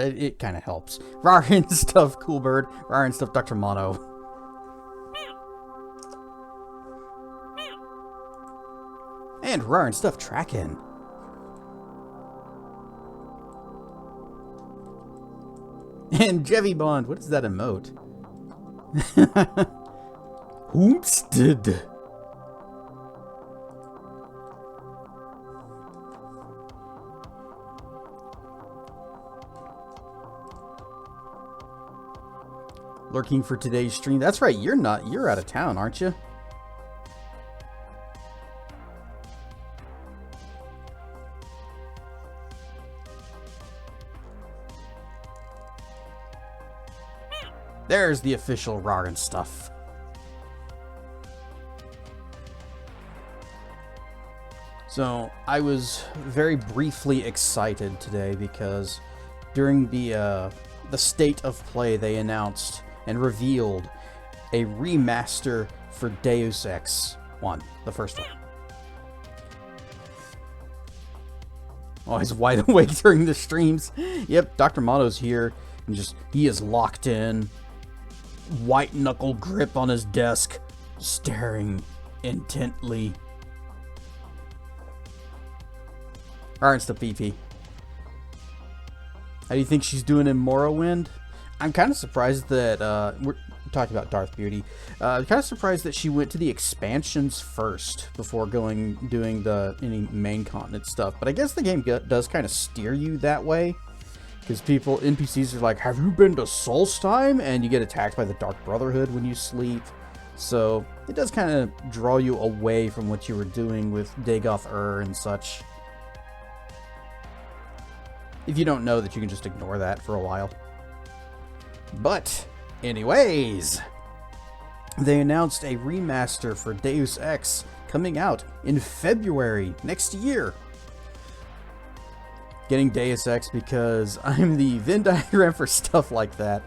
It kind of helps. Rarian stuff Coolbird, Rarian stuff Dr. Mono. And Rarian stuff Tracken. And Jevy Bond, what is that emote? Hoomsted. Lurking for today's stream. That's right, you're not. You're out of town, aren't you? There's the official Rarian stuff. So, I was very briefly excited today because during the State of Play, they announced and revealed a remaster for Deus Ex 1, the first one. Oh, he's wide awake during the streams. Yep, Dr. Mono's here, and he is locked in. White knuckle grip on his desk, staring intently. Alright, it's the PP. How do you think she's doing in Morrowind? I'm kind of surprised that, we're talking about Darth Beauty. I'm kind of surprised that she went to the expansions first before doing any main continent stuff. But I guess the game does kind of steer you that way. Because NPCs are like, have you been to Solstheim? And you get attacked by the Dark Brotherhood when you sleep. So it does kind of draw you away from what you were doing with Dagoth Ur and such. If you don't know that, you can just ignore that for a while. But, anyways, they announced a remaster for Deus Ex coming out in February next year. Getting Deus Ex because I'm the Venn diagram for stuff like that.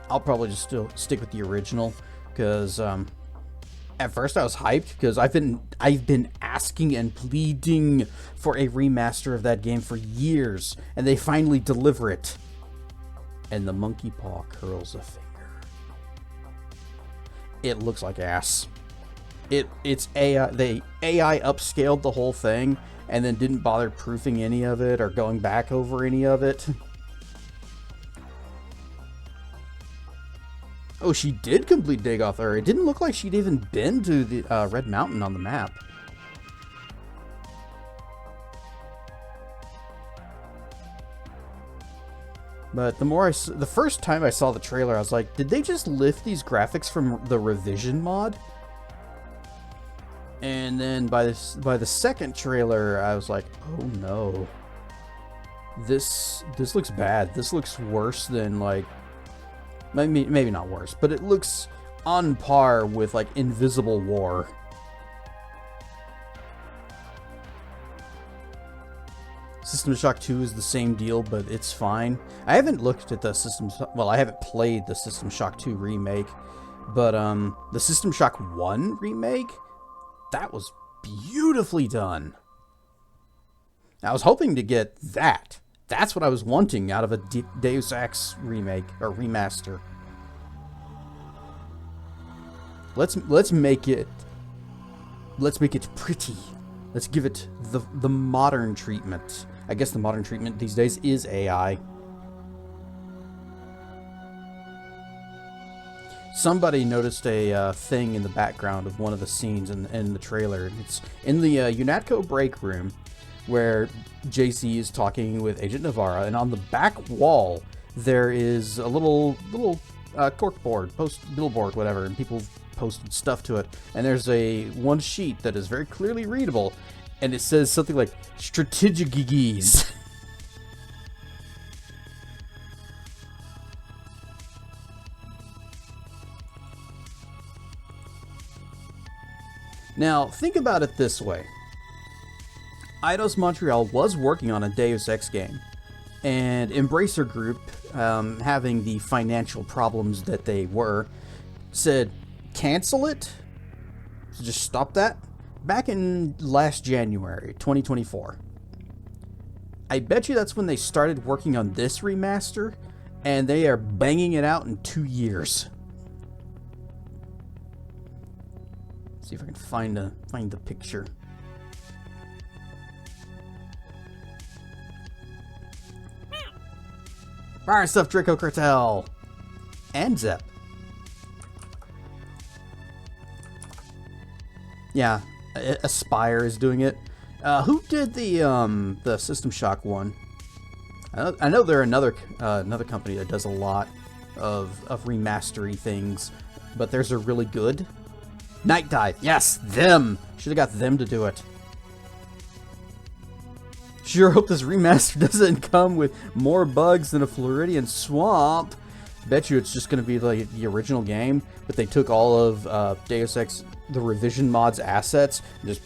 I'll probably just still stick with the original because at first I was hyped because I've been asking and pleading for a remaster of that game for years, and they finally deliver it. And the monkey paw curls a finger. It looks like ass. It's AI. They AI upscaled the whole thing and then didn't bother proofing any of it or going back over any of it. Oh, she did complete Dagoth Ur. It didn't look like she'd even been to the Red Mountain on the map. But the first time I saw the trailer, I was like, did they just lift these graphics from the Revision mod? And then by the second trailer, I was like, oh no. This looks bad. This looks worse than, like, maybe not worse, but it looks on par with, like, Invisible War. System Shock 2 is the same deal, but it's fine. I haven't looked at I haven't played the System Shock 2 remake, but the System Shock 1 remake, that was beautifully done. I was hoping to get that. That's what I was wanting out of a Deus Ex remake or remaster. Let's make it pretty. Let's give it the modern treatment. I guess the modern treatment these days is AI. Somebody noticed a thing in the background of one of the scenes in the trailer. It's in the UNATCO break room where JC is talking with Agent Navarra, and on the back wall there is a little corkboard, billboard, whatever, and people posted stuff to it. And there's one sheet that is very clearly readable, and it says something like Strategies. Now, think about it this way. Eidos Montreal was working on a Deus Ex game, and Embracer Group, having the financial problems that they were, said, cancel it? So just stop that? back in last January, 2024. I bet you that's when they started working on this remaster, and they are banging it out in 2 years. See if I can find the picture. Fire Stuff Draco Cartel and Zep. Yeah, Aspire is doing it. Who did the System Shock one? I know they're another company that does a lot of remastery things, but theirs are really good. Night Dive, yes, them. Should have got them to do it. Sure hope this remaster doesn't come with more bugs than a Floridian swamp. Bet you it's just going to be like the original game, but they took all of Deus Ex, the revision mods assets, and just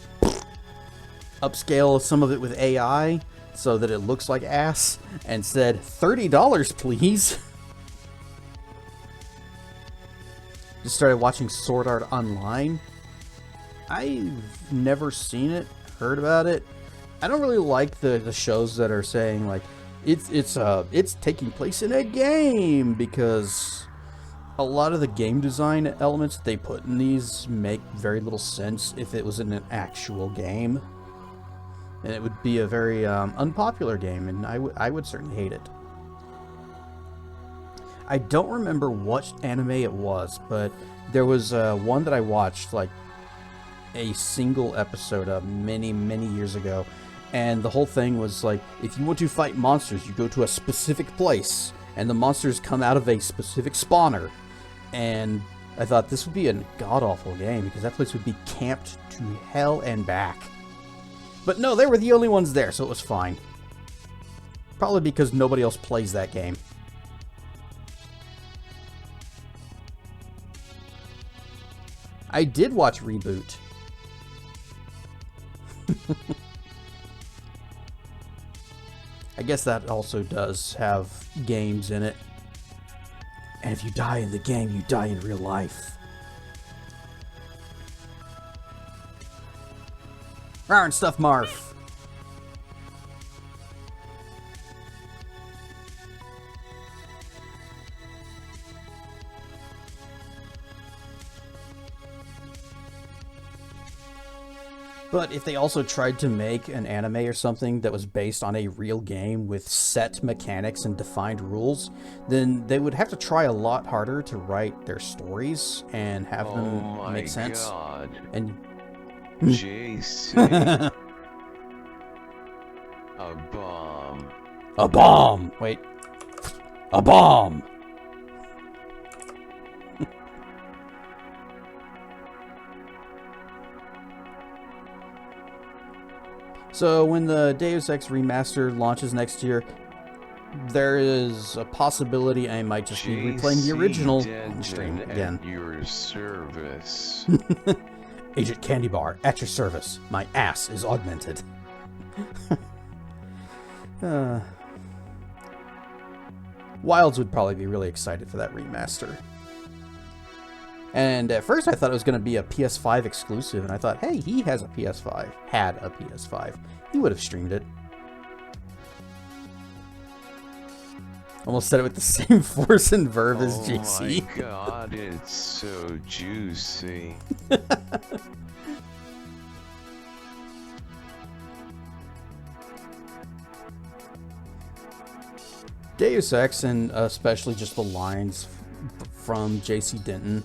upscale some of it with AI so that it looks like ass, and said, $30, please. Just started watching Sword Art Online. I've never seen it, heard about it. I don't really like the shows that are saying like it's taking place in a game, because a lot of the game design elements that they put in these make very little sense if it was in an actual game, and it would be a very unpopular game, and I would certainly hate it. I don't remember what anime it was, but there was one that I watched like a single episode of many years ago, and the whole thing was like, if you want to fight monsters, you go to a specific place, and the monsters come out of a specific spawner. And I thought this would be a god-awful game, because that place would be camped to hell and back. But no, they were the only ones there, so it was fine. Probably because nobody else plays that game. I did watch Reboot. I guess that also does have games in it. And if you die in the game, you die in real life. Rawr and Stuff Marf. But if they also tried to make an anime or something that was based on a real game with set mechanics and defined rules, then they would have to try a lot harder to write their stories and have them make sense. God. And JC. A bomb. a bomb. Wait. A bomb. So when the Deus Ex Remaster launches next year, there is a possibility I might just be replaying the original on stream again. At your service. Agent Candy Bar, at your service. My ass is augmented. Wilds would probably be really excited for that remaster. And at first I thought it was going to be a PS5 exclusive, and I thought, hey, he has a PS5. Had a PS5. He would have streamed it. Almost said it with the same force and verve as JC. Oh my god, it's so juicy. Deus Ex, and especially just the lines from JC Denton,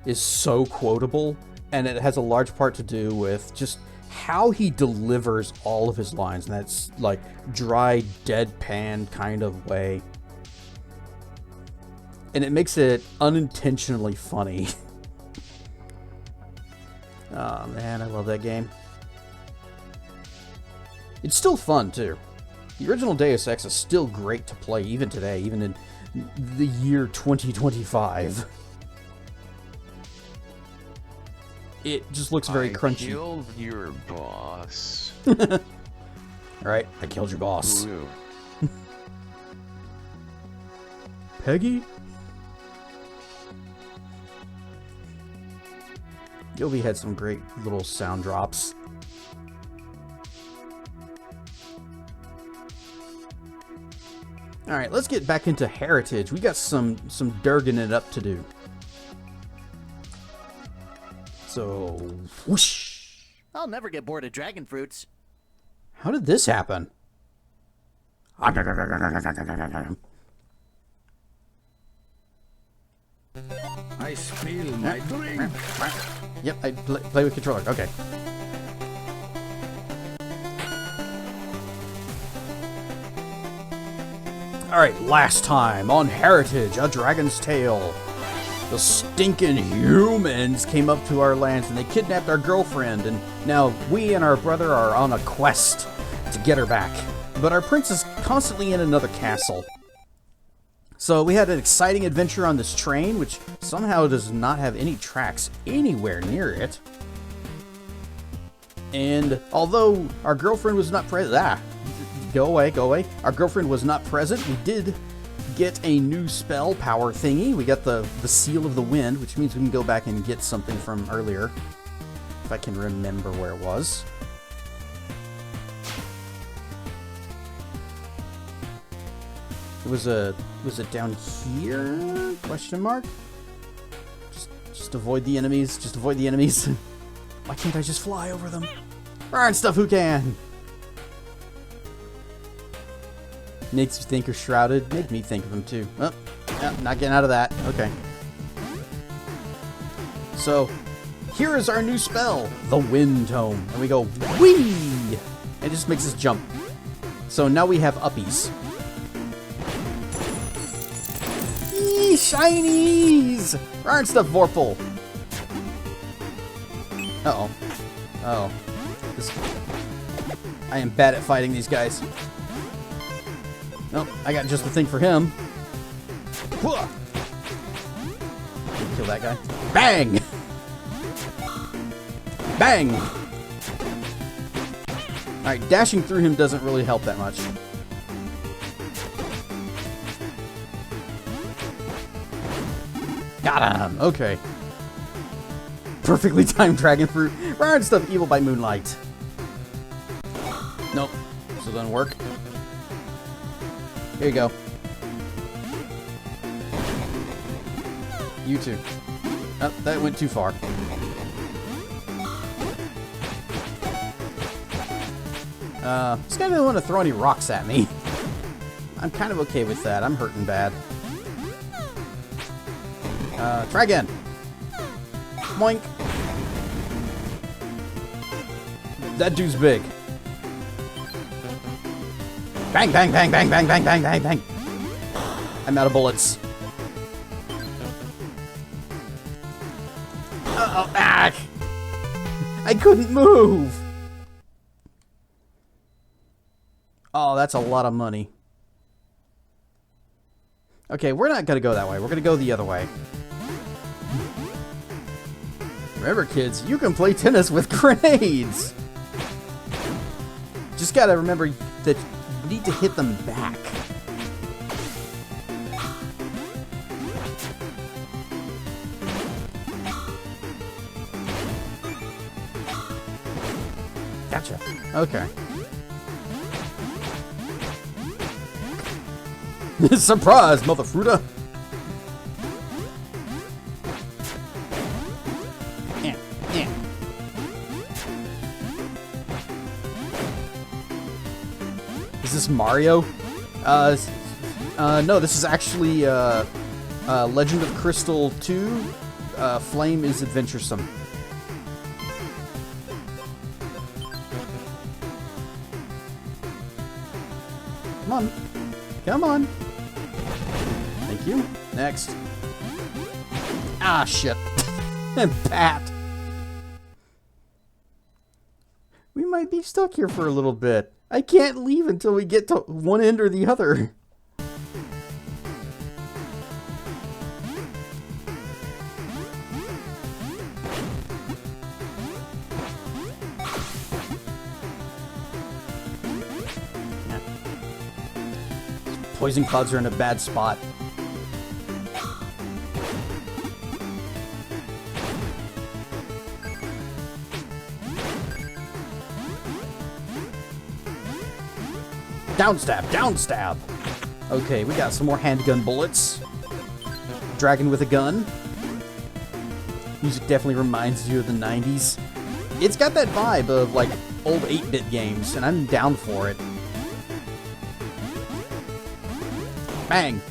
is so quotable, and it has a large part to do with just how he delivers all of his lines, and that's like dry, deadpan kind of way. And it makes it unintentionally funny. Oh man, I love that game. It's still fun too. The original Deus Ex is still great to play even today, even in the year 2025. It just looks very crunchy. I killed your boss. Alright, I killed your boss. Ooh. Peggy? Gilby had some great little sound drops. All right, let's get back into Heritage. We got some Durgan it up to do. So, whoosh. I'll never get bored of dragon fruits. How did this happen? I spill my drink. Yep, I play with controller. Okay. Alright, last time on Heritage, A Dragon's Tale. The stinking humans came up to our lands and they kidnapped our girlfriend, and now we and our brother are on a quest to get her back. But our prince is constantly in another castle. So we had an exciting adventure on this train, which somehow does not have any tracks anywhere near it. And although our girlfriend was not present, go away. Our girlfriend was not present. We did get a new spell power thingy. We got the Seal of the Wind, which means we can go back and get something from earlier, if I can remember where it was. Was it down here? Question mark? Just avoid the enemies. Just avoid the enemies. Why can't I just fly over them? Burn stuff who can. Makes you think you're shrouded. Made me think of them too. Oh, yeah, not getting out of that. Okay. So, here is our new spell, the Wind Tome. And we go, whee! It just makes us jump. So now we have uppies. Yee, shinies! Burn stuff, Vorpal. Uh-oh. Oh. I am bad at fighting these guys. Nope, I got just the thing for him. Kill that guy. Bang! Bang! Alright, dashing through him doesn't really help that much. Got him! Okay. Perfectly timed dragon fruit. Burn stuff, evil by moonlight. Nope. Still doesn't work. Here you go. You too. Oh, that went too far. This guy doesn't want to throw any rocks at me. I'm kind of okay with that. I'm hurting bad. Try again. Boink. That dude's big. Bang, bang, bang, bang, bang, bang, bang, bang, bang. I'm out of bullets. Uh-oh, back. I couldn't move. Oh, that's a lot of money. Okay, we're not gonna go that way. We're gonna go the other way. Remember, kids, you can play tennis with grenades. Just gotta remember that you need to hit them back. Gotcha. Okay. Surprise, motherfruiter! Yeah, yeah. Is this Mario? No, this is actually Legend of Crystal 2. Flame is Adventuresome. Come on. Come on. Thank you. Next. Ah, shit. And Pat. We might be stuck here for a little bit. I can't leave until we get to one end or the other. Poison clouds are in a bad spot. Down stab, down stab. Okay, we got some more handgun bullets. Dragon with a gun. Music definitely reminds you of the 90s. It's got that vibe of like old 8-bit games, and I'm down for it. Bang!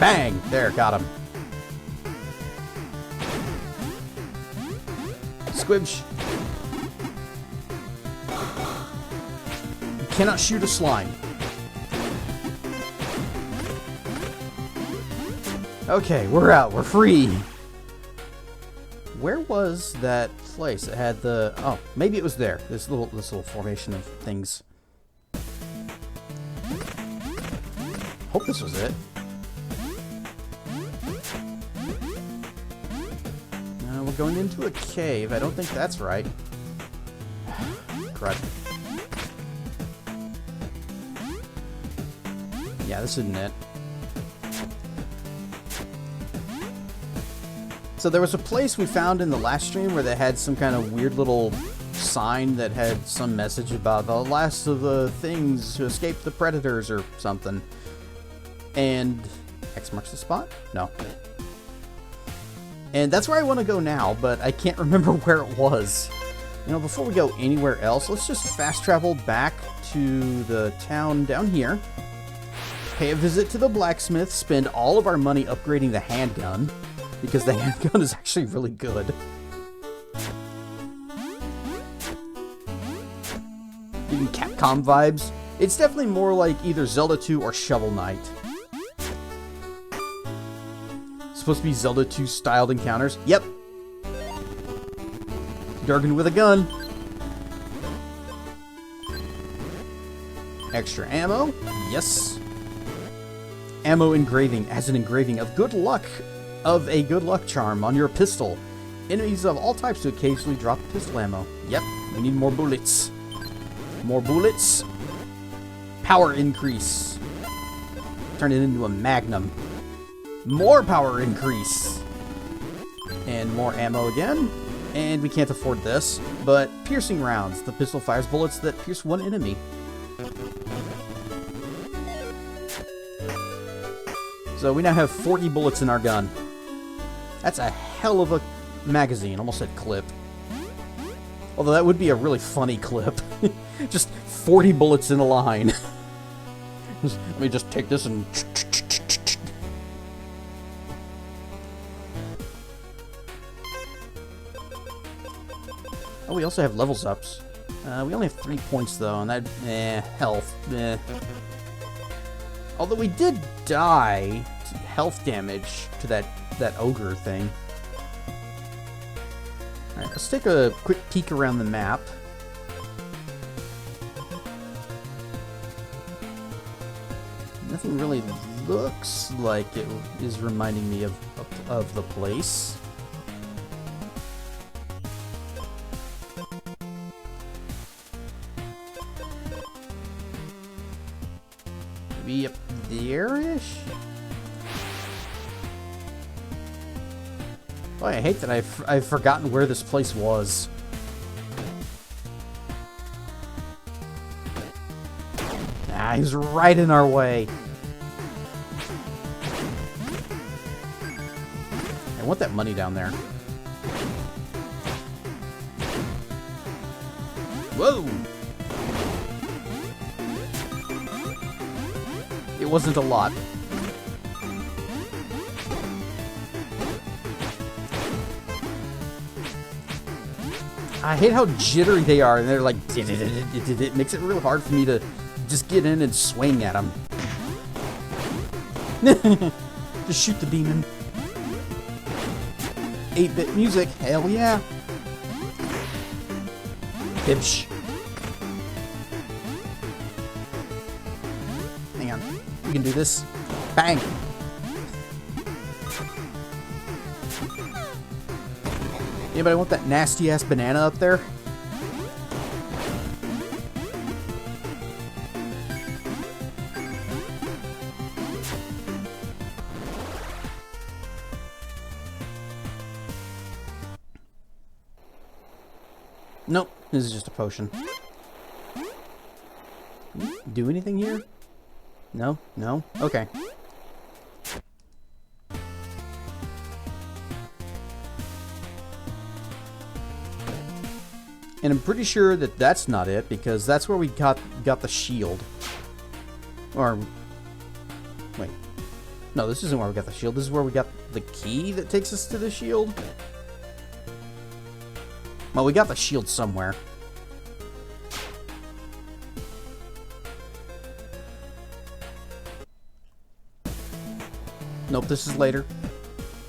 Bang! There, got him. Squibsh. You cannot shoot a slime. Okay, we're out. We're free. Where was that place that had the... Oh, maybe it was there. This little formation of things. Hope this was it. We're going into a cave. I don't think that's right. Crud. Yeah, this isn't it. So there was a place we found in the last stream where they had some kind of weird little sign that had some message about the last of the things to escape the predators or something. And X marks the spot? No. And that's where I want to go now, but I can't remember where it was. You know, before we go anywhere else, let's just fast travel back to the town down here. Pay a visit to the blacksmith, spend all of our money upgrading the handgun, because the handgun is actually really good. Getting Capcom vibes. It's definitely more like either Zelda 2 or Shovel Knight. Supposed to be Zelda 2 styled encounters. Yep. Durgan with a gun. Extra ammo. Yes. Ammo engraving as an engraving of good luck. Of a good luck charm on your pistol. Enemies of all types to occasionally drop pistol ammo. Yep. We need more bullets. More bullets. Power increase. Turn it into a magnum. More power increase. And more ammo again. And we can't afford this. But piercing rounds. The pistol fires bullets that pierce one enemy. So we now have 40 bullets in our gun. That's a hell of a magazine. Almost said clip. Although that would be a really funny clip. Just 40 bullets in a line. Let me just take this and... Oh, we also have levels ups. We only have 3 points though, and that... health. Although we did die to health damage to that ogre thing. Alright, let's take a quick peek around the map. Nothing really looks like it is reminding me of the place. Maybe up there-ish? Boy, I hate that I've forgotten where this place was. Ah, he's right in our way. I want that money down there. Whoa! It wasn't a lot. I hate how jittery they are, and they're like... It makes it real hard for me to just get in and swing at them. Just shoot the demon. 8-bit music, hell yeah. Bitch. Hang on, we can do this. Bang. Anybody want that nasty ass banana up there? Nope, this is just a potion. Do anything here? No? No? Okay. And I'm pretty sure that that's not it, because that's where we got the shield. Or... wait. No, this isn't where we got the shield. This is where we got the key that takes us to the shield. Well, we got the shield somewhere. Nope, this is later.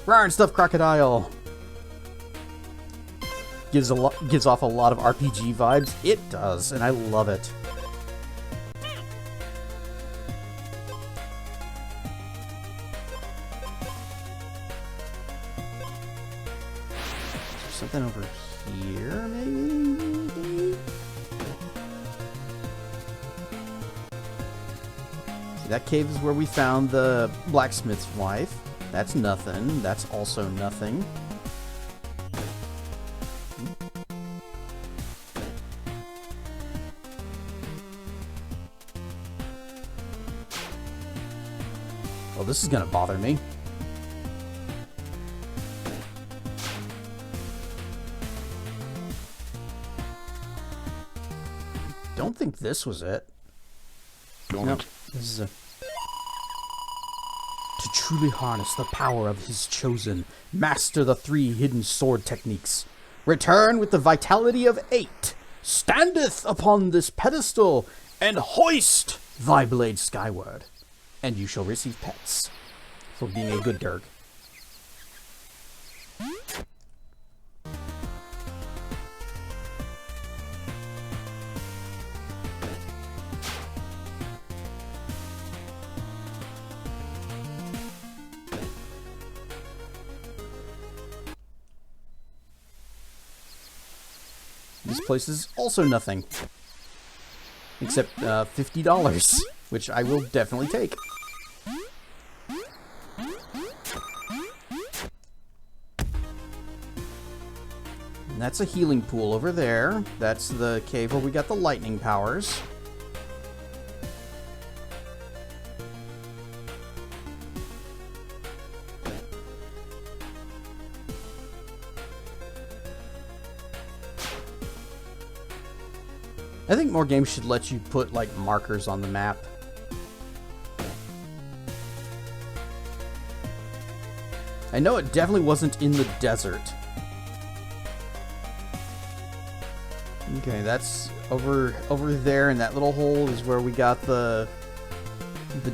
Rawr and Stuffed Crocodile. Gives off a lot of RPG vibes. It does, and I love it. Something over here, maybe? See, that cave is where we found the blacksmith's wife. That's nothing. That's also nothing. Well, this is gonna bother me. Don't think this was it. Nope. This is a... To truly harness the power of his chosen, master the 3 hidden sword techniques. Return with the vitality of 8. Standeth upon this pedestal and hoist thy blade skyward. And you shall receive pets for being a good Durg. This place is also nothing. Except $50, which I will definitely take. And that's a healing pool over there. That's the cave where we got the lightning powers. I think more games should let you put, like, markers on the map. I know it definitely wasn't in the desert. Okay, that's over there in that little hole is where we got the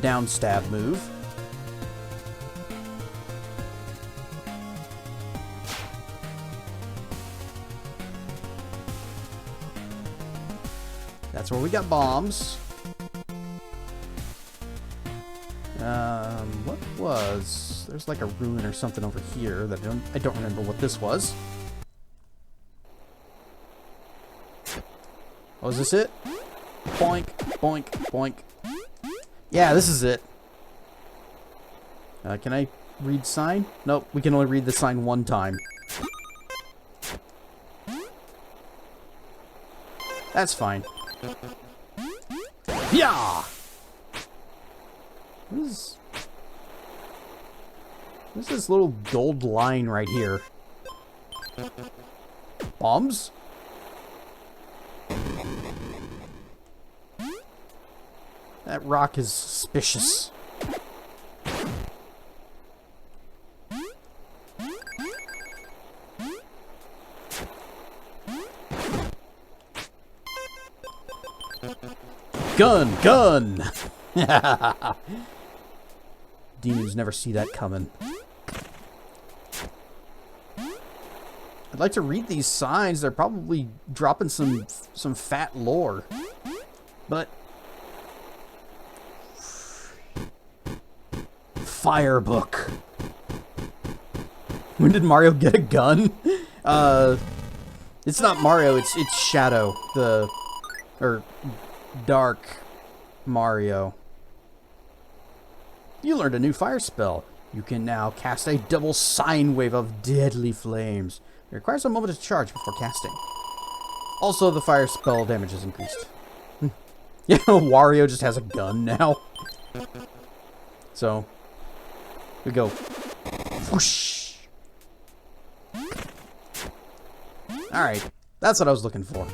down stab move. That's where we got bombs. What was... There's like a ruin or something over here that I don't remember what this was. Oh, is this it? Boink, boink, boink. Yeah, this is it. Can I read sign? Nope, we can only read the sign one time. That's fine. Yeah. What is this little gold line right here? Bombs? That rock is suspicious. Gun! Gun! Demons never see that coming. I'd like to read these signs. They're probably dropping some fat lore. But... Fire book. When did Mario get a gun? It's not Mario, it's Shadow. Or Dark Mario. You learned a new fire spell. You can now cast a double sine wave of deadly flames. It requires a moment to charge before casting. Also, the fire spell damage is increased. Yeah, Wario just has a gun now. So, we go. Whoosh. Alright, that's what I was looking for.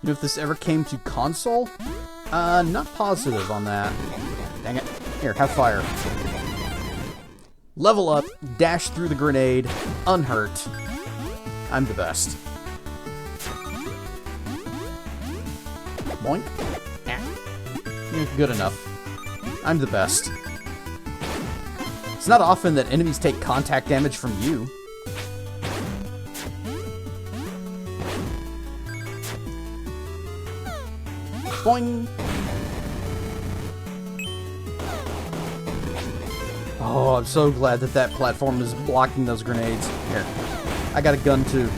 You know if this ever came to console? Not positive on that. Dang it. Here, have fire. Level up, dash through the grenade, unhurt. I'm the best. Boink. Yeah, good enough. I'm the best. It's not often that enemies take contact damage from you. Boing. Oh, I'm so glad that that platform is blocking those grenades. Here, I got a gun too.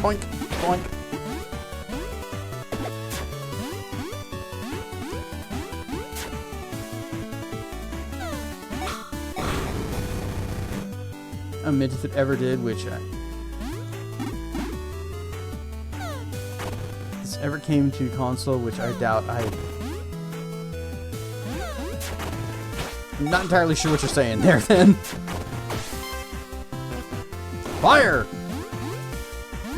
Boink, boink. I meant if it ever did, which this ever came to console, which I doubt. I'm not entirely sure what you're saying there, then. Fire!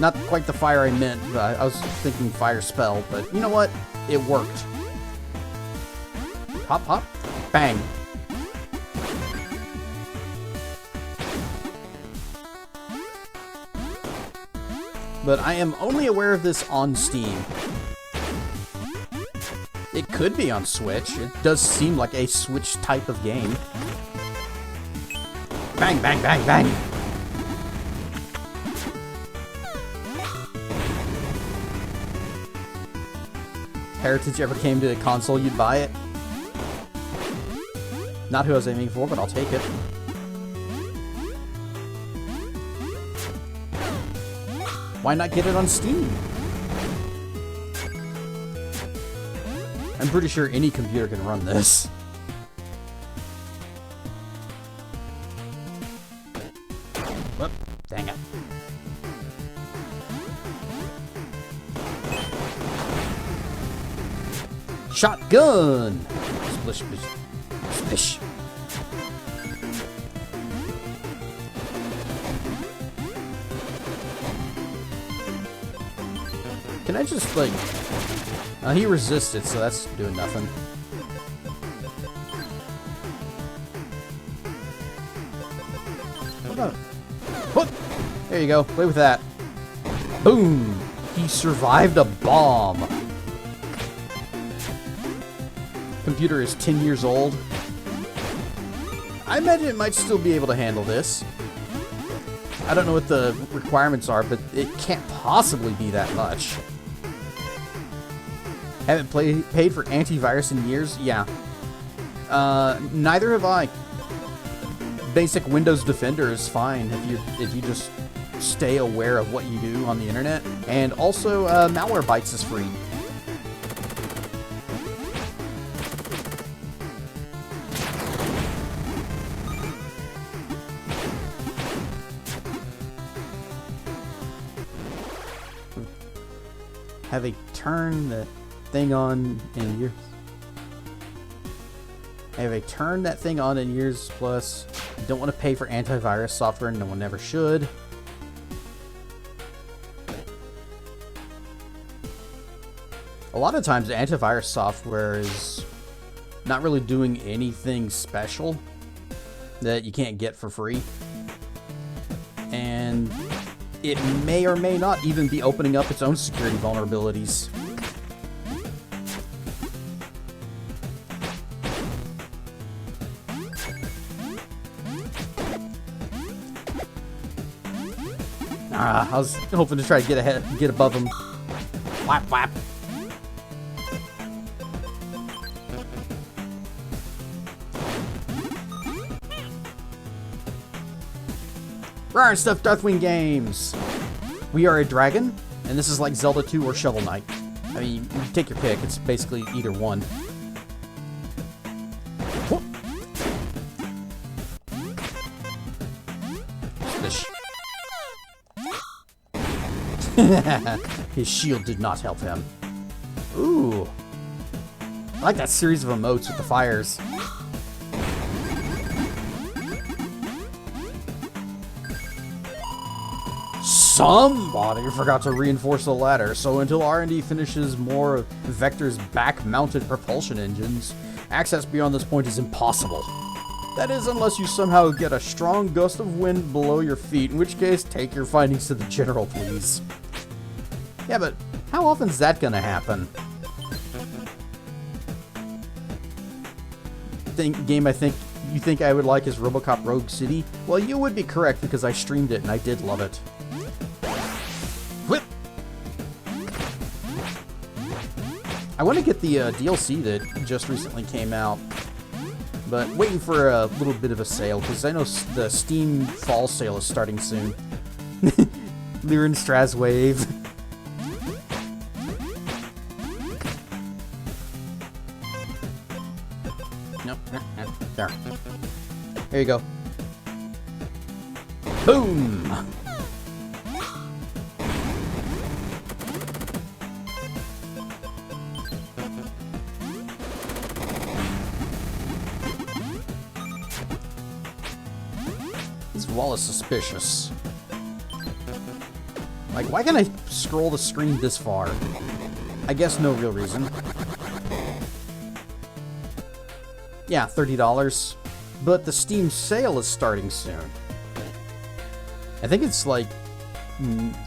Not quite the fire I meant, but I was thinking fire spell, but you know what? It worked. Hop, hop, bang. But I am only aware of this on Steam. It could be on Switch. It does seem like a Switch type of game. Bang, bang, bang, bang! Heritage ever came to a console, you'd buy it. Not who I was aiming for, but I'll take it. Why not get it on Steam? I'm pretty sure any computer can run this. Whoop, dang it. Shotgun! Splish, splish, splish. Can I just, like... he resisted, so that's doing nothing. What about... Whoop! There you go. Play with that. Boom! He survived a bomb. Computer is 10 years old. I imagine it might still be able to handle this. I don't know what the requirements are, but it can't possibly be that much. Haven't paid for antivirus in years? Yeah. Neither have I. Basic Windows Defender is fine if you just stay aware of what you do on the internet. And also, Malwarebytes is free. Have a turn that thing on in years. Have a turn that thing on in years plus. You don't want to pay for antivirus software. No one ever should. A lot of times antivirus software is not really doing anything special that you can't get for free. And it may or may not even be opening up its own security vulnerabilities. I was hoping to try to get above him. Whap, whap. Rare and Stuff Darthwing Games. We are a dragon, and this is like Zelda 2 or Shovel Knight. I mean, you take your pick. It's basically either one. Whoop. His shield did not help him. Ooh. I like that series of emotes with the fires. Somebody forgot to reinforce the ladder, so until R&D finishes more of Vector's back-mounted propulsion engines, access beyond this point is impossible. That is, unless you somehow get a strong gust of wind below your feet, in which case, take your findings to the general, please. Yeah, but how often is that gonna happen? Game I think you think I would like is RoboCop Rogue City? Well, you would be correct because I streamed it and I did love it. Whip! I want to get the DLC that just recently came out, but waiting for a little bit of a sale because I know the Steam fall sale is starting soon. Lyran Straswave. Nope. There. There you go. Boom! This wall is suspicious. Like, why can't I scroll the screen this far? I guess no real reason. Yeah, $30. But the Steam sale is starting soon. I think it's like...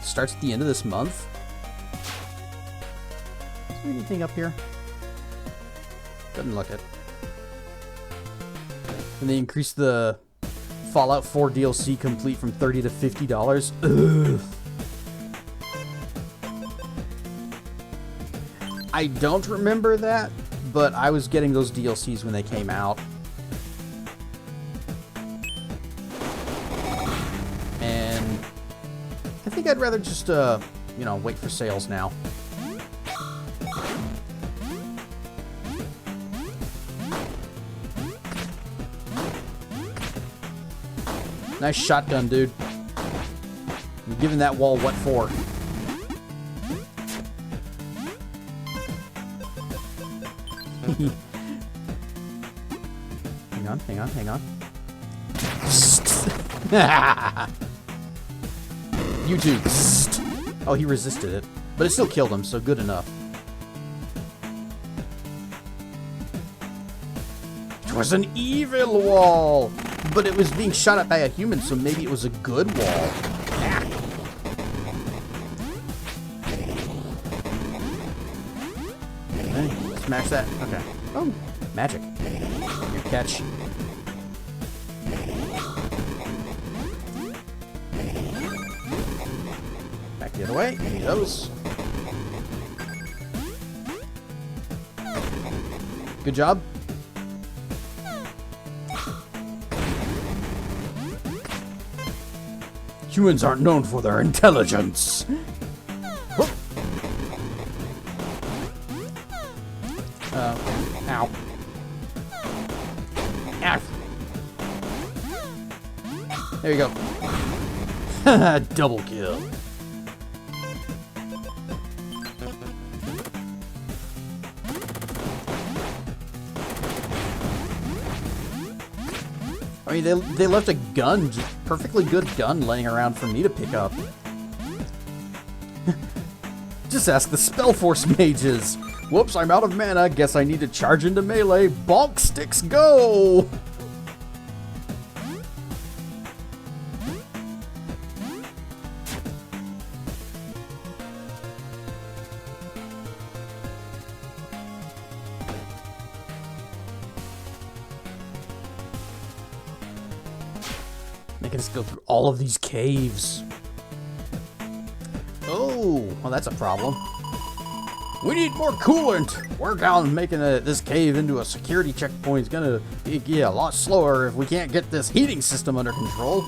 starts at the end of this month. Is there anything up here? Doesn't look it. And they increased the Fallout 4 DLC complete from $30 to $50. Ugh. I don't remember that, but I was getting those DLCs when they came out. And I think I'd rather just, you know, wait for sales now. Nice shotgun, dude. I'm giving that wall what for. Hang on. You too. Oh, he resisted it. But it still killed him, so good enough. It was an evil wall! But it was being shot at by a human, so maybe it was a good wall. Ah. Okay, smash that. Okay. Oh, magic. Your catch. Back the other way. Give me those. Good job. Humans aren't known for their intelligence. Whoop. Ow. Ow. There you go. Double kill. I mean, they left a gun, just perfectly good gun, laying around for me to pick up. Just ask the Spellforce mages. Whoops, I'm out of mana. Guess I need to charge into melee. Bonk sticks, go! Making us go through all of these caves. Oh, well, that's a problem. We need more coolant. Work on making this cave into a security checkpoint is gonna be a lot slower if we can't get this heating system under control.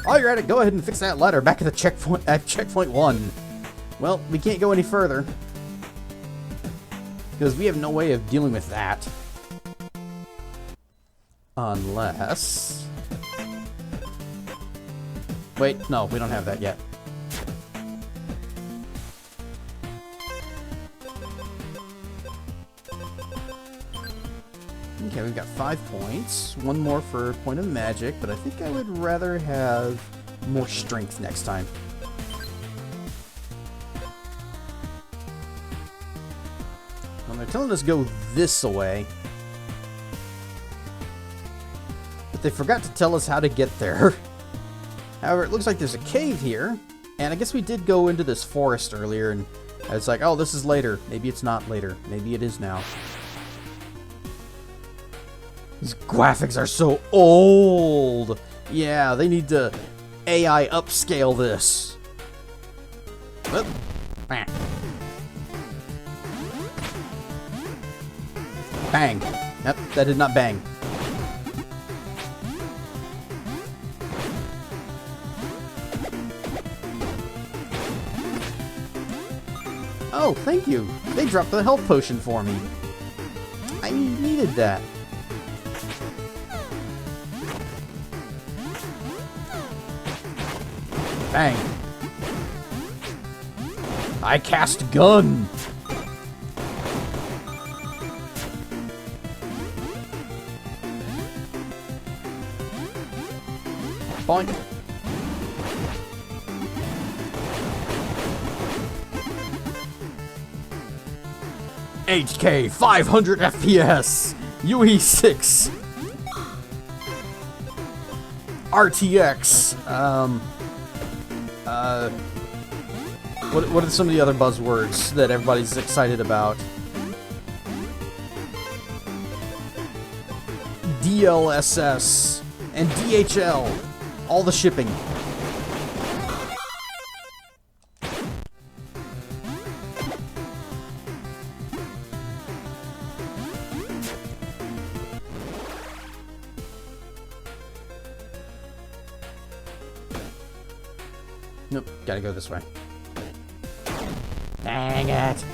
While you're at it, go ahead and fix that ladder back at the checkpoint at checkpoint 1. Well, we can't go any further because we have no way of dealing with that. Unless... Wait, no, we don't have that yet. Okay, we've got 5 points. 1 more for Point of Magic, but I think I would rather have more strength next time. Well, they're telling us go this way. But they forgot to tell us how to get there. However, it looks like there's a cave here. And I guess we did go into this forest earlier, and I was like, oh, this is later. Maybe it's not later. Maybe it is now. These graphics are so old. Yeah, they need to AI upscale this. Whoop. Bang. Yep, that did not bang. Oh, thank you. They dropped the health potion for me. I needed that. Bang. I cast gun. Boink. HK 500 FPS. UE6. RTX. What are some of the other buzzwords that everybody's excited about? DLSS and DHL. All the shipping. Nope, gotta go this way. Dang it.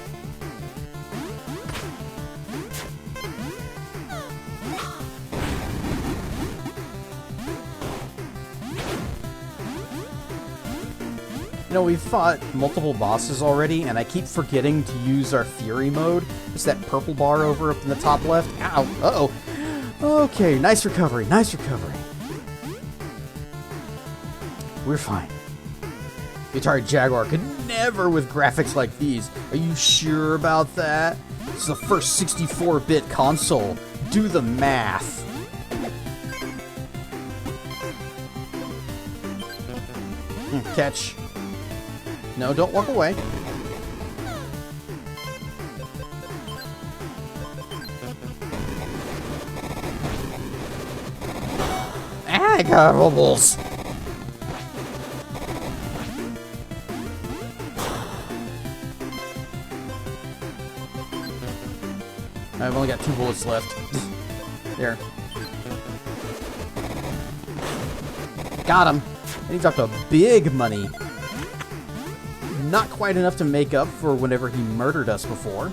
You know, we've fought multiple bosses already, and I keep forgetting to use our Fury mode. It's that purple bar over up in the top left. Ow! Uh-oh. Okay, nice recovery, nice recovery. We're fine. Atari Jaguar could never with graphics like these. Are you sure about that? It's the first 64-bit console. Do the math. Catch. No, don't walk away. Ah, I got bubbles. I've only got 2 bullets left. There. Got him. And he dropped a big money. Not quite enough to make up for whenever he murdered us before.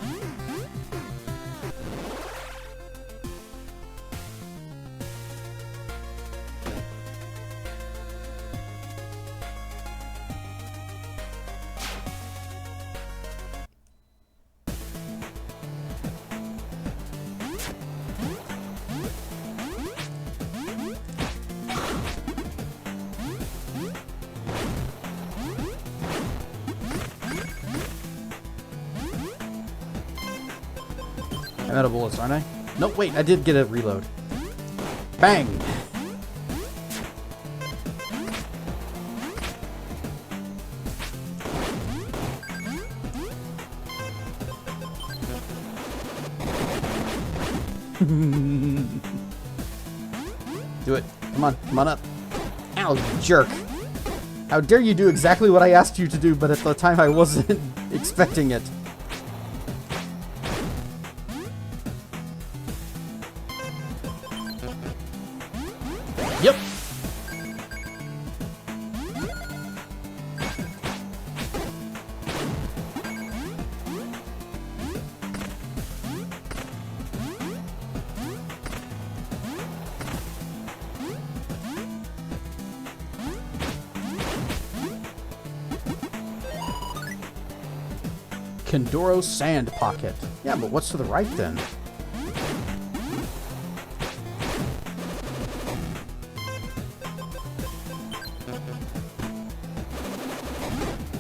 I'm out of bullets, aren't I? Nope, wait, I did get a reload. Bang! Do it. Come on up. Ow, you jerk. How dare you do exactly what I asked you to do, but at the time I wasn't expecting it. Yep. Kendoro Sand Pocket. Yeah, but what's to the right then?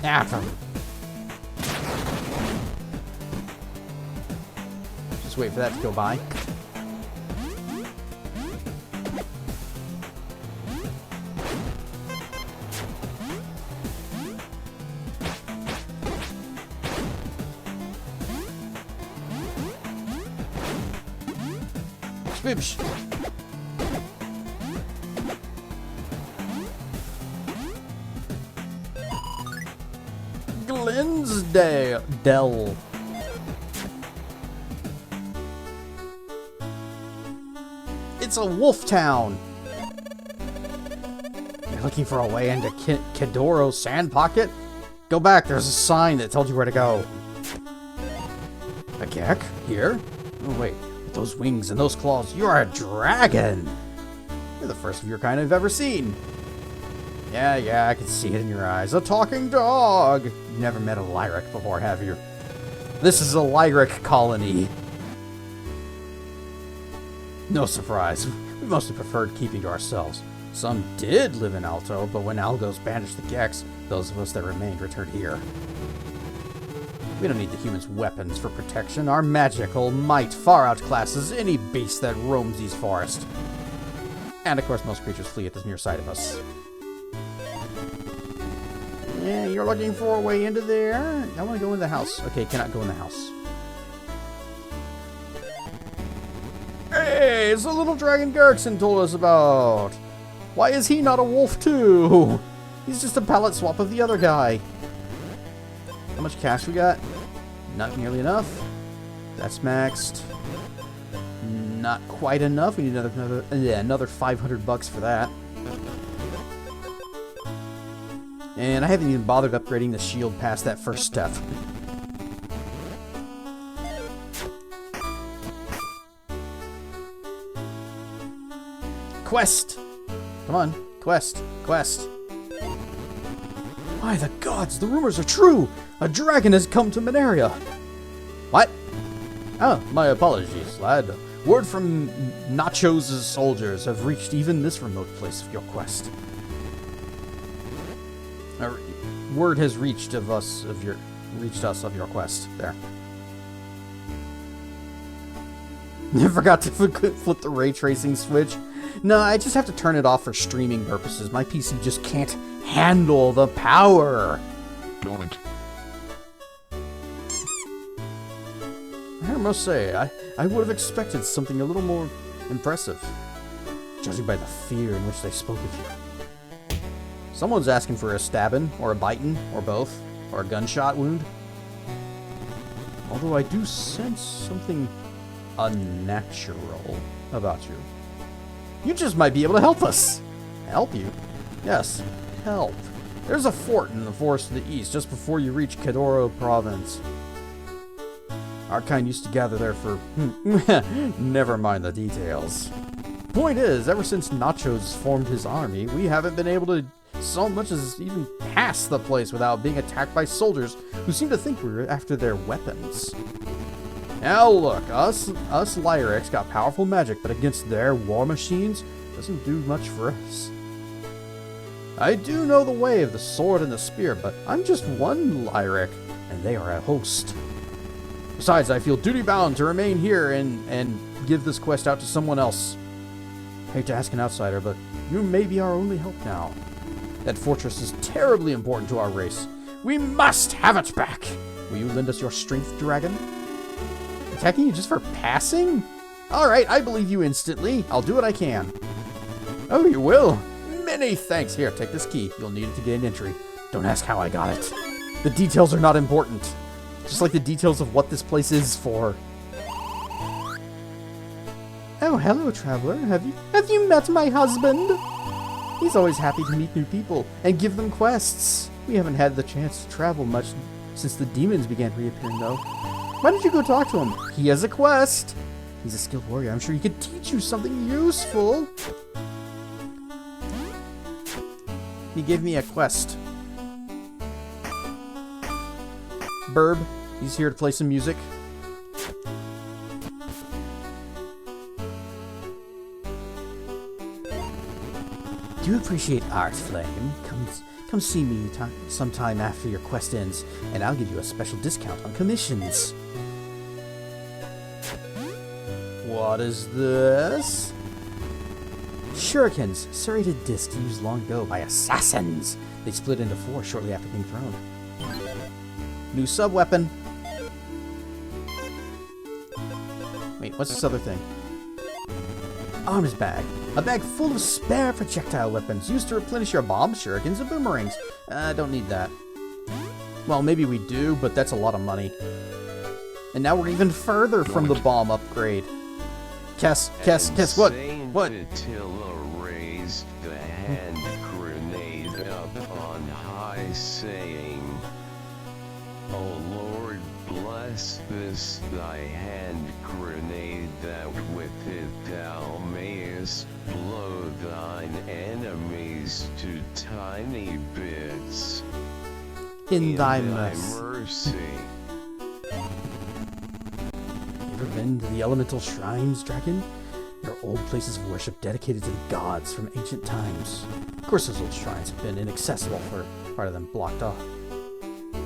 Ah, just wait for that to go by. Spibsh. Glensdale. It's a wolf town. You're looking for a way into Kendoro Sand Pocket? Go back, there's a sign that told you where to go. A Gek? Here? Oh wait, with those wings and those claws, you're a dragon! You're the first of your kind I've ever seen. Yeah, I can see it in your eyes. A talking dog! You've never met a Lyric before, have you? This is a Lyric colony. No surprise. We mostly preferred keeping to ourselves. Some did live in Alto, but when Algos banished the Geks, those of us that remained returned here. We don't need the humans' weapons for protection. Our magical might far outclasses any beast that roams these forests. And of course, most creatures flee at the mere sight of us. Yeah, you're looking for a way into there? I want to go in the house. Okay, cannot go in the house. Hey, it's the little dragon Garrickson told us about. Why is he not a wolf too? He's just a palette swap of the other guy. How much cash we got? Not nearly enough. That's maxed. Not quite enough. We need another $500 for that. And I haven't even bothered upgrading the shield past that first step. Quest! Come on, quest. By the gods, the rumors are true! A dragon has come to Manaria! What? Oh, my apologies, lad. Word from Nacho's soldiers have reached even this remote place of your quest. Word has reached us of your quest. There. I forgot to flip the ray tracing switch. No, I just have to turn it off for streaming purposes. My PC just can't handle the power. Don't. I must say, I would have expected something a little more impressive, judging by the fear in which they spoke of you. Someone's asking for a stabbing, or a biting, or both, or a gunshot wound. Although I do sense something unnatural about you. You just might be able to help us. Help you? Yes, help. There's a fort in the forest to the east, just before you reach Kedoro province. Our kind used to gather there for... never mind the details. Point is, ever since Nacho's formed his army, we haven't been able to so much as even pass the place without being attacked by soldiers who seem to think we're after their weapons. Now look, us Lyrics got powerful magic, but against their war machines, doesn't do much for us. I do know the way of the sword and the spear, but I'm just one Lyric, and they are a host. Besides, I feel duty-bound to remain here and give this quest out to someone else. Hate to ask an outsider, but you may be our only hope now. That fortress is terribly important to our race. We must have it back! Will you lend us your strength, dragon? Attacking you just for passing? Alright, I believe you instantly. I'll do what I can. Oh, you will? Many thanks. Here, take this key. You'll need it to get an entry. Don't ask how I got it. The details are not important. Just like the details of what this place is for. Oh, hello, traveler. Have you met my husband? He's always happy to meet new people and give them quests. We haven't had the chance to travel much since the demons began reappearing, though. Why don't you go talk to him? He has a quest. He's a skilled warrior. I'm sure he could teach you something useful. He gave me a quest. Burb. He's here to play some music. Do you appreciate art, Flame? Come see me sometime after your quest ends, and I'll give you a special discount on commissions. What is this? Shurikens, serrated discs used long ago by assassins. They split into 4 shortly after being thrown. New sub-weapon. Wait, what's this other thing? Arms bag. A bag full of spare projectile weapons used to replenish your bombs, shurikens, and boomerangs. Don't need that. Well, maybe we do, but that's a lot of money. And now we're even further from the bomb upgrade. Guess what? What? Attila raised the hand grenade up on high, saying, "O Lord, bless this thy hand grenade, that with it thou mayest blow thine enemies to tiny bits. In thy mercy. mercy." Ever been to the elemental shrines, dragon? They're old places of worship dedicated to the gods from ancient times. Of course, those old shrines have been inaccessible for part of them blocked off.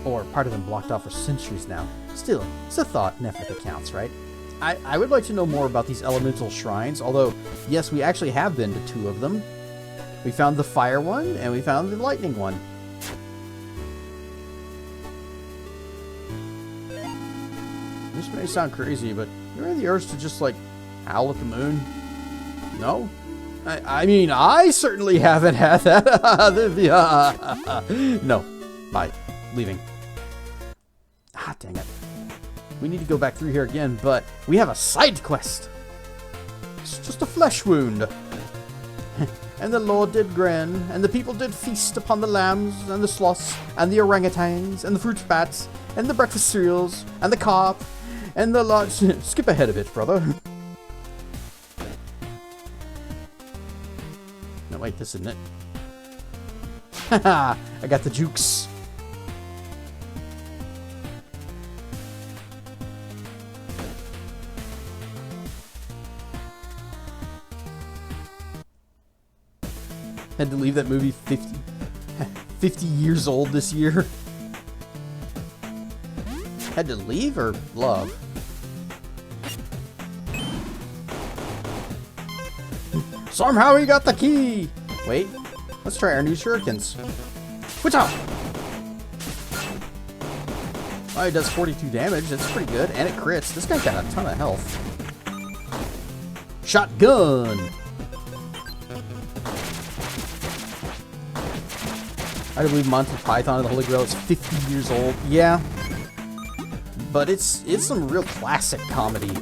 Or part of them blocked off for centuries now. Still, it's a thought and effort that counts, right? I would like to know more about these elemental shrines, although, yes, we actually have been to 2 of them. We found the fire one, and we found the lightning one. This may sound crazy, but you ever have the urge to just, like, howl at the moon? No? I mean, I certainly haven't had that. No. Bye. Leaving. Ah, dang it. We need to go back through here again, but we have a side quest. It's just a flesh wound. And the Lord did grin, and the people did feast upon the lambs, and the sloths, and the orangutans, and the fruit bats, and the breakfast cereals, and the carp, and the large... Skip ahead a bit, brother. No, wait, this isn't it. Haha, I got the jukes. Had to leave that movie 50 years old this year. Had to leave or love? Somehow he got the key! Wait, let's try our new shurikens. What's up? Oh, it does 42 damage, that's pretty good, and it crits. This guy got a ton of health. Shotgun! I believe Monty Python and the Holy Grail is 50 years old. Yeah. But it's some real classic comedy.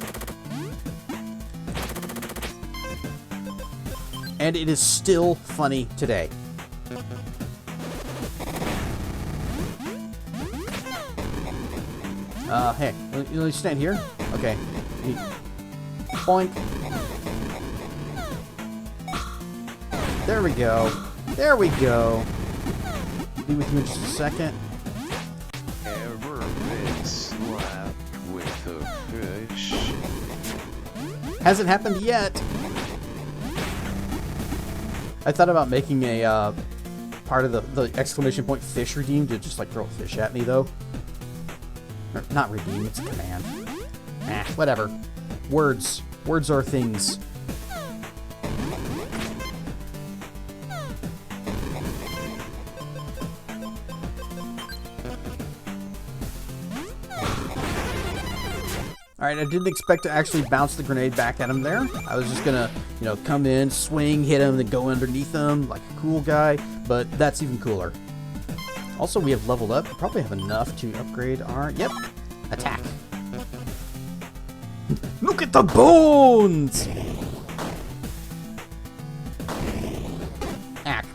And it is still funny today. Hey, you know, stand here? Okay. Boink. There we go. There we go. Be with you in just a second. Ever been slapped with a fish? Hasn't happened yet. I thought about making a part of the exclamation point fish redeem to just like throw a fish at me though. Or, not redeem, it's a command. Whatever. Words. Words are things. Alright, I didn't expect to actually bounce the grenade back at him there. I was just gonna, you know, come in, swing, hit him, then go underneath him like a cool guy, but that's even cooler. Also, we have leveled up. We probably have enough to upgrade our, yep, attack. Look at the bones! Ack.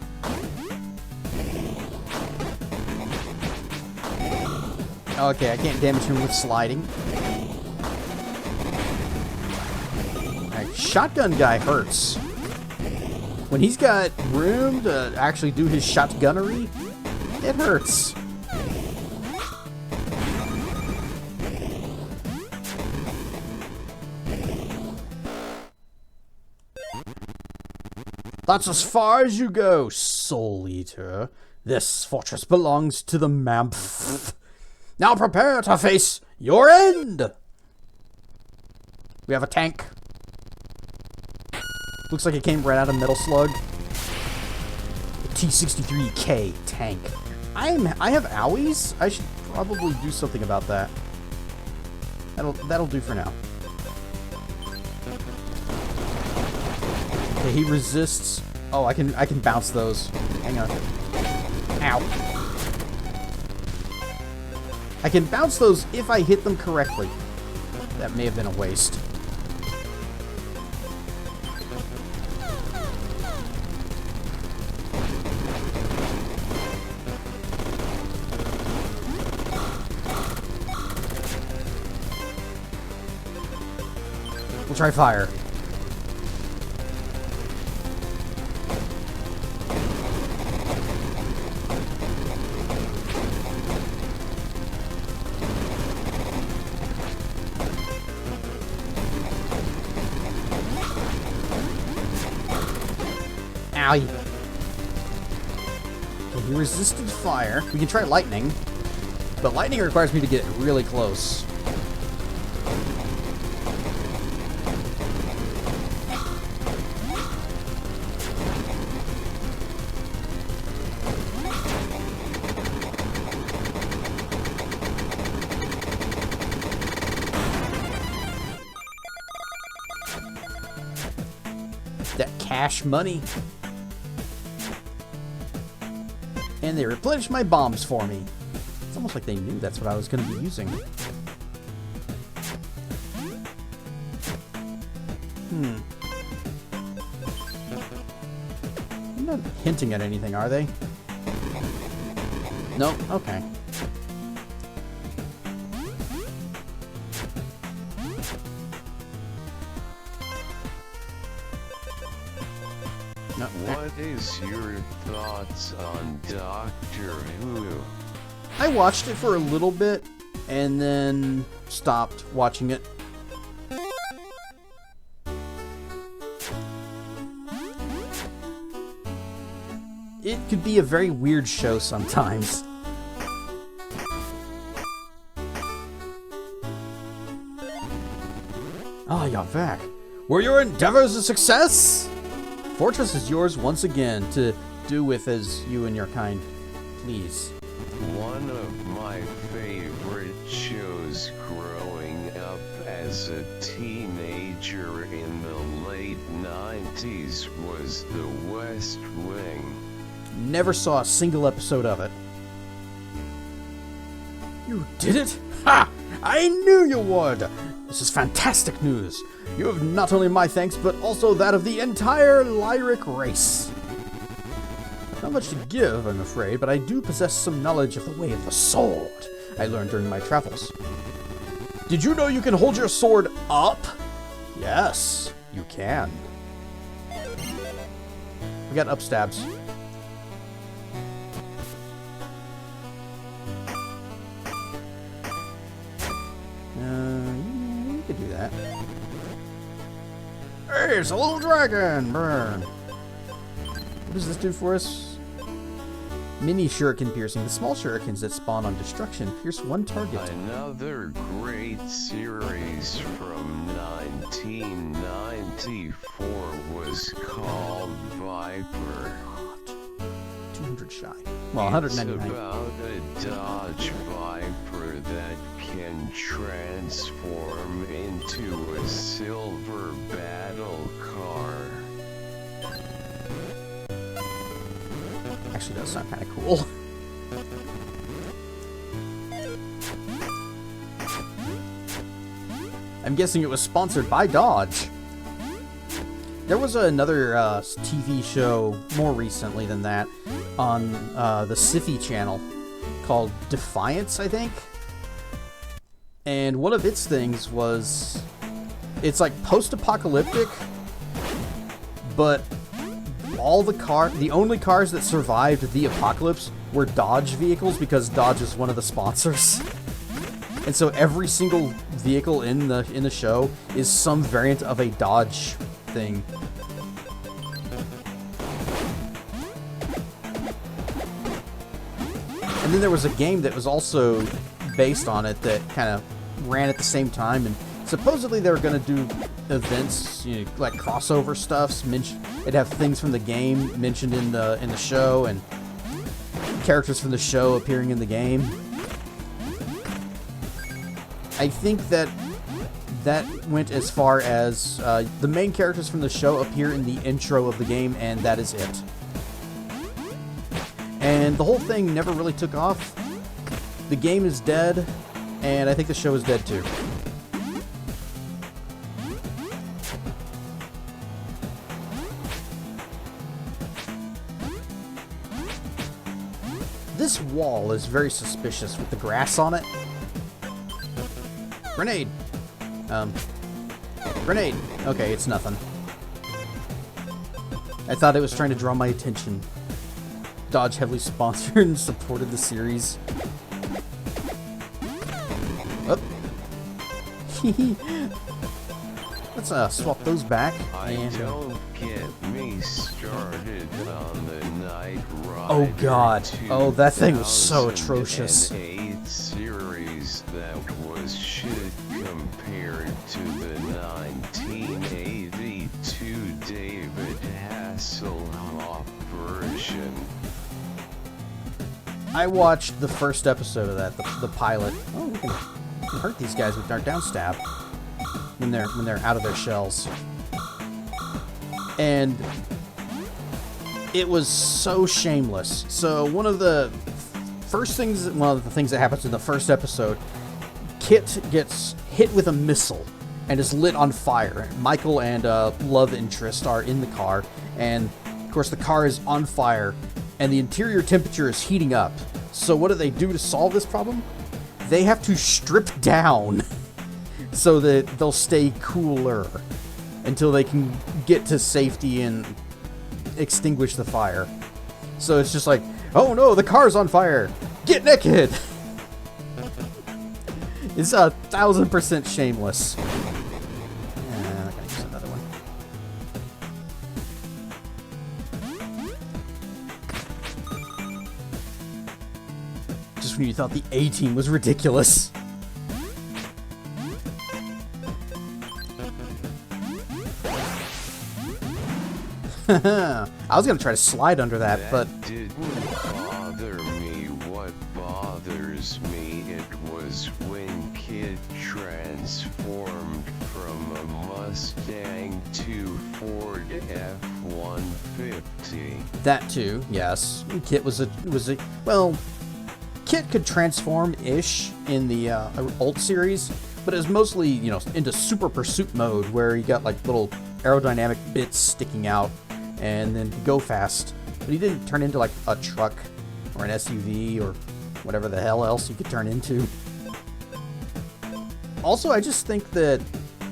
Okay, I can't damage him with sliding. Shotgun guy hurts. When he's got room to actually do his shotgunnery, it hurts. That's as far as you go, Soul Eater. This fortress belongs to the Mamph. Now prepare to face your end! We have a tank. Looks like it came right out of Metal Slug. The T-63K tank. I have owies? I should probably do something about that. That'll do for now. Okay, he resists. Oh, I can bounce those. Hang on. Ow. I can bounce those if I hit them correctly. That may have been a waste. We'll try fire. Ow. Okay, he resisted fire. We can try lightning, but lightning requires me to get really close. That cash money. And they replenished my bombs for me. It's almost like they knew that's what I was going to be using. They're not hinting at anything, are they? Nope. Okay. No. What is your thoughts on Doctor Who? I watched it for a little bit and then stopped watching it. It could be a very weird show sometimes. Ah, you're back. Were your endeavors a success? Fortress is yours once again to do with as you and your kind please. One of my favorite shows growing up as a teenager in the late 90s was The West Wing. Never saw a single episode of it. You did it? Ha! I knew you would! This is fantastic news. You have not only my thanks, but also that of the entire Lyric race. Not much to give, I'm afraid, but I do possess some knowledge of the way of the sword I learned during my travels. Did you know you can hold your sword up? Yes, you can. We got up stabs. You could do that. Hey, it's a little dragon! Burn. What does this do for us? Mini shuriken piercing. The small shurikens that spawn on destruction pierce one target. Another great series from 1994 was called Viper. 200 shy. Well, 199. It's about a Dodge Viper that can transform into a silver battle car. Actually, does sound kind of cool. I'm guessing it was sponsored by Dodge. There was another TV show more recently than that on the Syfy channel called Defiance, I think. And one of its things was, it's like post-apocalyptic, but the only cars that survived the apocalypse were Dodge vehicles because Dodge is one of the sponsors. And so every single vehicle in the show is some variant of a Dodge thing. And then there was a game that was also based on it that kind of ran at the same time, and supposedly they were going to do events, you know, like crossover stuffs. It'd have things from the game mentioned in the show, and characters from the show appearing in the game. I think that went as far as the main characters from the show appear in the intro of the game, and that is it. And the whole thing never really took off. The game is dead, and I think the show is dead too. This wall is very suspicious with the grass on it. Grenade! Grenade! Okay, it's nothing. I thought it was trying to draw my attention. Dodge heavily sponsored and supported the series. Oh. Let's swap those back. And don't get me started on the Knight Rider. oh god. Oh, that thing was so atrocious. 2008 series that was shit compared to the 1982 David Hasselhoff version. I watched the first episode of that, the pilot. Oh, we can hurt these guys with our downstab when they're out of their shells. And it was so shameless. So one of the things that happens in the first episode, Kit gets hit with a missile and is lit on fire. Michael and love interest are in the car, and of course the car is on fire, and the interior temperature is heating up. So what do they do to solve this problem? They have to strip down so that they'll stay cooler until they can get to safety and extinguish the fire. So it's just like, oh no, the car's on fire! Get naked! It's 1000% shameless. I gotta use another one. Just when you thought the A-Team was ridiculous. I was gonna try to slide under that, but didn't bother me. What bothers me, it was when Kit transformed from a Mustang to Ford F-150. that too, yes. Kit was a well, Kit could transform-ish in the old series, but it was mostly, you know, into super pursuit mode where you got like little aerodynamic bits sticking out and then could go fast. But he didn't turn into like a truck or an SUV or whatever the hell else you could turn into. Also, I just think that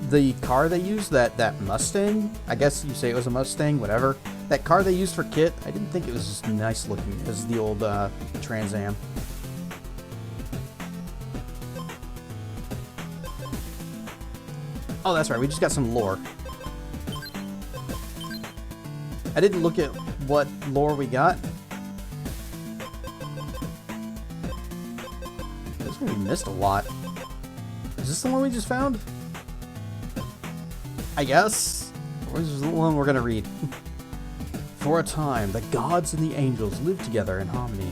the car they used, that Mustang, I guess you say it was a Mustang, whatever, that car they used for Kit, I didn't think it was as nice looking as the old Trans Am. Oh, that's right, we just got some lore. I didn't look at what lore we got. Looks like we missed a lot. Is this the one we just found? I guess. Or is this the one we're gonna read? For a time, the gods and the angels lived together in harmony.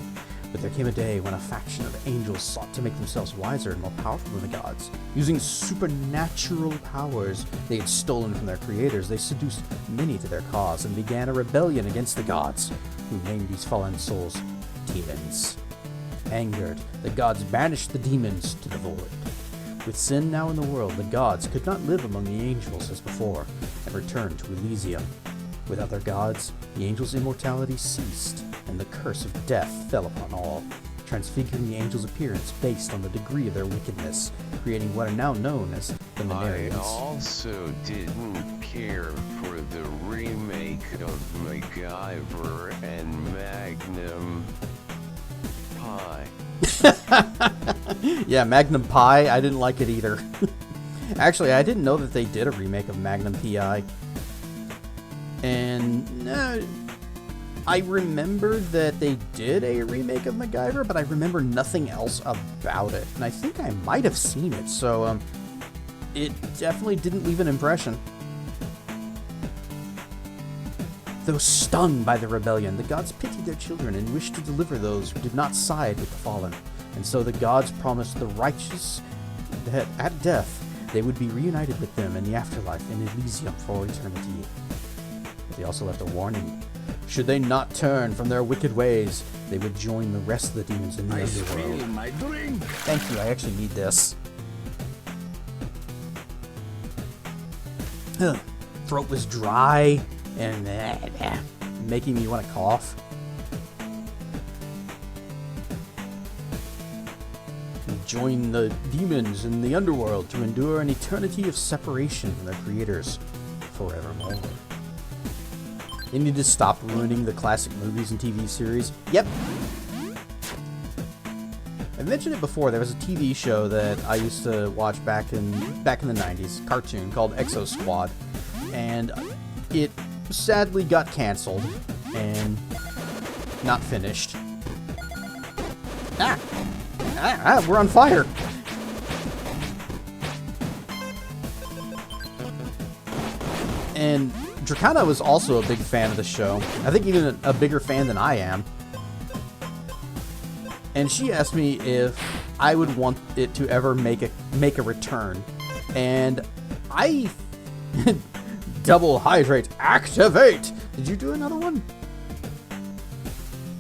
But there came a day when a faction of angels sought to make themselves wiser and more powerful than the gods. Using supernatural powers they had stolen from their creators, they seduced many to their cause and began a rebellion against the gods, who named these fallen souls demons. Angered, the gods banished the demons to the void. With sin now in the world, the gods could not live among the angels as before, and returned to Elysium. Without their gods, the angels' immortality ceased, and the curse of death fell upon all, transfiguring the angels' appearance based on the degree of their wickedness, creating what are now known as the I Menarians. also didn't care for the remake of MacGyver and Magnum Pi. Yeah, Magnum Pi, I didn't like it either. Actually, I didn't know that they did a remake of Magnum P.I. And I remember that they did a remake of MacGyver, but I remember nothing else about it. And I think I might have seen it, so it definitely didn't leave an impression. Though stung by the rebellion, the gods pitied their children and wished to deliver those who did not side with the fallen. And so the gods promised the righteous that at death they would be reunited with them in the afterlife in Elysium for eternity. But they also left a warning. Should they not turn from their wicked ways, they would join the rest of the demons in the I spill underworld. my drink. Thank you, I actually need this. Throat was dry and making me want to cough. Join the demons in the underworld to endure an eternity of separation from their creators forevermore. They need to stop ruining the classic movies and TV series. Yep. I mentioned it before. There was a TV show that I used to watch back in the 90s, cartoon called Exo Squad, and it sadly got canceled and not finished. We're on fire. And Dracana was also a big fan of the show. I think even a bigger fan than I am. And she asked me if I would want it to ever make a return. And I double hydrate activate. Did you do another one?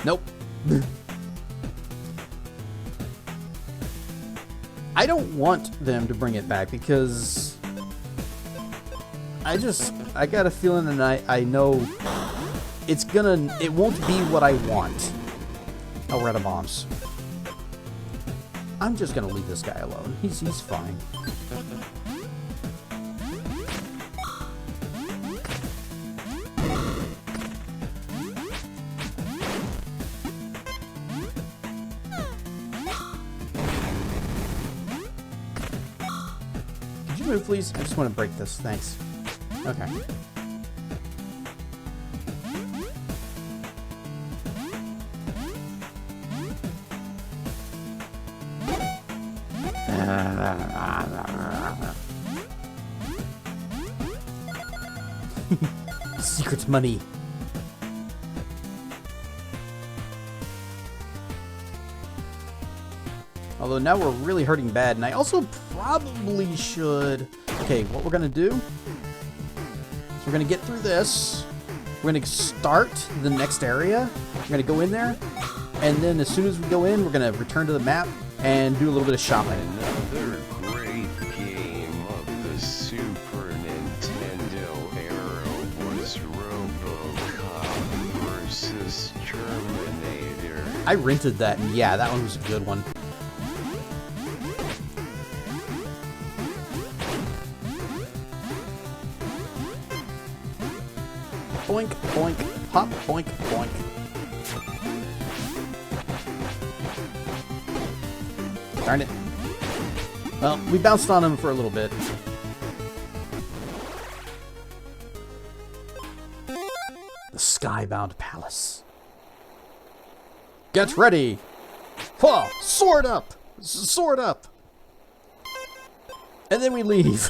Nope. I don't want them to bring it back because I got a feeling, and I know it won't be what I want. Oh, we're out of bombs. I'm just gonna leave this guy alone. He's fine. Could you move, please? I just want to break this. Thanks. Okay. Secret money. Although now we're really hurting bad, and I also probably should... Okay, what we're gonna do... So we're gonna get through this. We're gonna start the next area. We're gonna go in there, and then as soon as we go in, we're gonna return to the map and do a little bit of shopping. Another great game of the Super Nintendo era was RoboCop vs. Terminator. I rented that, and yeah, that one was a good one. Boink, boink, pop, boink, boink. Darn it. Well, we bounced on him for a little bit. The Skybound Palace. Get ready! Whoa! Sword up! Sword up! And then we leave.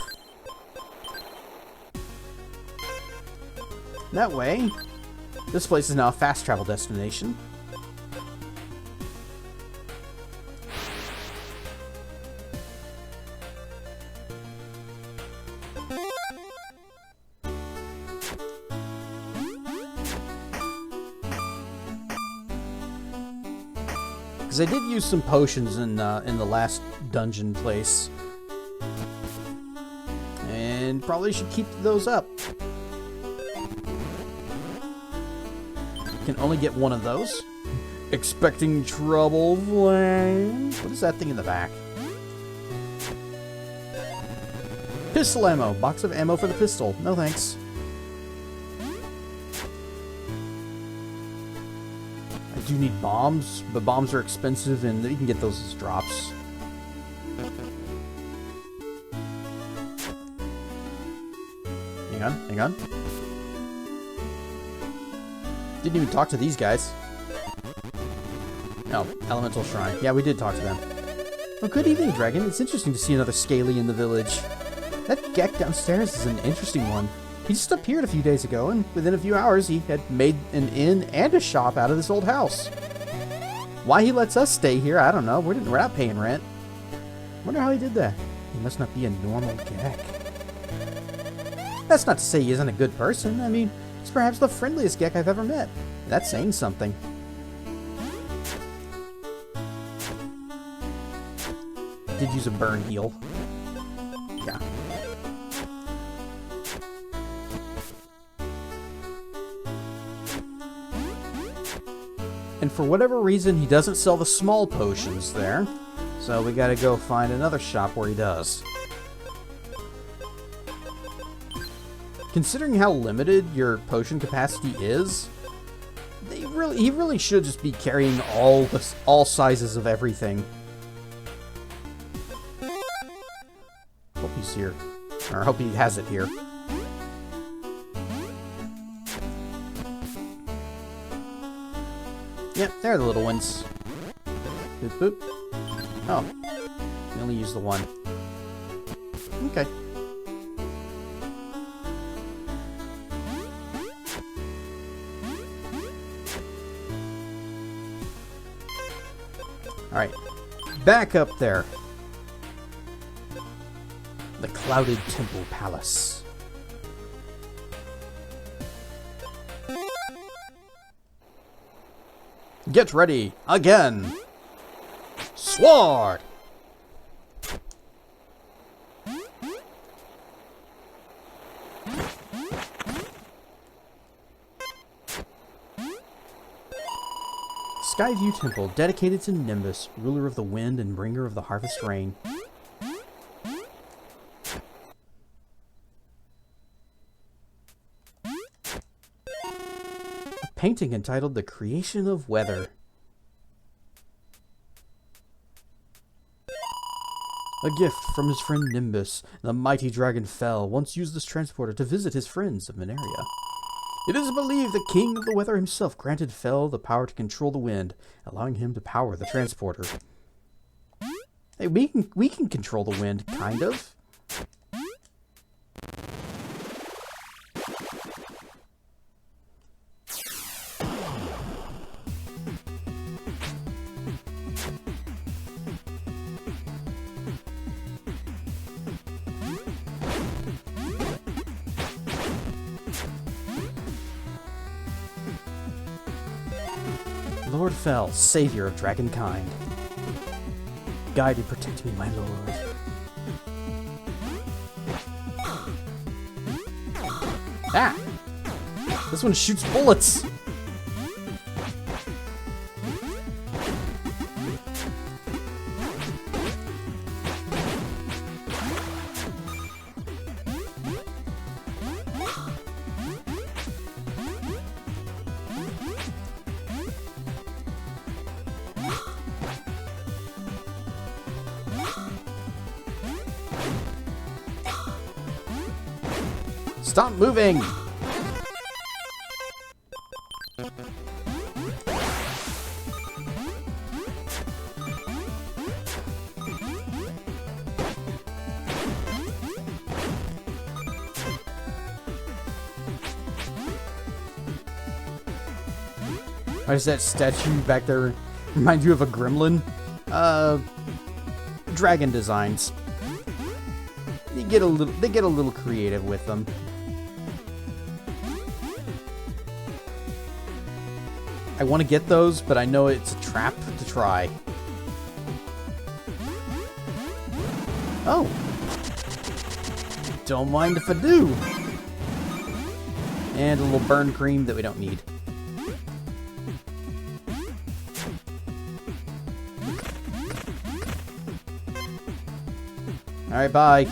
That way, this place is now a fast travel destination. Because I did use some potions in the last dungeon place, and probably should keep those up. Can only get one of those. Expecting trouble, Flame. What is that thing in the back? Pistol ammo. Box of ammo for the pistol. No thanks. I do need bombs, but bombs are expensive and you can get those as drops. Hang on, hang on. Didn't even talk to these guys. Oh, Elemental Shrine. Yeah, we did talk to them. Oh, good evening, Dragon. It's interesting to see another Scaly in the village. That Gek downstairs is an interesting one. He just appeared a few days ago, and within a few hours he had made an inn and a shop out of this old house. Why he lets us stay here, I don't know. We're not paying rent. Wonder how he did that. He must not be a normal Gek. That's not to say he isn't a good person. I mean, he's perhaps the friendliest Gek I've ever met. That's saying something. Did use a burn heal. Yeah. And for whatever reason, he doesn't sell the small potions there. So we gotta go find another shop where he does. Considering how limited your potion capacity is, he really should just be carrying all sizes of everything. Hope he's here. Or hope he has it here. Yep, they're the little ones. Boop, boop. Oh, we only use the one. Okay. Alright, back up there. The Clouded Temple Palace. Get ready, again! Sword! Skyview Temple, dedicated to Nimbus, ruler of the wind and bringer of the harvest rain. A painting entitled The Creation of Weather. A gift from his friend Nimbus. The mighty dragon Fel once used this transporter to visit his friends of Mineria. It is believed the King of the Weather himself granted Fel the power to control the wind, allowing him to power the transporter. Hey, we can control the wind, kind of. Lord Fel, savior of dragonkind. Guide and protect me, my lord. Ah! This one shoots bullets! Stop moving! Why does that statue back there remind you of a gremlin? Dragon designs. They get a little creative with them. I want to get those, but I know it's a trap to try. Oh. Don't mind if I do. And a little burn cream that we don't need. Alright, bye.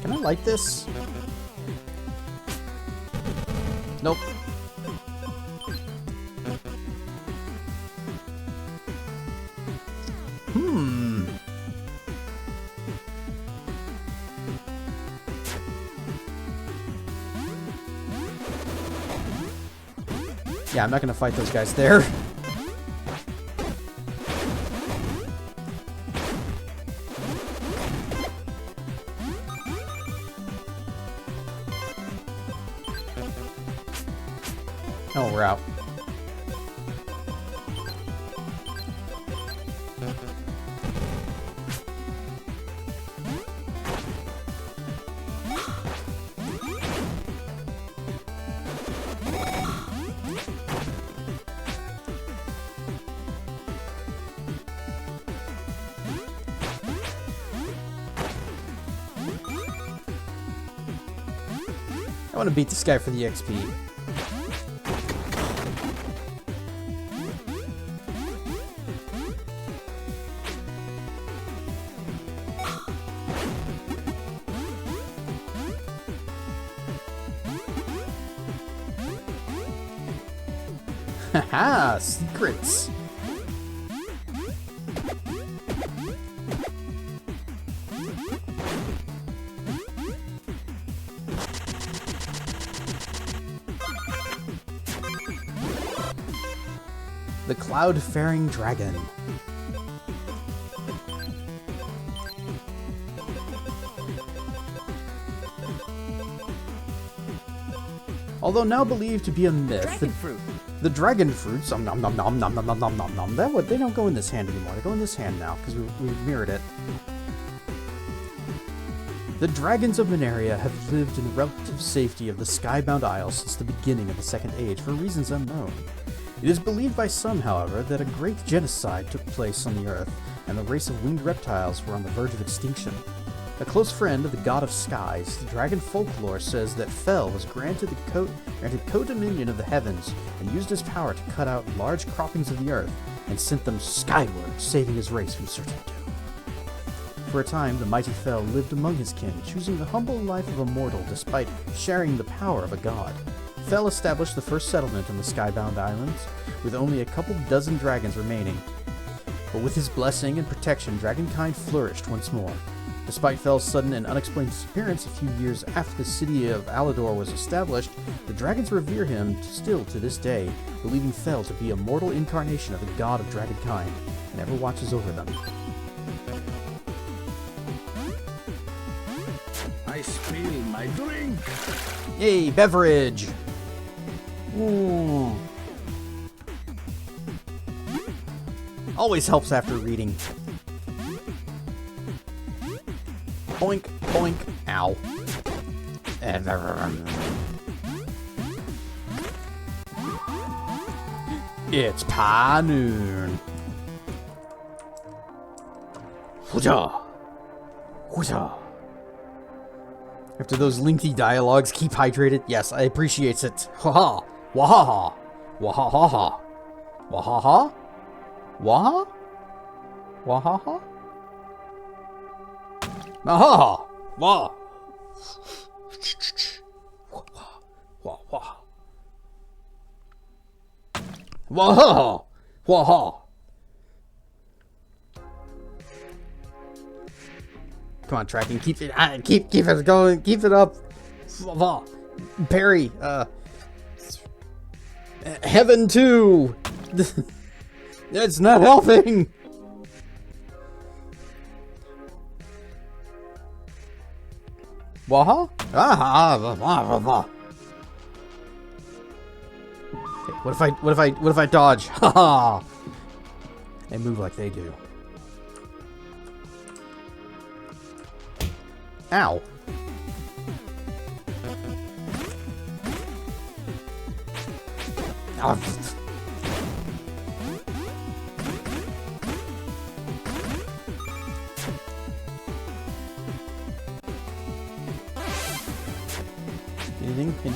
Can I light this? Nope. Yeah, I'm not gonna fight those guys there. Oh, we're out. I want to beat this guy for the XP. Haha, secrets. The Cloud-faring Dragon. Although now believed to be a myth, Dragon fruit. the dragon fruits, nom nom nom nom nom nom nom nom nom nom, they don't go in this hand anymore. They go in this hand now, because we've mirrored it. The dragons of Mineria have lived in relative safety of the Skybound Isles since the beginning of the Second Age for reasons unknown. It is believed by some, however, that a great genocide took place on the Earth, and the race of winged reptiles were on the verge of extinction. A close friend of the god of skies, the dragon folklore says that Fel was granted co-dominion of the heavens and used his power to cut out large croppings of the earth and sent them skyward, saving his race from certain doom. For a time, the mighty Fel lived among his kin, choosing the humble life of a mortal despite sharing the power of a god. Fel established the first settlement on the Skybound Islands, with only a couple dozen dragons remaining. But with his blessing and protection, dragonkind flourished once more. Despite Fel's sudden and unexplained disappearance a few years after the city of Alador was established, the dragons revere him still to this day, believing Fel to be a mortal incarnation of the god of dragonkind, and ever watches over them. I spill my drink. Yay, beverage! Ooh. Always helps after reading. Boink, boink, ow. It's pie noon. Hoo-ja. Hoo-ja. After those lengthy dialogues, keep hydrated. Yes, I appreciate it. Ha-ha. Wahaha. Wahaha. Wahaha. Waha? Wahaha? Aha! Wah! Wah! Wah! Waha! Waha! Come on, tracking. Keep it. Keep it going. Keep it up. Parry. Heaven 2. That's not helping. Waha? Ah! Hey, what if I dodge? Haha! And move like they do. Ow.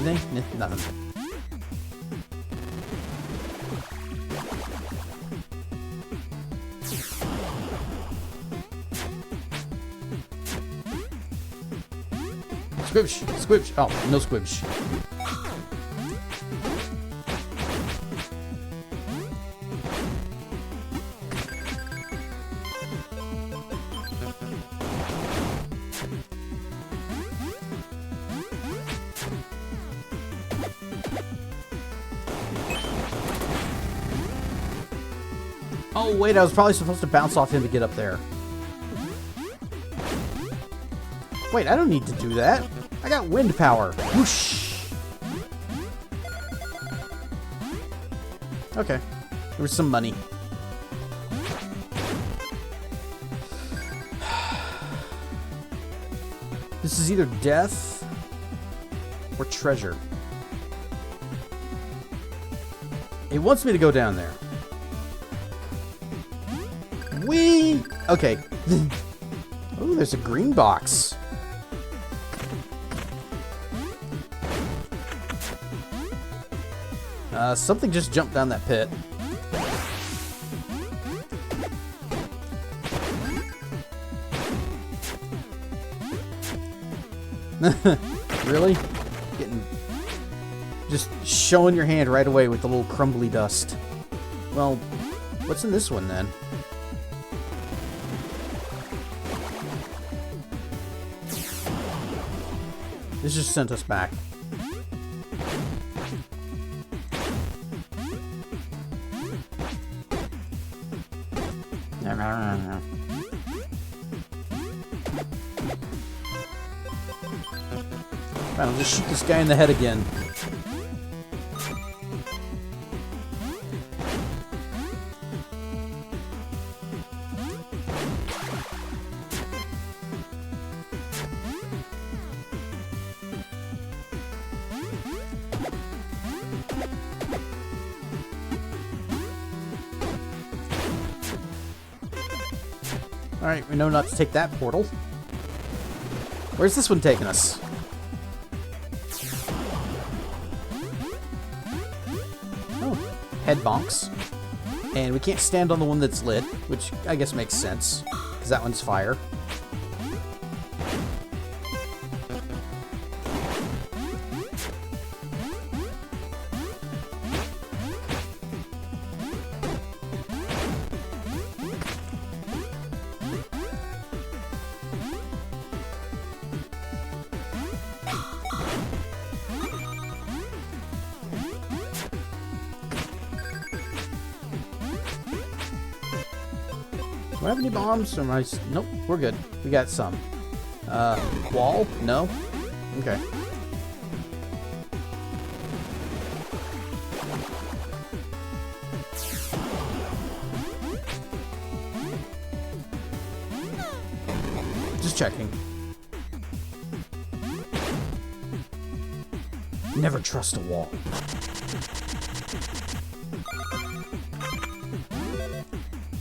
Anything? Nothing. Squibsh! Squibsh! Oh, no squibsh. Oh, wait, I was probably supposed to bounce off him to get up there. Wait, I don't need to do that. I got wind power. Whoosh. Okay. There was some money. This is either death or treasure. It wants me to go down there. Whee! Okay. Oh, there's a green box. Something just jumped down that pit. Really? Just showing your hand right away with the little crumbly dust. Well, what's in this one then? This just sent us back. Fine, I'll just shoot this guy in the head again. Alright, we know not to take that portal. Where's this one taking us? Oh, head bonks. And we can't stand on the one that's lit, which I guess makes sense, because that one's fire. Do I have any bombs? Or am I... Nope, we're good. We got some. Wall? No? Okay. Just checking. Never trust a wall.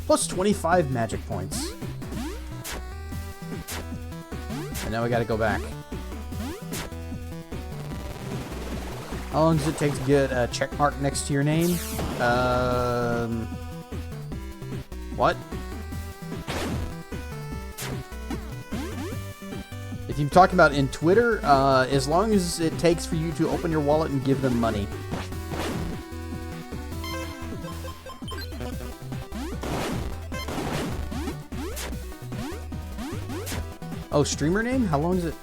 Plus 25 magic points. And now we gotta go back. How long does it take to get a check mark next to your name? What? If you're talking about in Twitter, as long as it takes for you to open your wallet and give them money. Oh, streamer name? How long is it?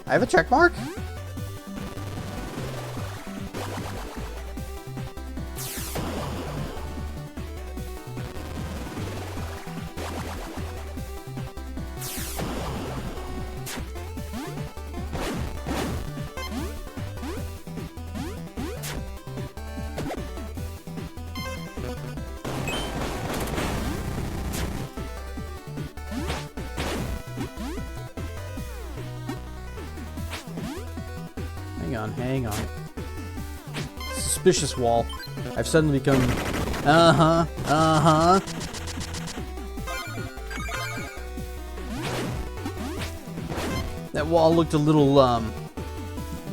I have a check mark? Hang on. Suspicious wall. I've suddenly become... That wall looked a little,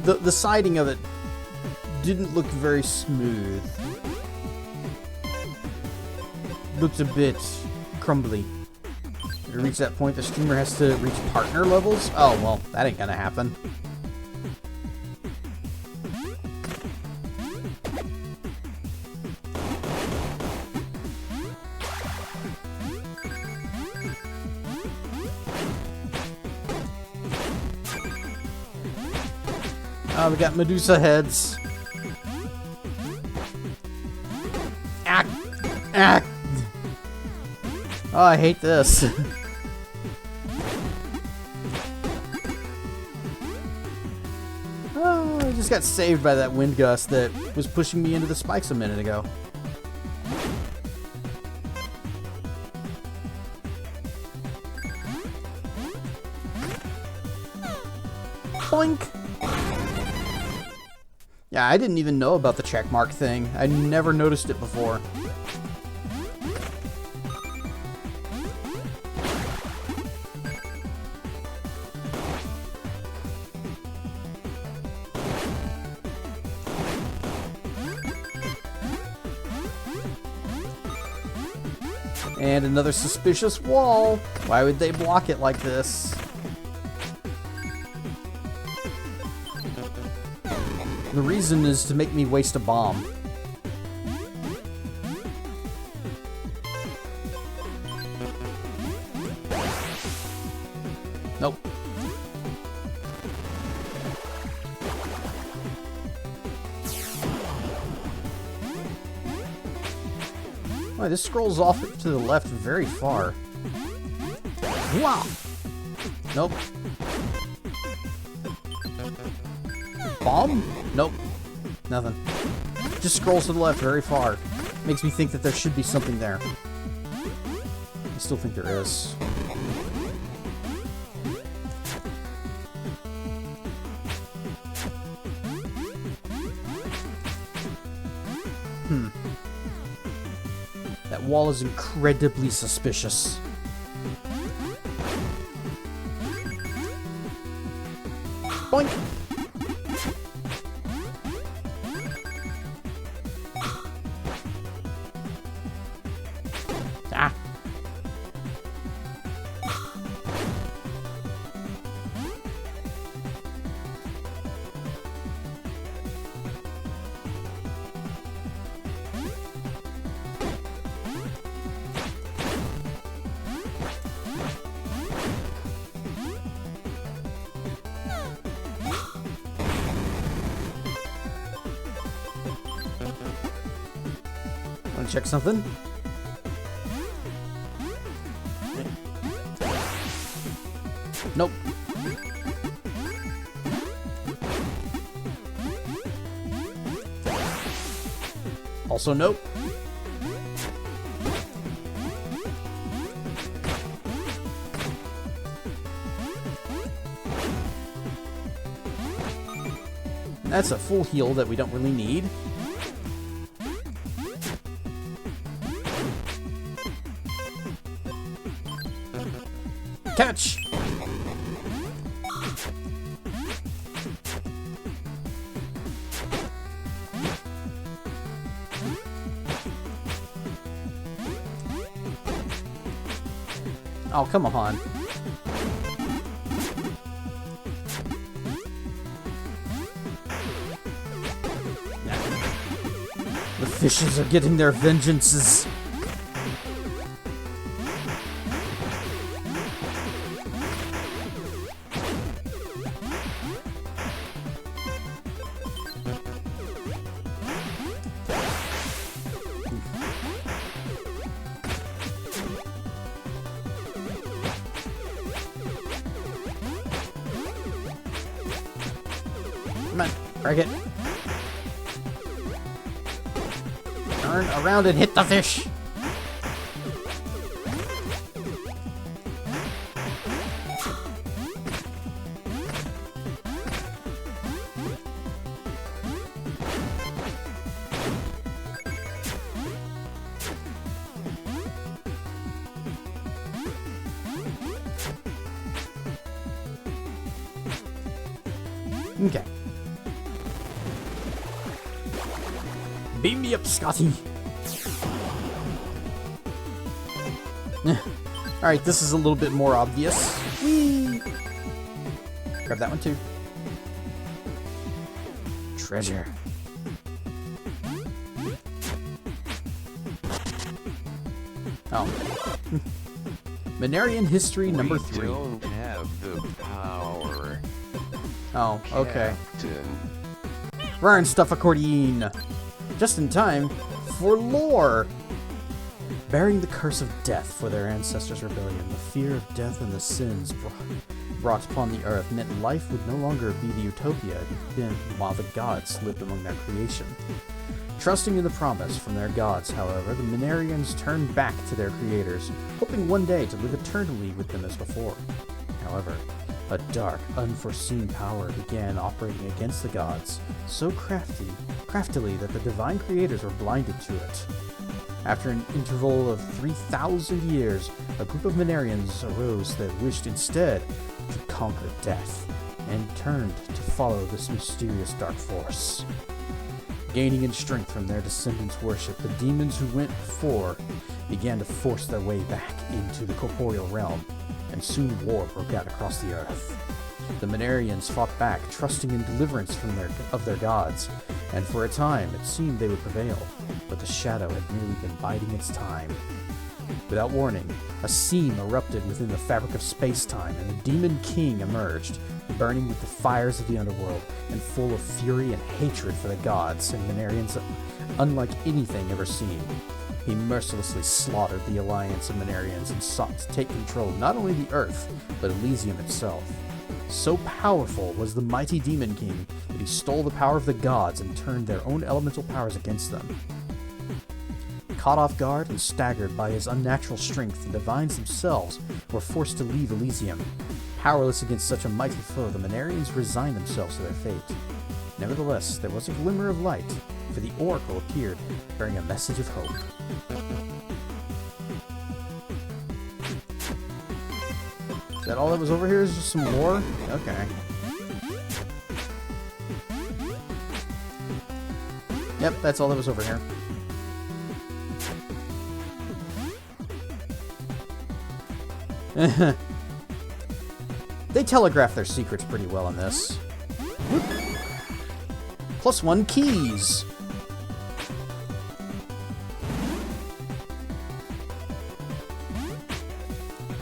the siding of it didn't look very smooth. Looked a bit crumbly. To reach that point, the streamer has to reach partner levels? Oh, well, that ain't gonna happen. We got Medusa heads. Ah! Ah! Oh, I hate this. Oh, I just got saved by that wind gust that was pushing me into the spikes a minute ago. Boink! Yeah, I didn't even know about the checkmark thing. I never noticed it before. And another suspicious wall. Why would they block it like this? The reason is to make me waste a bomb. Nope. Oh, this scrolls off to the left very far. Wow. Nope. Bomb? Nope. Nothing. Just scrolls to the left very far. Makes me think that there should be something there. I still think there is. That wall is incredibly suspicious. Boink! Ah! Want to check something? Nope. Also nope. That's a full heal that we don't really need. Catch! Oh, come on. The fishes are getting their vengeances. Come on, break it. Turn around and hit the fish. Okay. Beam me up, Scotty. Alright, this is a little bit more obvious. Whee! Grab that one too. Treasure. Oh. Manarian history number 3. We don't have the power. Oh, okay. Captain. Run, stuff accordion. Just in time for lore. Bearing the curse of death for their ancestors' rebellion, the fear of death and the sins brought upon the earth meant life would no longer be the utopia it had been while the gods lived among their creation. Trusting in the promise from their gods, however, the Minarians turned back to their creators, hoping one day to live eternally with them as before. However, a dark, unforeseen power began operating against the gods, so craftily that the divine creators were blinded to it. After an interval of 3,000 years, a group of Minarians arose that wished instead to conquer death, and turned to follow this mysterious dark force. Gaining in strength from their descendants' worship, the demons who went before began to force their way back into the corporeal realm, and soon war broke out across the earth. The Minarians fought back, trusting in deliverance from their gods, and for a time it seemed they would prevail, but the shadow had merely been biding its time. Without warning, a seam erupted within the fabric of space-time, and the Demon King emerged, burning with the fires of the underworld, and full of fury and hatred for the gods and Minarians unlike anything ever seen. He mercilessly slaughtered the alliance of Minarians and sought to take control of not only the Earth, but Elysium itself. So powerful was the mighty Demon King that he stole the power of the gods and turned their own elemental powers against them. Caught off guard and staggered by his unnatural strength, the divines themselves were forced to leave Elysium. Powerless against such a mighty foe, the Minarians resigned themselves to their fate. Nevertheless, there was a glimmer of light, for the Oracle appeared, bearing a message of hope. Is that all that was over here? Is just some lore? Okay. Yep, that's all that was over here. They telegraph their secrets pretty well in this. +1 keys.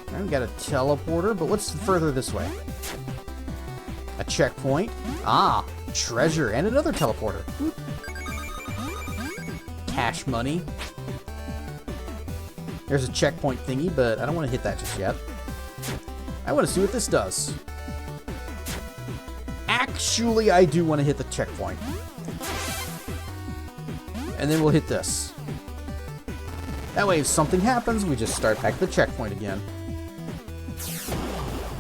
Alright, we got a teleporter, but what's further this way? A checkpoint. Ah, treasure, and another teleporter. Cash money. There's a checkpoint thingy, but I don't want to hit that just yet. I want to see what this does. Actually, I do want to hit the checkpoint. And then we'll hit this. That way, if something happens, we just start back at the checkpoint again.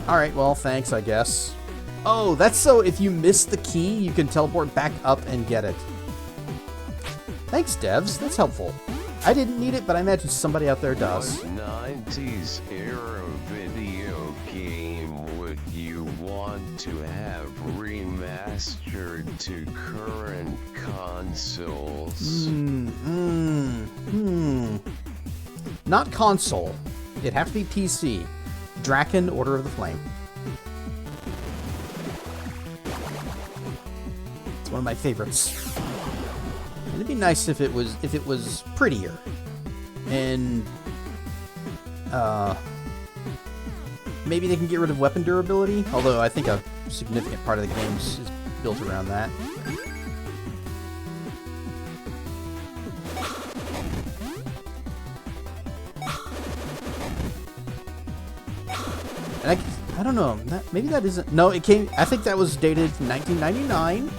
Alright, well, thanks, I guess. Oh, that's so if you miss the key, you can teleport back up and get it. Thanks, devs. That's helpful. I didn't need it, but I imagine somebody out there does. What 90s era video game would you want to have remastered to current consoles? Not console. It'd have to be PC. Draken Order of the Flame. It's one of my favorites. It'd be nice if it was prettier, and maybe they can get rid of weapon durability. Although I think a significant part of the game is built around that. And I don't know. Maybe that isn't. No, it came. I think that was dated 1999.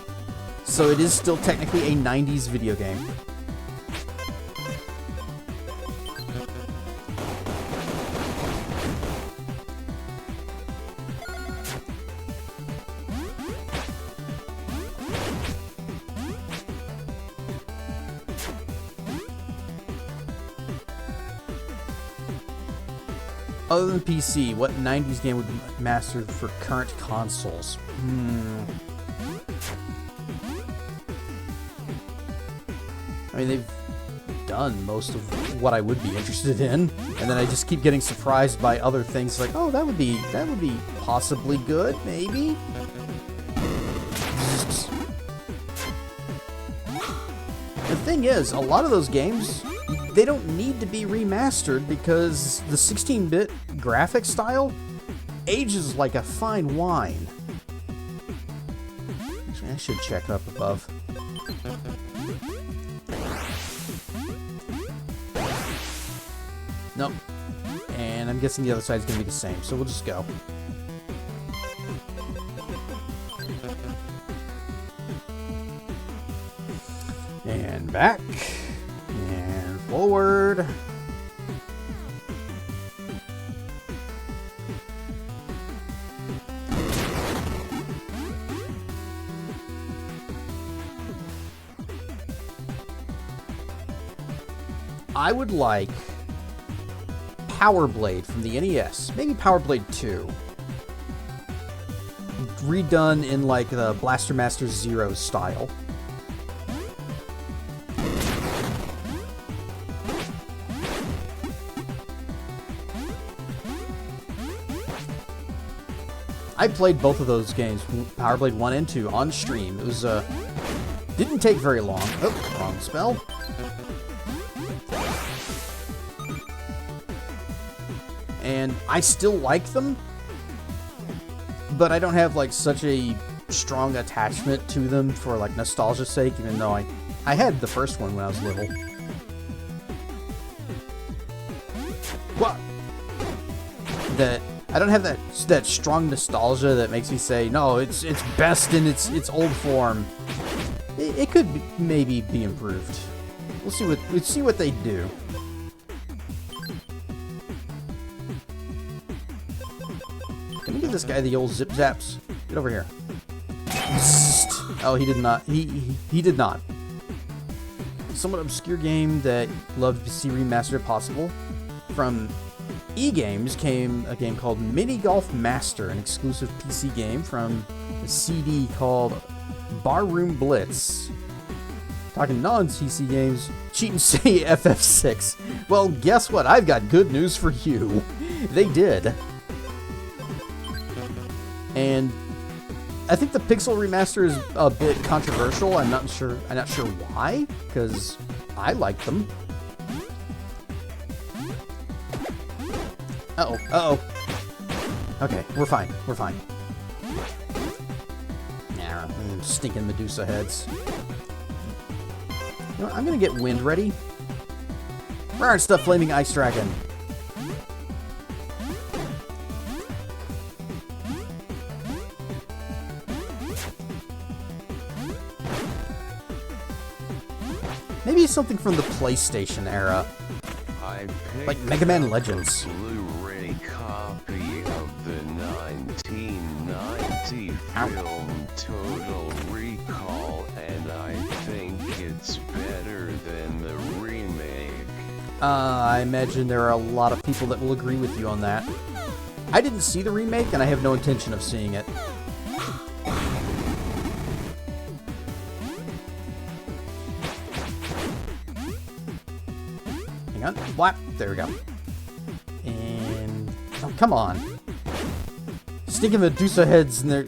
So it is still technically a 90s video game. Other than PC, what 90s game would be mastered for current consoles? I mean, they've done most of what I would be interested in, and then I just keep getting surprised by other things like, oh, that would be possibly good, maybe. The thing is, a lot of those games, they don't need to be remastered because the 16-bit graphic style ages like a fine wine. Actually, I should check up above. Nope. And I'm guessing the other side is going to be the same, so we'll just go. And back. And forward. I would like Power Blade from the NES, maybe Power Blade 2, redone in like the Blaster Master Zero style. I played both of those games, Power Blade 1 and 2, on stream. It was, didn't take very long. Oh, wrong spell. And I still like them, but I don't have like such a strong attachment to them for like nostalgia's sake, even though I had the first one when I was little. What? That I don't have that strong nostalgia that makes me say no, it's best in its old form. It could maybe be improved. We'll see what they do. Can we give this guy the old zip zaps? Get over here. Oh, he did not. He did not. Somewhat obscure game that loved to see remastered if possible. From E-Games came a game called Mini Golf Master, an exclusive PC game from a CD called Barroom Blitz. Talking non-PC games, cheat and say FF6. Well, guess what? I've got good news for you. They did. And I think the Pixel remaster is a bit controversial. I'm not sure why, because I like them. Uh-oh. Okay, we're fine. Nah, stinking Medusa heads. You know, I'm gonna get wind ready. Where aren't stuff flaming ice dragon? Maybe something from the PlayStation era. Like Mega Man Legends. Blu-ray copy of the 1990 film Total Recall, and I think it's better than the remake. I imagine there are a lot of people that will agree with you on that. I didn't see the remake, and I have no intention of seeing it. Hang on. Blap. There we go. And... oh, come on. Stinking Medusa heads, and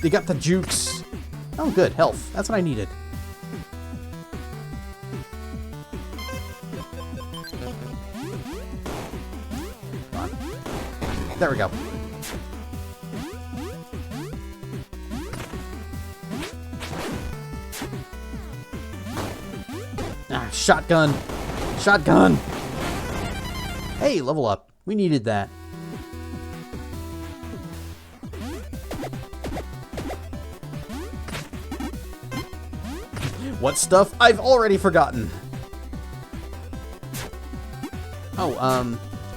they got the jukes. Oh, good. Health. That's what I needed. Come on. There we go. Ah, shotgun. Shotgun! Hey, level up. We needed that. What stuff? I've already forgotten. Oh,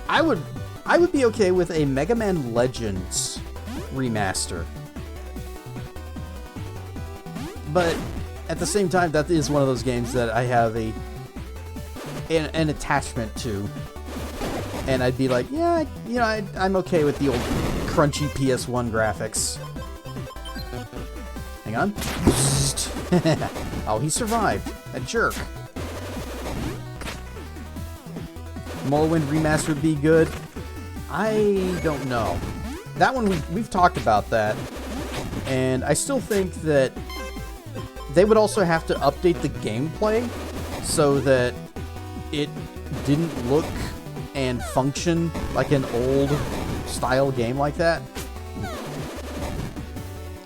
I would be okay with a Mega Man Legends remaster. But at the same time, that is one of those games that I have an attachment to, and I'd be like, yeah, you know, I'm okay with the old crunchy PS1 graphics. Hang on. Oh, he survived. That jerk. Morrowind remaster would be good. I don't know. That one we've talked about that, and I still think that they would also have to update the gameplay so that it didn't look and function like an old style game like that.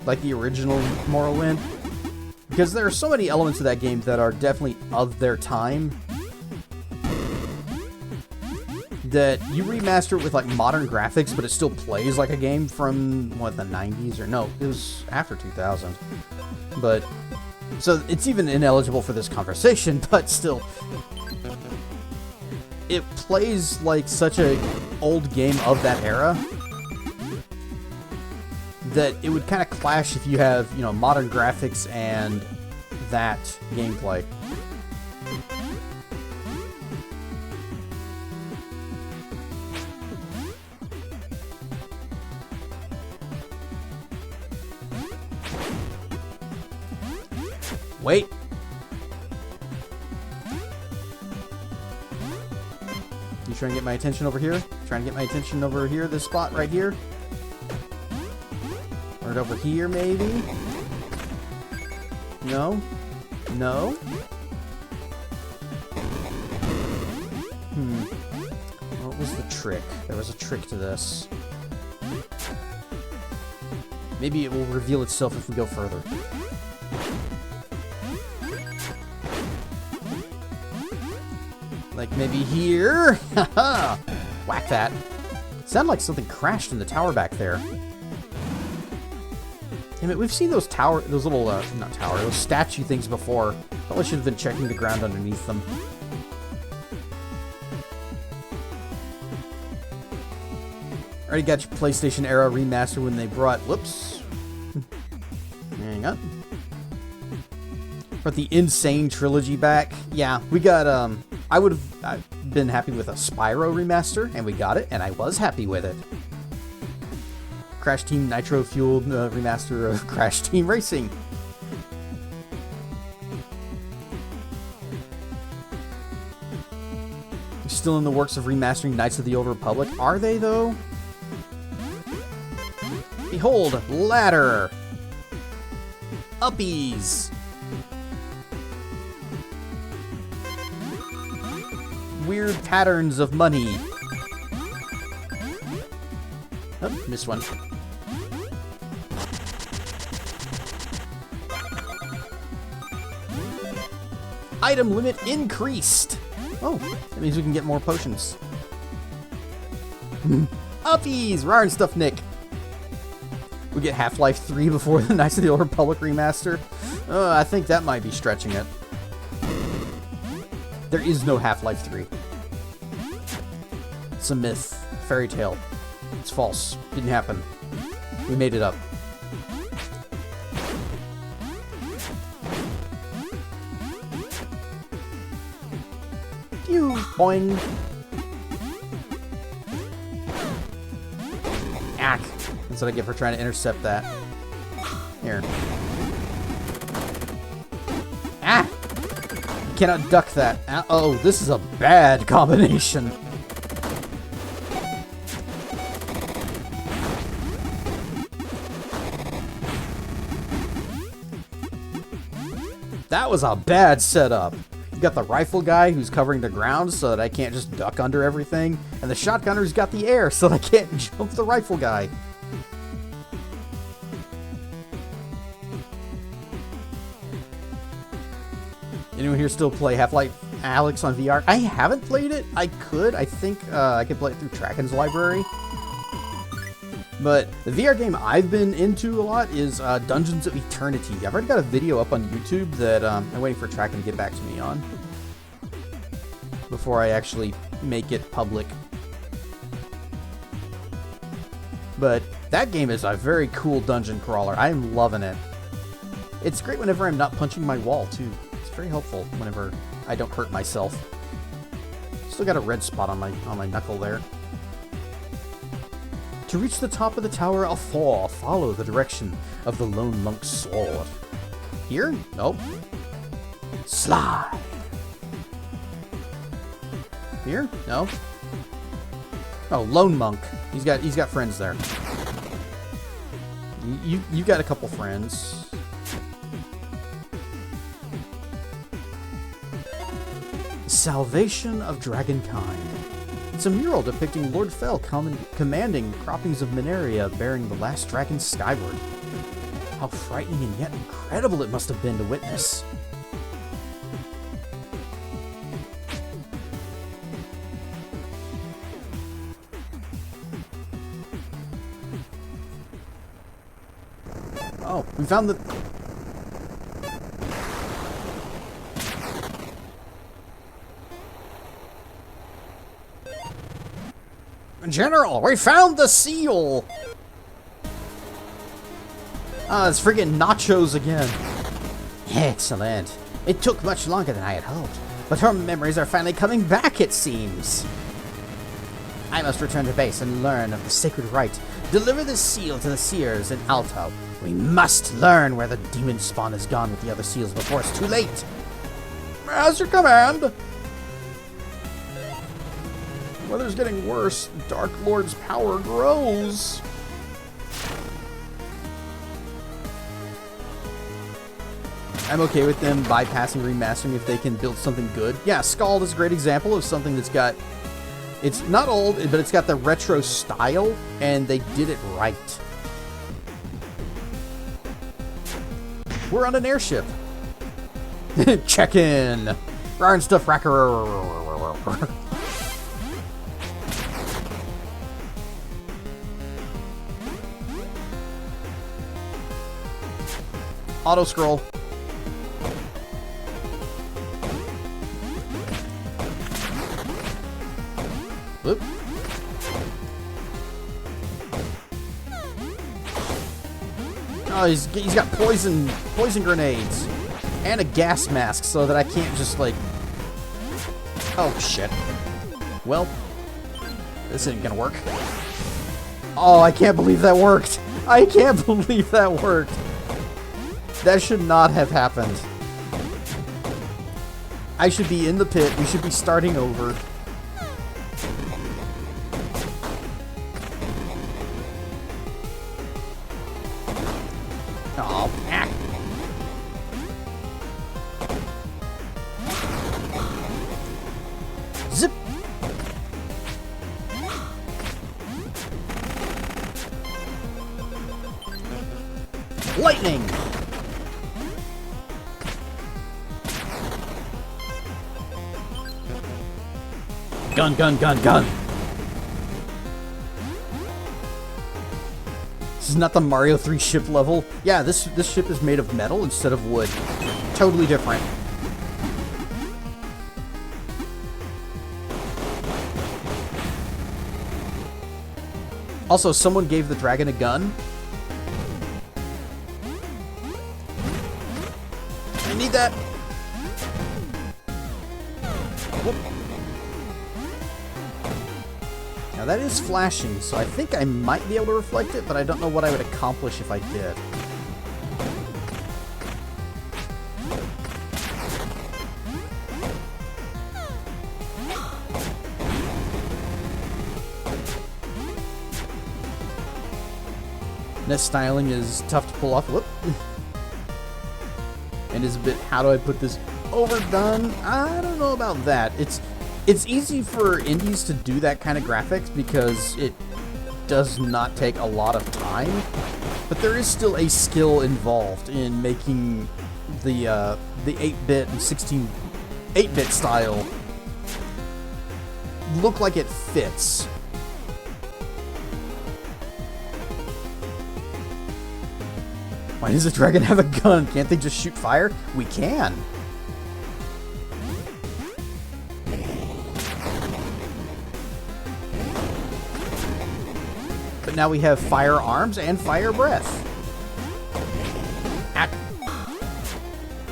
Like the original Morrowind. Because there are so many elements of that game that are definitely of their time. that you remaster it with like modern graphics, but it still plays like a game from what, the 90s, or no, it was after 2000. But so it's even ineligible for this conversation, but still, it plays like such a old game of that era that it would kind of clash if you have, you know, modern graphics and that gameplay. Wait. You trying to get my attention over here? Trying to get my attention over here, this spot right here? Or over here, maybe? No? No? What was the trick? There was a trick to this. Maybe it will reveal itself if we go further. Like maybe here? Haha! Whack that. Sounded like something crashed in the tower back there. Damn it, we've seen those little, not tower, those statue things before. Probably should have been checking the ground underneath them. Already got your PlayStation era remaster when they brought, whoops. Hang on. Brought the Insane Trilogy back. Yeah, we got, I've been happy with a Spyro remaster, and we got it, and I was happy with it. Crash Team Nitro Fueled remaster of Crash Team Racing. They're still in the works of remastering Knights of the Old Republic. Are they, though? Behold, ladder! Uppies! Weird patterns of money. Oh, missed one. Item limit increased. Oh, that means we can get more potions. Uppies! Rar and stuff, Nick. We get Half-Life 3 before the Knights of the Old Republic remaster. I think that might be stretching it. There is no Half-Life 3. It's a myth. Fairy tale. It's false. Didn't happen. We made it up. Phew! Boing! Ack! That's what I get for trying to intercept that. Here. Ah! You cannot duck that. Oh, this is a bad combination. That was a bad setup. You got the rifle guy who's covering the ground so that I can't just duck under everything, and the shotgunner's got the air so that I can't jump the rifle guy. Anyone here still play Half-Life Alyx on VR? I haven't played it. I could. I think I could play it through Tracken's library. But the VR game I've been into a lot is Dungeons of Eternity. I've already got a video up on YouTube that I'm waiting for Tracken to get back to me on before I actually make it public. But that game is a very cool dungeon crawler. I'm loving it. It's great whenever I'm not punching my wall, too. It's very helpful whenever I don't hurt myself. Still got a red spot on my knuckle there. To reach the top of the tower, follow the direction of the Lone Monk's sword. Here? Nope. Slide. Here? No. Oh, Lone Monk. He's got friends there. You've got a couple friends. Salvation of Dragonkind. It's a mural depicting Lord Fel commanding croppings of Mineria bearing the last dragon skyward. How frightening and yet incredible it must have been to witness. Oh, we found the... General, we found the seal! Ah, it's friggin' Nachos again. Excellent. It took much longer than I had hoped, but her memories are finally coming back, it seems. I must return to base and learn of the sacred rite. Deliver the seal to the seers in Alto. We must learn where the demon spawn has gone with the other seals before it's too late. As your command. Weather's getting worse. Dark Lord's power grows. I'm okay with them bypassing remastering if they can build something good. Yeah, Scald is a great example of something that's got... It's not old, but it's got the retro style, and they did it right. We're on an airship. Check in. Rar and stuff racker. Auto scroll. Whoop. Oh, he's got poison grenades and a gas mask so that I can't just like... Oh shit. Well, this isn't gonna work. Oh, I can't believe that worked. I can't believe that worked. That should not have happened. I should be in the pit. We should be starting over. Oh, ah. Zip. Lightning. Gun, gun, gun, gun. This is not the Mario 3 ship level. Yeah, this ship is made of metal instead of wood. Totally different. Also, someone gave the dragon a gun. I need that. Whoop. Now that is flashing, so I think I might be able to reflect it, but I don't know what I would accomplish if I did. This styling is tough to pull off. Whoop. And is a bit, how do I put this, overdone? I don't know about that. It's easy for indies to do that kind of graphics because it does not take a lot of time, but there is still a skill involved in making the 8-bit and 8-bit style look like it fits. Why does the dragon have a gun? Can't they just shoot fire? We can. But now we have firearms and fire breath. Ah.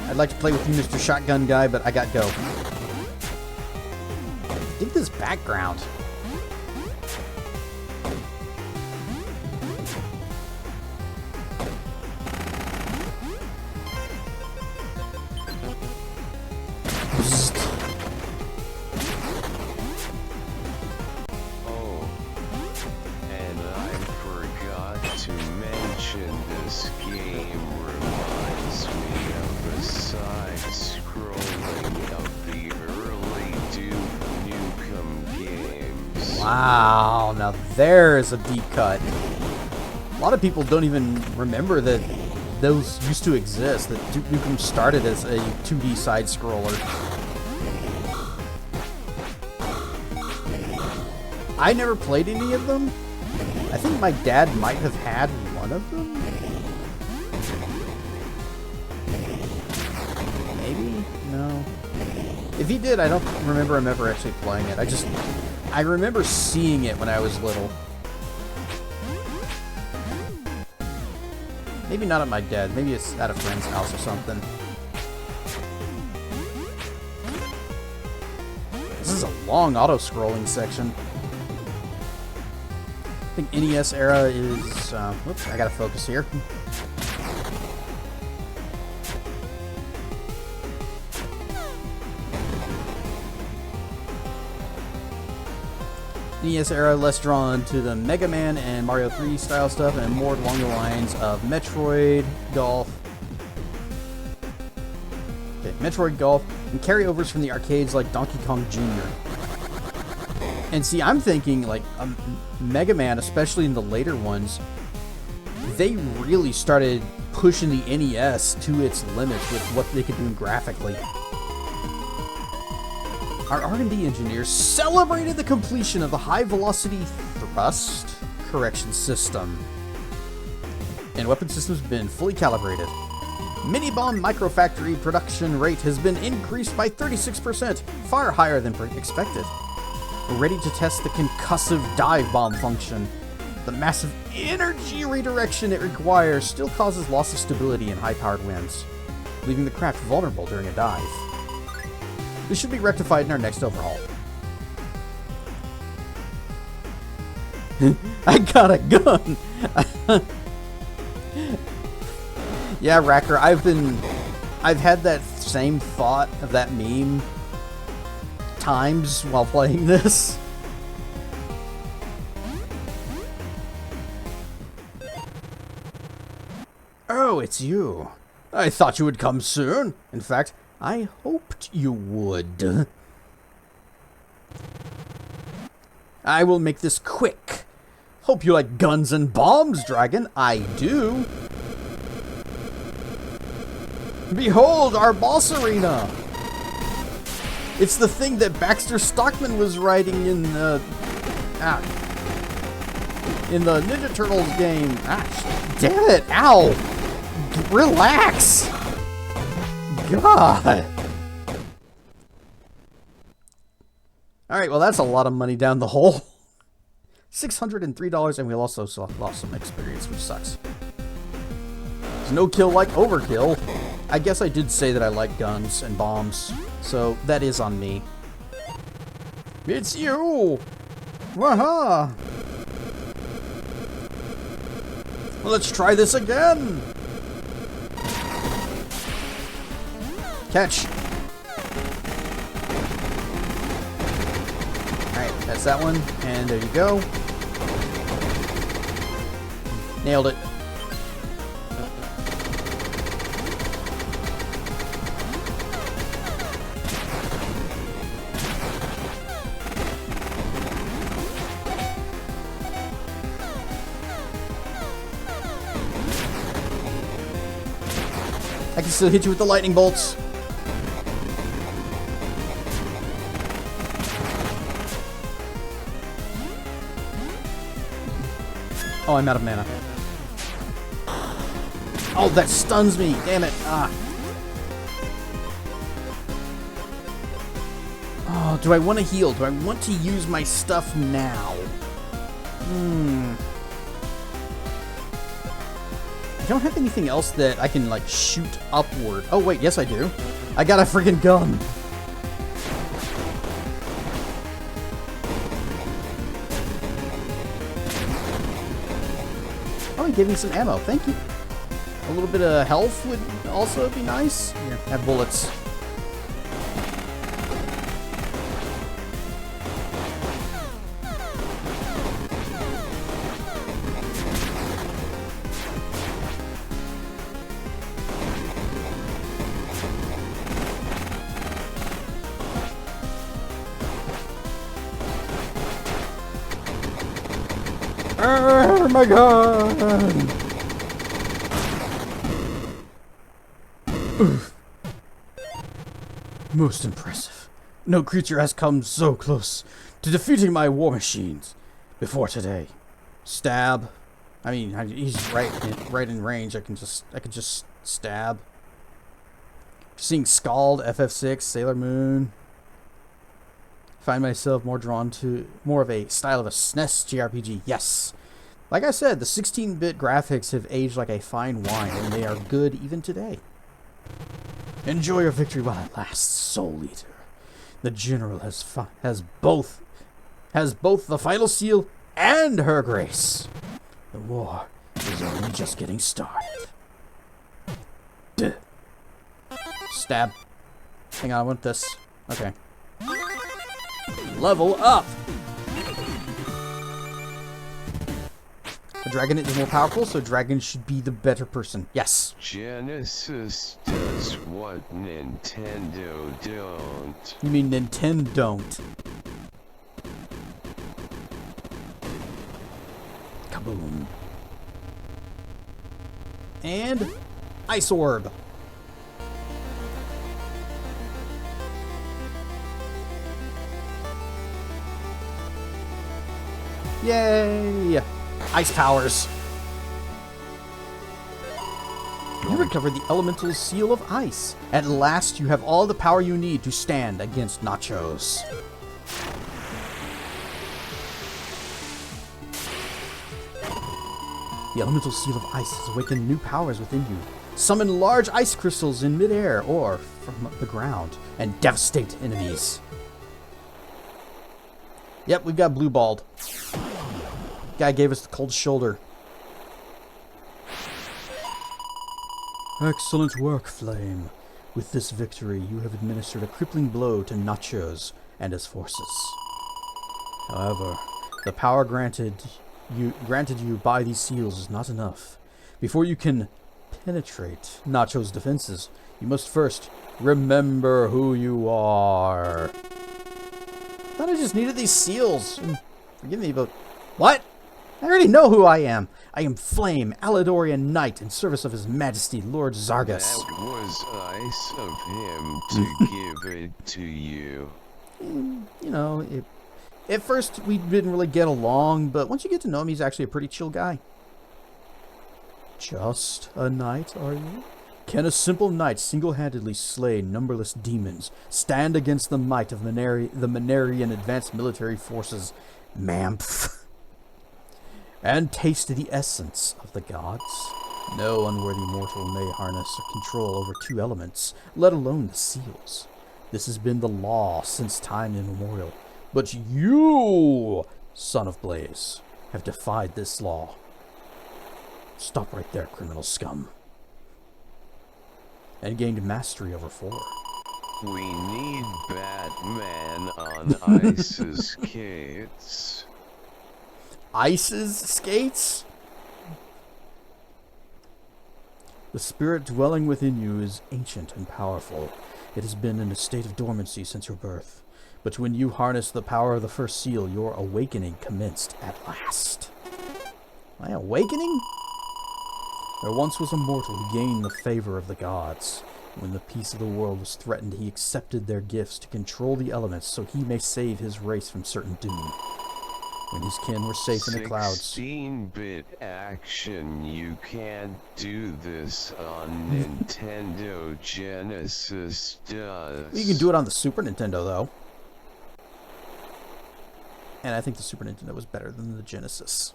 I'd like to play with you, Mr. Shotgun Guy, but I got go. Dig this background. Wow, now there's a deep cut. A lot of people don't even remember that those used to exist, that Duke Nukem started as a 2D side-scroller. I never played any of them. I think my dad might have had one of them. Maybe? No. If he did, I don't remember him ever actually playing it. I remember seeing it when I was little. Maybe not at my dad's. Maybe it's at a friend's house or something. This is a long auto-scrolling section. I think NES era is... whoops, I gotta focus here. NES era, less drawn to the Mega Man and Mario 3 style stuff, and more along the lines of Metroid, Golf. Okay, Metroid, Golf, and carryovers from the arcades like Donkey Kong Jr. And see, I'm thinking like Mega Man, especially in the later ones, they really started pushing the NES to its limits with what they could do graphically. Our R&D engineers celebrated the completion of the high-velocity thrust correction system. And weapon systems have been fully calibrated. Mini-bomb microfactory production rate has been increased by 36%, far higher than expected. We're ready to test the concussive dive bomb function. The massive energy redirection it requires still causes loss of stability in high-powered winds, leaving the craft vulnerable during a dive. This should be rectified in our next overhaul. I got a gun! Yeah, Racker, I've had that same thought of that meme times while playing this. Oh, it's you. I thought you would come soon. In fact, I hoped you would. I will make this quick. Hope you like guns and bombs, Dragon. I do. Behold, our boss arena. It's the thing that Baxter Stockman was writing in the Ninja Turtles game. Ah, damn it! Ow! Relax. God. Alright, well that's a lot of money down the hole. $603, and we also lost some experience, which sucks. There's no kill like overkill. I guess I did say that I like guns and bombs, so that is on me. It's you! Waha! Well, let's try this again! Catch! Alright, that's that one, and there you go. Nailed it. I can still hit you with the lightning bolts. Oh, I'm out of mana. Oh, that stuns me. Damn it. Ah. Oh, do I want to heal? Do I want to use my stuff now? I don't have anything else that I can, like, shoot upward. Oh, wait. Yes, I do. I got a freaking gun. Oh, he gave me some ammo. Thank you. A little bit of health would also be nice. Here, have bullets. Oh my god! Oof. Most impressive. No creature has come so close to defeating my war machines before today. Stab. I mean, he's right in range. I can just stab. Seeing Scald, FF6, Sailor Moon. Find myself more drawn to more of a style of a SNES JRPG. Yes. Like I said, the 16-bit graphics have aged like a fine wine, and they are good even today. Enjoy your victory while it lasts, Soul Eater. The General has both the final seal and her grace. The war is only just getting started. Duh. Stab. Hang on, I want this. Okay. Level up! The dragon is more powerful, so dragon should be the better person. Yes. Genesis does what Nintendo don't. You mean Nintendo don't. Kaboom. And Ice Orb. Yay! Ice powers. You recovered the elemental seal of ice. At last, you have all the power you need to stand against Nachos. The elemental seal of ice has awakened new powers within you. Summon large ice crystals in midair or from the ground and devastate enemies. Yep, we've got Blue Balled. Guy gave us the cold shoulder. Excellent work, Flame. With this victory, you have administered a crippling blow to Nachos and his forces. However, the power granted you by these seals is not enough. Before you can penetrate Nachos' defenses, you must first remember who you are. I thought I just needed these seals. Forgive me, but... What? I already know who I am. I am Flame, Aladorian Knight, in service of His Majesty, Lord Zargus. That was nice of him to give it to you. You know, at first we didn't really get along, but once you get to know him, he's actually a pretty chill guy. Just a knight, are you? Can a simple knight single-handedly slay numberless demons, stand against the might of the Manarian Advanced Military Forces, MAMPF, and taste the essence of the gods? No unworthy mortal may harness or control over two elements, let alone the seals. This has been the law since time immemorial. But you, son of Blaze, have defied this law. Stop right there, criminal scum. And gained mastery over 4. We need Batman on Ice's skates. Ice's skates? The spirit dwelling within you is ancient and powerful. It has been in a state of dormancy since your birth. But when you harness the power of the first seal, your awakening commenced at last. My awakening? There once was a mortal who gained the favor of the gods. When the peace of the world was threatened, he accepted their gifts to control the elements so he may save his race from certain doom. When his kin were safe in the clouds. 16-bit action, you can't do this on Nintendo. Genesis does. You can do it on the Super Nintendo, though. And I think the Super Nintendo was better than the Genesis.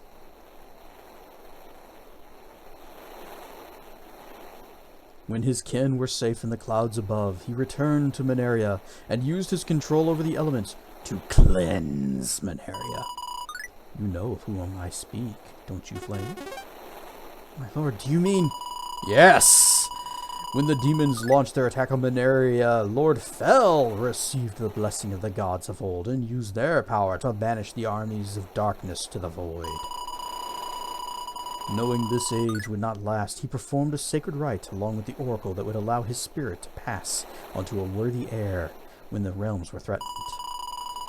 When his kin were safe in the clouds above, he returned to Manaria and used his control over the elements to cleanse Manaria. You know of whom I speak, don't you, Flame? My lord, do you mean... Yes! When the demons launched their attack on Manaria, Lord Fel received the blessing of the gods of old and used their power to banish the armies of darkness to the void. Knowing this age would not last, he performed a sacred rite along with the oracle that would allow his spirit to pass onto a worthy heir when the realms were threatened.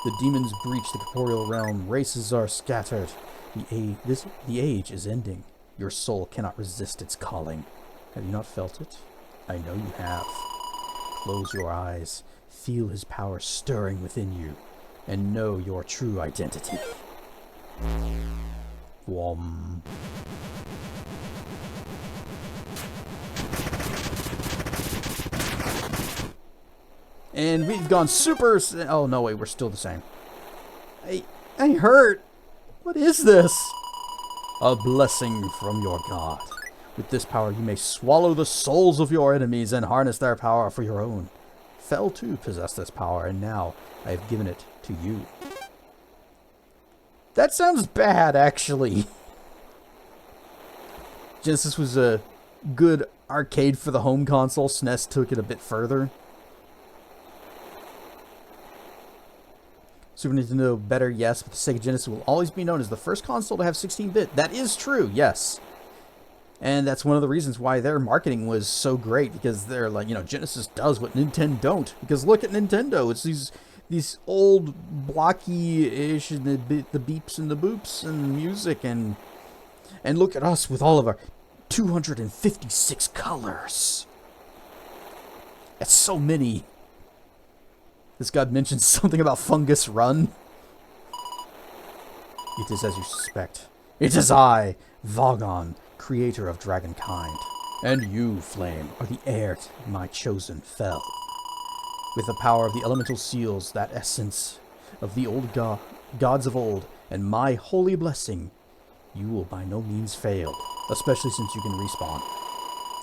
The demons breach the corporeal realm, races are scattered. The age is ending. Your soul cannot resist its calling. Have you not felt it? I know you have. Close your eyes, feel his power stirring within you, and know your true identity. Whom. And we've gone super... Oh, no, wait, we're still the same. I hurt. What is this? A blessing from your god. With this power, you may swallow the souls of your enemies and harness their power for your own. Fel too possessed this power, and now I have given it to you. That sounds bad, actually. Genesis was a good arcade for the home console. SNES took it a bit further. Super Nintendo better, yes, but the Sega Genesis will always be known as the first console to have 16-bit. That is true, yes. And that's one of the reasons why their marketing was so great, because they're like, you know, Genesis does what Nintendo don't. Because look at Nintendo, it's these old blocky-ish, and the beeps and the boops and music, and look at us with all of our 256 colors. That's so many. This god mentions something about Fungus Run. It is as you suspect. It is I, Vaughan, creator of Dragonkind. And you, Flame, are the heir to my chosen Fel. With the power of the elemental seals, that essence of the old gods of old, and my holy blessing, you will by no means fail, especially since you can respawn.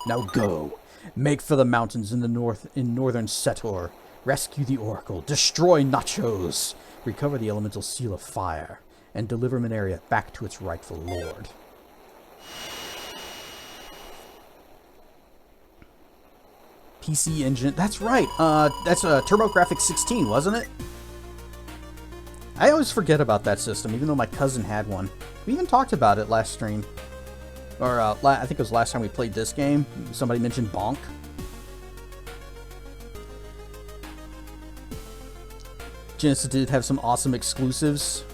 Now go, make for the mountains in the northern Setor, rescue the Oracle, destroy Nachos, recover the elemental seal of fire, and deliver Mineria back to its rightful lord. PC Engine, that's right, that's TurboGrafx 16, wasn't it? I always forget about that system, even though my cousin had one. We even talked about it last stream. Or, I think it was last time we played this game. Somebody mentioned Bonk. Genesis did have some awesome exclusives.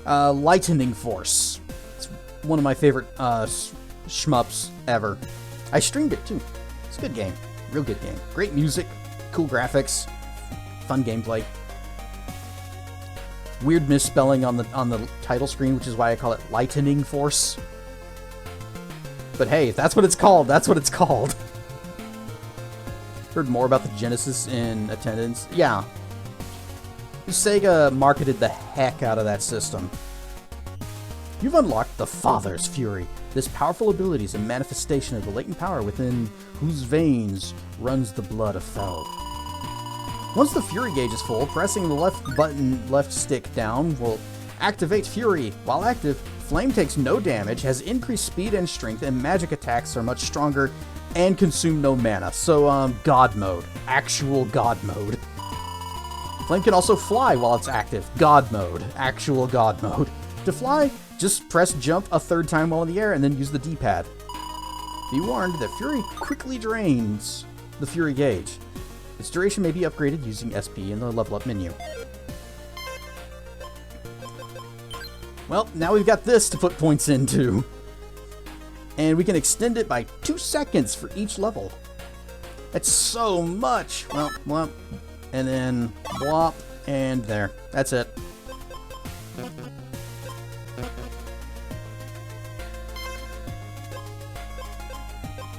Lightning Force. It's one of my favorite shmups ever. I streamed it too. It's a good game. Real good game. Great music, cool graphics, fun gameplay. Weird misspelling on the title screen, which is why I call it Lightning Force. But hey, if that's what it's called, that's what it's called. Heard more about the Genesis in attendance? Yeah. Sega marketed the heck out of that system. You've unlocked the Father's Fury. This powerful ability is a manifestation of the latent power within whose veins runs the blood of Fel. Once the Fury gauge is full, pressing the left stick down will activate Fury. While active, Flame takes no damage, has increased speed and strength, and magic attacks are much stronger and consume no mana. So, God mode. Actual God mode. Flame can also fly while it's active. God mode. Actual God mode. To fly, just press jump a third time while in the air and then use the D-pad. Be warned that Fury quickly drains the Fury gauge. Its duration may be upgraded using SP in the level up menu. Well, now we've got this to put points into. And we can extend it by 2 seconds for each level. That's so much. Well, whomp, and then whop, and there. That's it.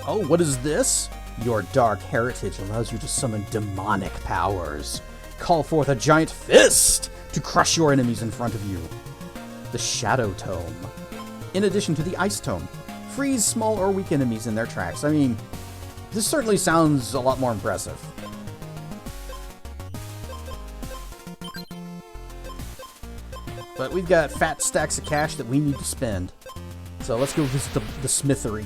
Oh, what is this? Your dark heritage allows you to summon demonic powers. Call forth a giant fist to crush your enemies in front of you. The Shadow Tome. In addition to the Ice Tome. Freeze small or weak enemies in their tracks. I mean, this certainly sounds a lot more impressive. But we've got fat stacks of cash that we need to spend. So let's go visit the smithery.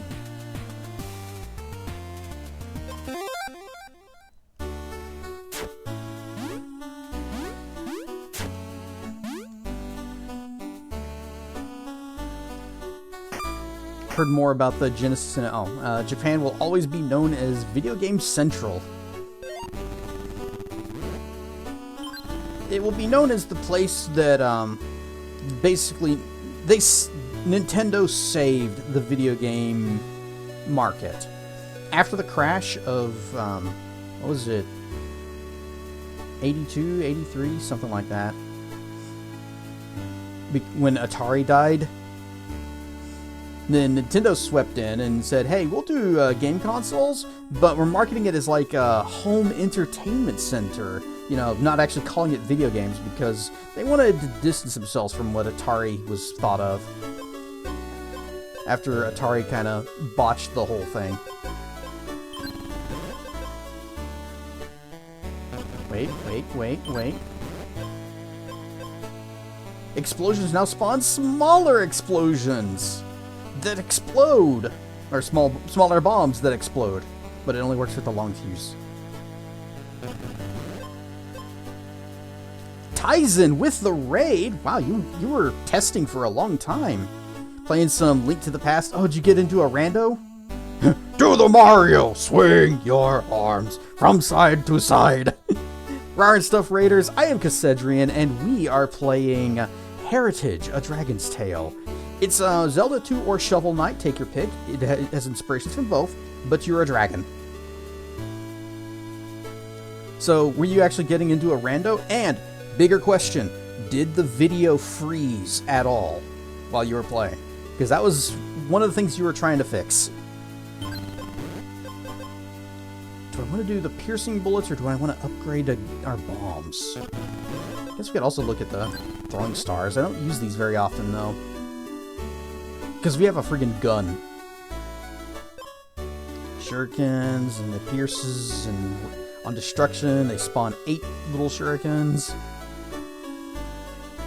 Heard more about the Genesis and Japan will always be known as Video Game Central. It will be known as the place that basically Nintendo saved the video game market after the crash of what was it, 82, 83, something like that, when Atari died. Then Nintendo swept in and said, hey, we'll do game consoles, but we're marketing it as like a home entertainment center. You know, not actually calling it video games because they wanted to distance themselves from what Atari was thought of. After Atari kind of botched the whole thing. Wait. Explosions now spawn smaller explosions that explode. Or smaller bombs that explode. But it only works with the long fuse. Tizen with the raid. Wow, you were testing for a long time. Playing some Link to the Past. Oh, did you get into a rando? Do the Mario! Swing your arms from side to side. Rar and Stuff Raiders, I am Cassedrian, and we are playing Heritage, A Dragon's Tale. It's Zelda 2 or Shovel Knight, take your pick. It has inspirations from both, but you're a dragon. So, were you actually getting into a rando? And, bigger question, did the video freeze at all while you were playing? Because that was one of the things you were trying to fix. Do I want to do the piercing bullets, or do I want to upgrade our bombs? I guess we could also look at the throwing stars. I don't use these very often, though. Because we have a friggin' gun. Shurikens, and the pierces, and on destruction, they spawn 8 little shurikens.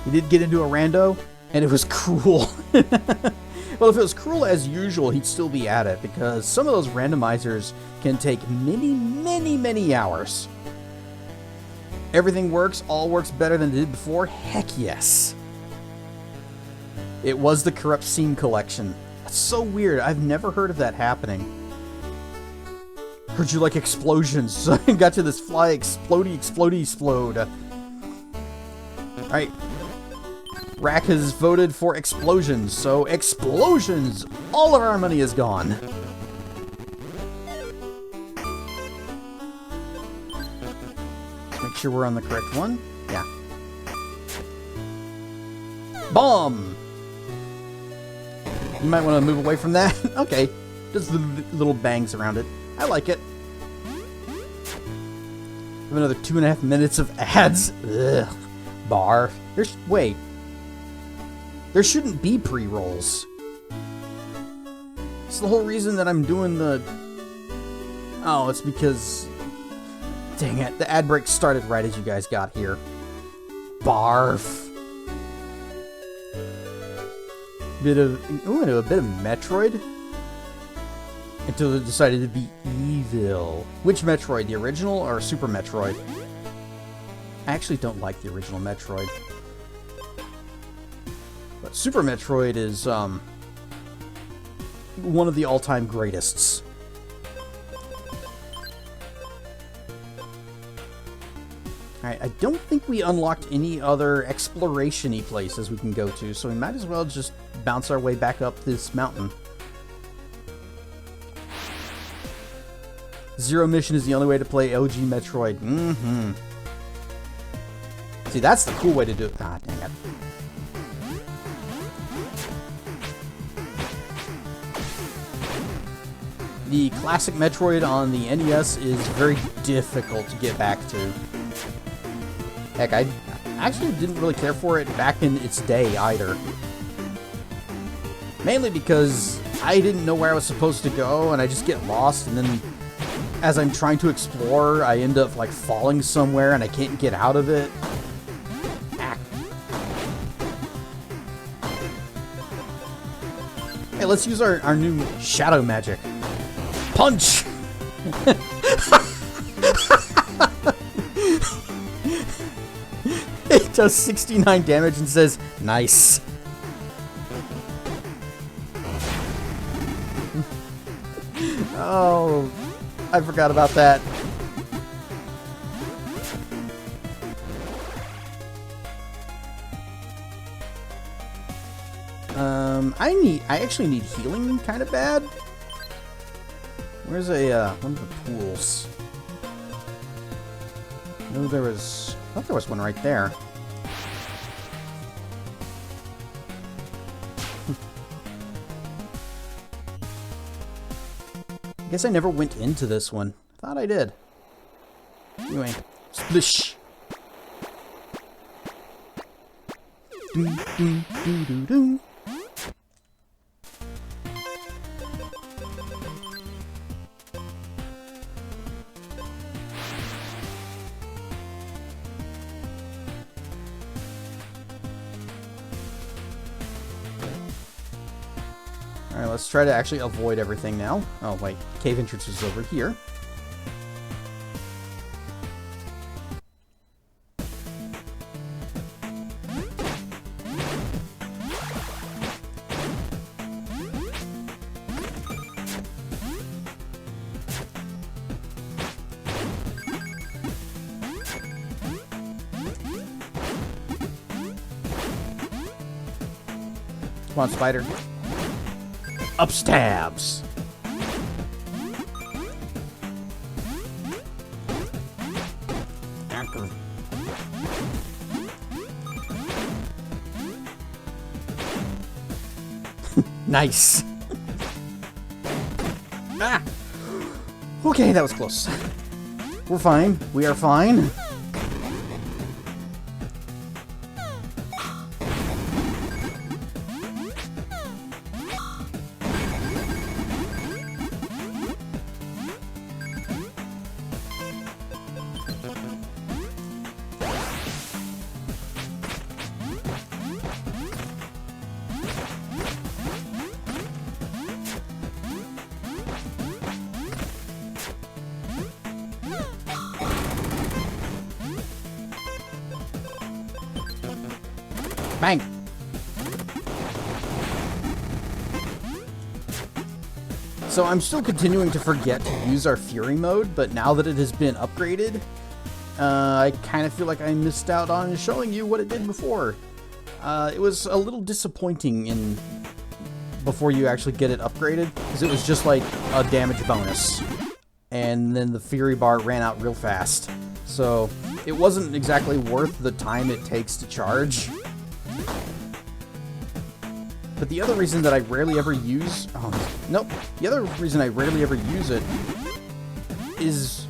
We did get into a rando, and it was cruel. Well, if it was cruel as usual, he'd still be at it, because some of those randomizers can take many hours. Everything works, all works better than it did before? Heck yes. It was the Corrupt Scene Collection. That's so weird, I've never heard of that happening. Heard you like explosions, so I got to this fly explode. Alright. Rack has voted for explosions, so explosions! All of our money is gone. Make sure we're on the correct one. Yeah. Bomb! You might want to move away from that. Okay. Just little bangs around it. I like it. Have another 2.5 minutes of ads. Ugh. Bar. Wait. There shouldn't be pre-rolls. It's the whole reason that I'm doing the... Oh, it's because... Dang it, the ad break started right as you guys got here. Barf. A bit of Metroid. Until it decided to be evil. Which Metroid, the original or Super Metroid? I actually don't like the original Metroid. But Super Metroid is, one of the all-time greatests. Alright, I don't think we unlocked any other exploration-y places we can go to, so we might as well just bounce our way back up this mountain. Zero mission is the only way to play OG Metroid. Mm-hmm. See, that's the cool way to do it. Ah, dang it. The classic Metroid on the NES is very difficult to get back to. Heck, I actually didn't really care for it back in its day either. Mainly because I didn't know where I was supposed to go, and I just get lost, and then as I'm trying to explore, I end up like falling somewhere and I can't get out of it. Ah. Hey, let's use our new shadow magic. Punch! It does 69 damage and says, nice. Oh, I forgot about that. I actually need healing kind of bad. Where's one of the pools? No, I thought there was one right there. guess I never went into this one. Thought I did. Anyway, splish. Doo, doo, doo, doo, doo. Alright, let's try to actually avoid everything now. Oh, wait. Cave entrance is over here. Come on, spider. Up stabs. Anchor. Nice. Ah. Okay, that was close. We're fine. We are fine. Bang! So I'm still continuing to forget to use our Fury mode, but now that it has been upgraded, I kind of feel like I missed out on showing you what it did before. It was a little disappointing before you actually get it upgraded, because it was just like a damage bonus. And then the Fury bar ran out real fast. So it wasn't exactly worth the time it takes to charge. But the other reason that I rarely ever use... Oh, nope. The other reason I rarely ever use it is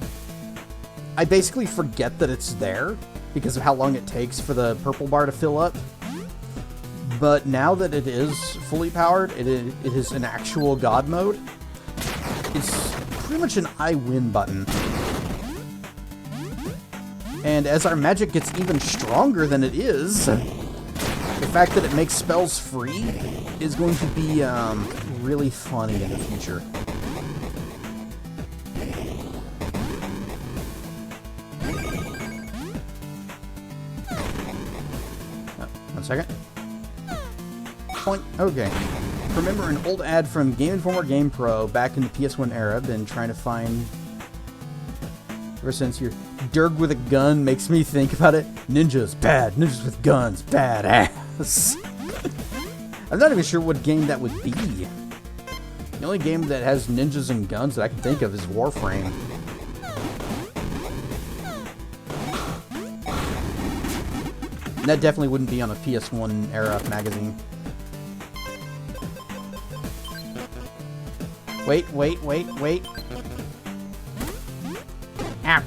I basically forget that it's there because of how long it takes for the purple bar to fill up. But now that it is fully powered, it is an actual God mode, it's pretty much an I win button. And as our magic gets even stronger than it is, the fact that it makes spells free is going to be really funny in the future. One second. Point. Okay. Remember an old ad from Game Informer GamePro back in the PS1 era. Been trying to find ever since. Your Derg with a gun makes me think about it. Ninjas, bad. Ninjas with guns, badass. I'm not even sure what game that would be. The only game that has ninjas and guns that I can think of is Warframe. And that definitely wouldn't be on a PS1 era magazine. Wait. Ah.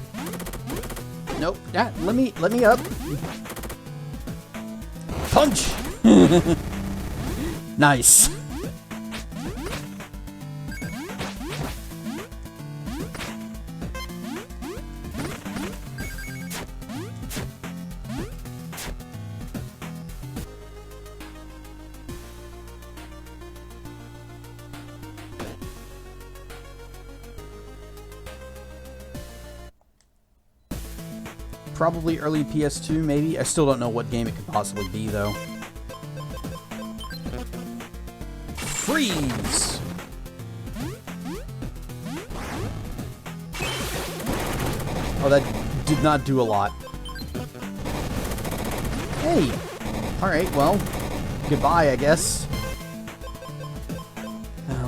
Nope. Ah, let me up. Punch. Nice. Probably early PS2, maybe. I still don't know what game it could possibly be, though. Freeze! Oh, that did not do a lot. Hey! Alright, well, goodbye, I guess.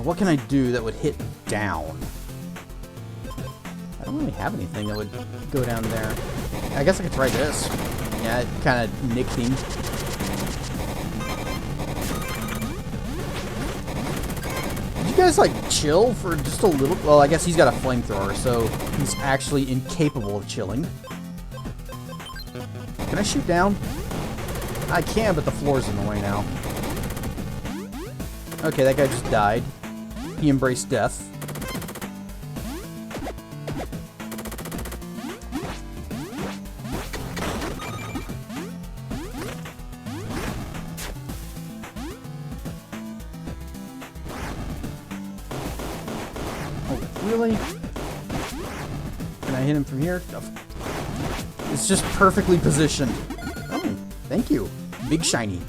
What can I do that would hit down? I don't really have anything that would go down there. I guess I could try this. Yeah, it kind of nicked him. Did you guys, like, chill for just a little... Well, I guess he's got a flamethrower, so he's actually incapable of chilling. Can I shoot down? I can, but the floor's in the way now. Okay, that guy just died. He embraced death. Oh, really? Can I hit him from here? Oh. It's just perfectly positioned. Oh, thank you. Big shiny.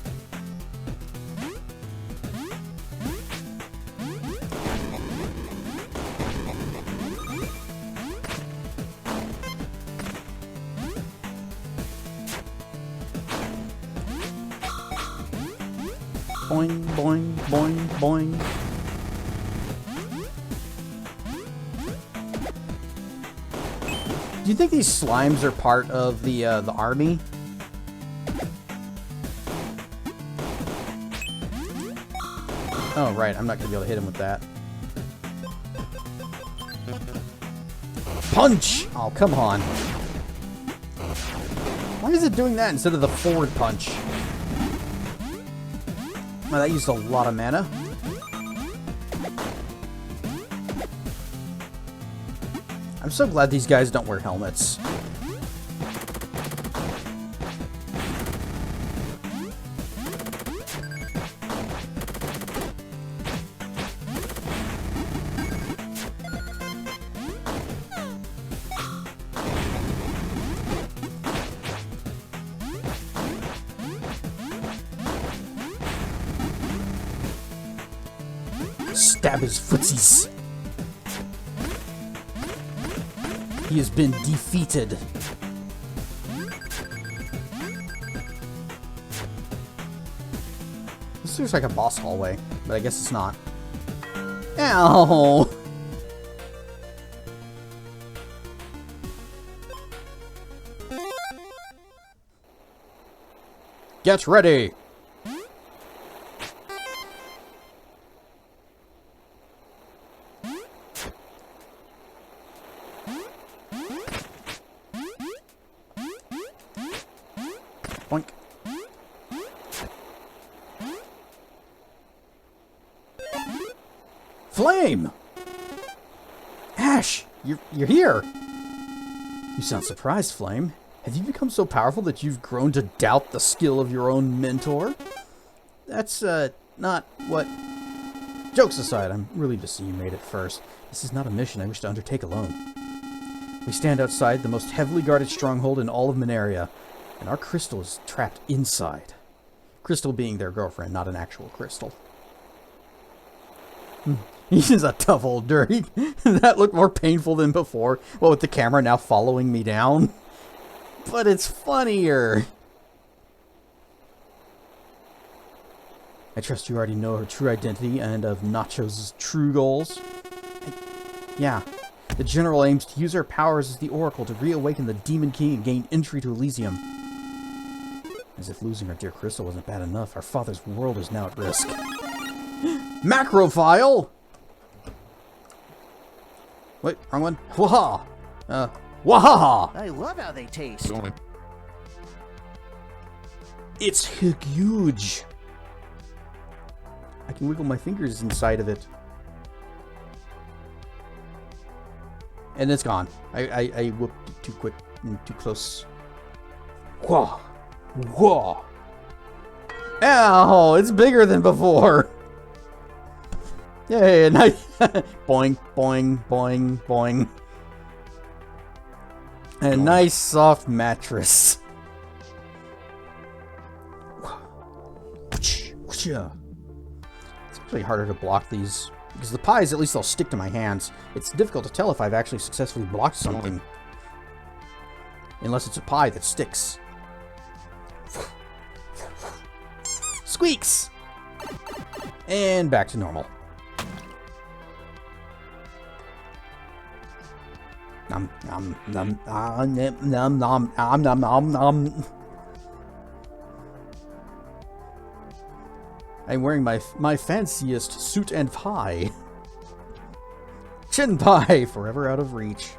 Boing, boing, boing, boing. Do you think these slimes are part of the army? Oh, right. I'm not going to be able to hit him with that. Punch! Oh, come on. Why is it doing that instead of the forward punch? Well, that used a lot of mana. I'm so glad these guys don't wear helmets. Stab his footsies. He has been defeated. This looks like a boss hallway, but I guess it's not. Ow! Get ready! Boink. Flame! Ash, you're here. You sound surprised, Flame. Have you become so powerful that you've grown to doubt the skill of your own mentor? That's, not what... Jokes aside, I'm relieved to see you made it first. This is not a mission I wish to undertake alone. We stand outside the most heavily guarded stronghold in all of Mineria, and our crystal is trapped inside. Crystal being their girlfriend, not an actual crystal. He's a tough old dirty. That looked more painful than before. Well, with the camera now following me down. But it's funnier. I trust you already know her true identity and of Nacho's true goals. Yeah. The General aims to use her powers as the Oracle to reawaken the Demon King and gain entry to Elysium. As if losing our dear crystal wasn't bad enough, our father's world is now at risk. Macrophile! Wait, wrong one. Waha! Wahaha! I love how they taste. It's huge. I can wiggle my fingers inside of it. And it's gone. I whooped it too quick and too close. Whoa. Whoa. Ow, it's bigger than before. Yay, nice. Boing, boing, boing, boing. A nice soft mattress. It's actually harder to block these. Because the pies, at least they'll stick to my hands. It's difficult to tell if I've actually successfully blocked something. Unless it's a pie that sticks. Squeaks! And back to normal. Nom nom nom nom nom nom nom nom nom. I'm wearing my fanciest suit and tie. Chinpai, forever out of reach.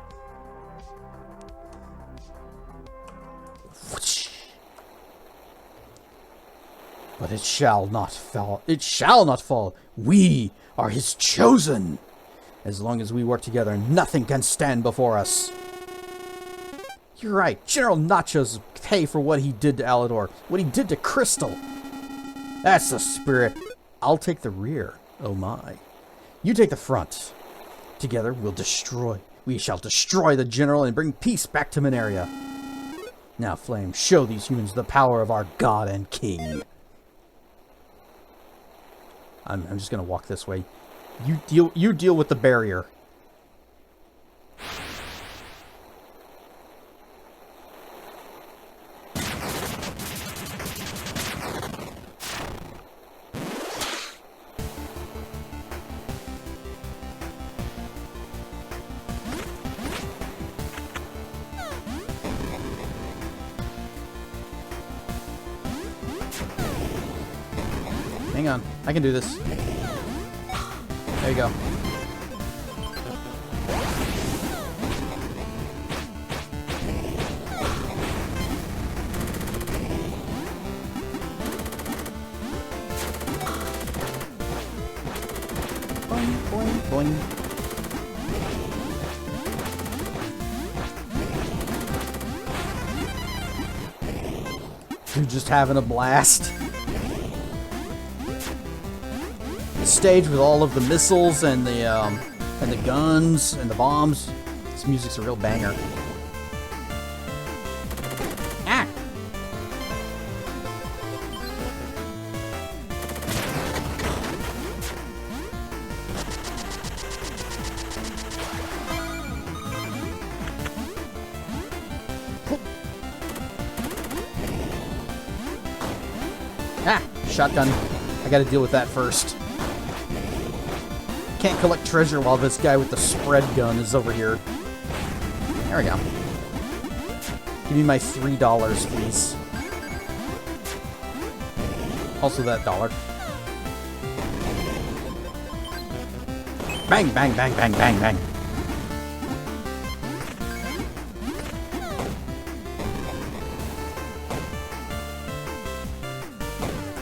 But it shall not fall. It shall not fall. We are his chosen. As long as we work together, nothing can stand before us. You're right. General Nachos pay for what he did to Alador. What he did to Crystal. That's the spirit. I'll take the rear. Oh my. You take the front. Together we'll destroy. We shall destroy the general and bring peace back to Mineria. Now, Flame, show these humans the power of our god and king. I'm just gonna walk this way. You deal with the barrier. Hang on, I can do this. There you go. Boing, boing, boing. You're just having a blast. Stage with all of the missiles and the guns and the bombs. This music's a real banger. Ah! Ah! Shotgun. I gotta deal with that first. Can't collect treasure while this guy with the spread gun is over here. There we go. Give me my $3, please. Also that dollar. Bang, bang, bang, bang, bang, bang.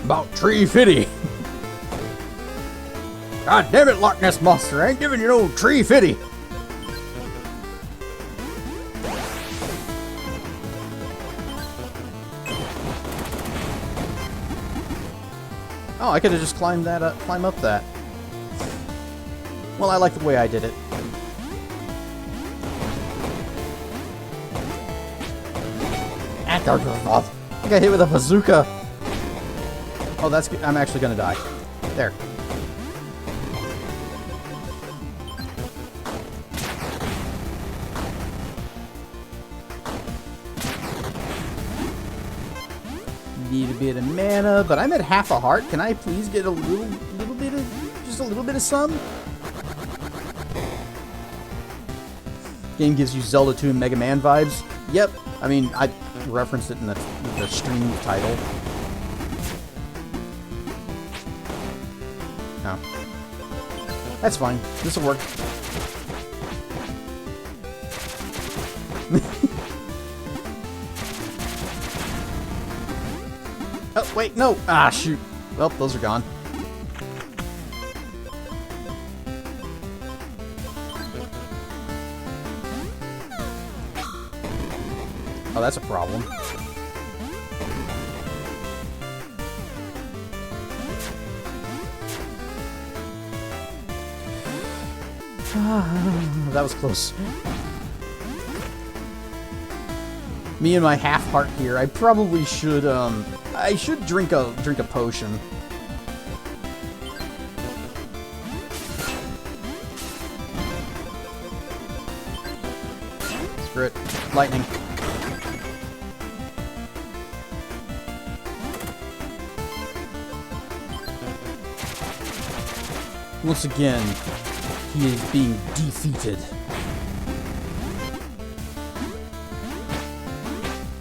About tree fitty. God damn it, Loch Ness Monster. I ain't giving you no tree fitty. Oh, I could have just climbed that up, climb up that. Well, I like the way I did it. I got hit with a bazooka. Oh, that's good. I'm actually gonna die. There. Need a bit of mana, but I'm at half a heart. Can I please get a little bit of, just a little bit of some? Game gives you Zelda 2 and Mega Man vibes. Yep. I mean, I referenced it in the stream title. No. That's fine. This'll work. Oh, wait, no! Ah, shoot. Well, those are gone. Oh, that's a problem. That was close. Me and my half heart here. I probably should I should drink a potion. Screw it. Lightning. Once again, he is being defeated.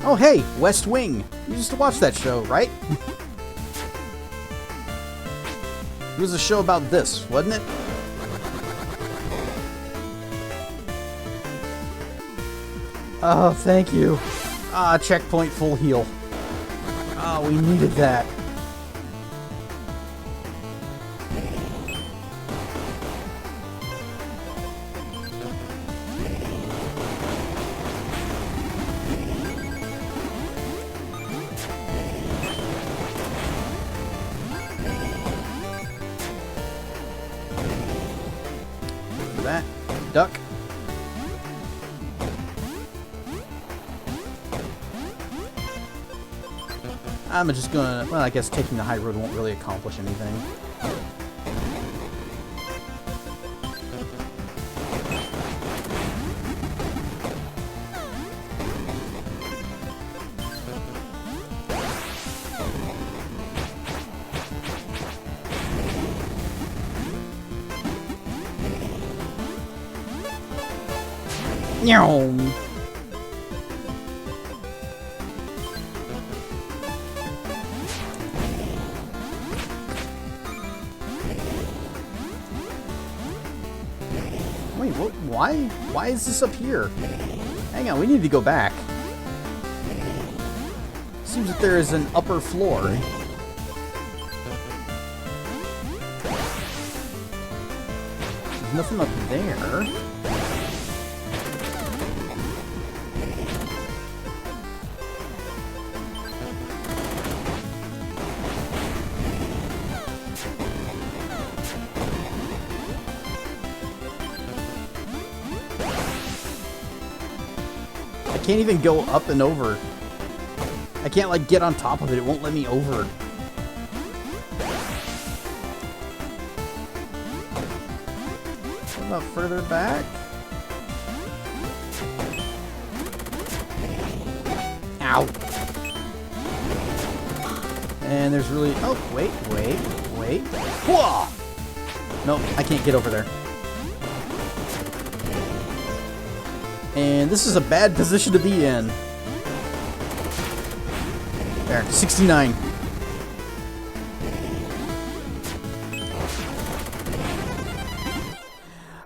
Oh hey, West Wing. You used to watch that show, right? It was a show about this, wasn't it? Oh, thank you. Ah, checkpoint full heal. Oh, we needed that. That duck. I'm just gonna, well, I guess taking the high road won't really accomplish anything. Meow. Wait, what? Why? Why is this up here? Hang on, we need to go back. Seems that there is an upper floor. There's nothing up there. I can't even go up and over. I can't like get on top of it. It won't let me over. What about further back? Ow. And there's really... Oh, wait. Whoa! Nope, I can't get over there. And this is a bad position to be in. There, 69.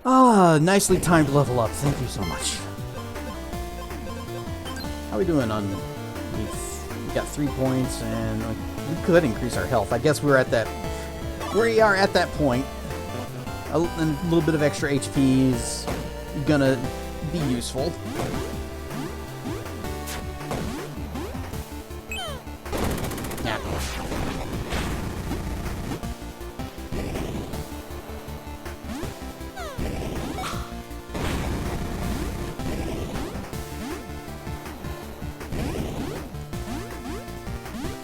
Ah, nicely timed level up. Thank you so much. How are we doing on... We got 3 points, and we could increase our health. I guess we're at that... We are at that point. A little bit of extra HP is gonna be useful. Yeah.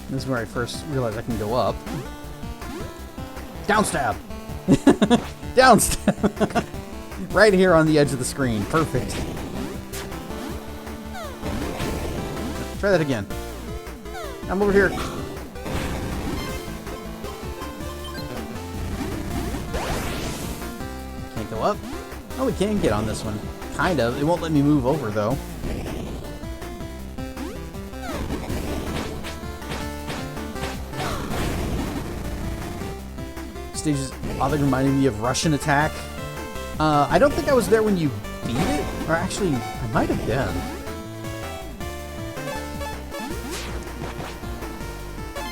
This is where I first realized I can go up. Down stab! Down stab! Right here on the edge of the screen. Perfect. Try that again. I'm over here. Can't go up. Oh, we can get on this one. Kind of. It won't let me move over, though. Stage is oddly reminding me of Russian Attack. I don't think I was there when you beat it. Or actually, I might have been.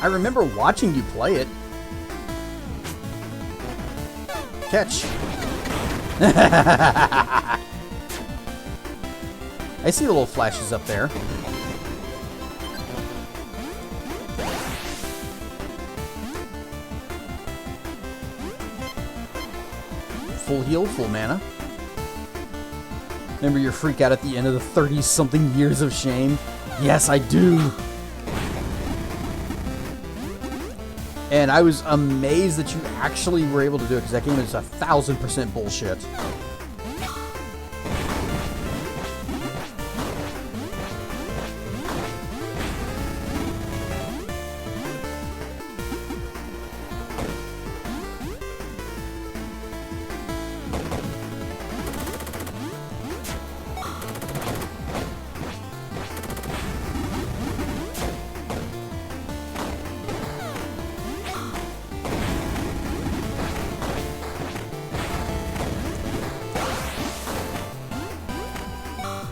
I remember watching you play it. Catch. I see the little flashes up there. Full heal, full mana. Remember your freak out at the end of the 30-something years of shame? Yes, I do. And I was amazed that you actually were able to do it, because that game is 1000% bullshit.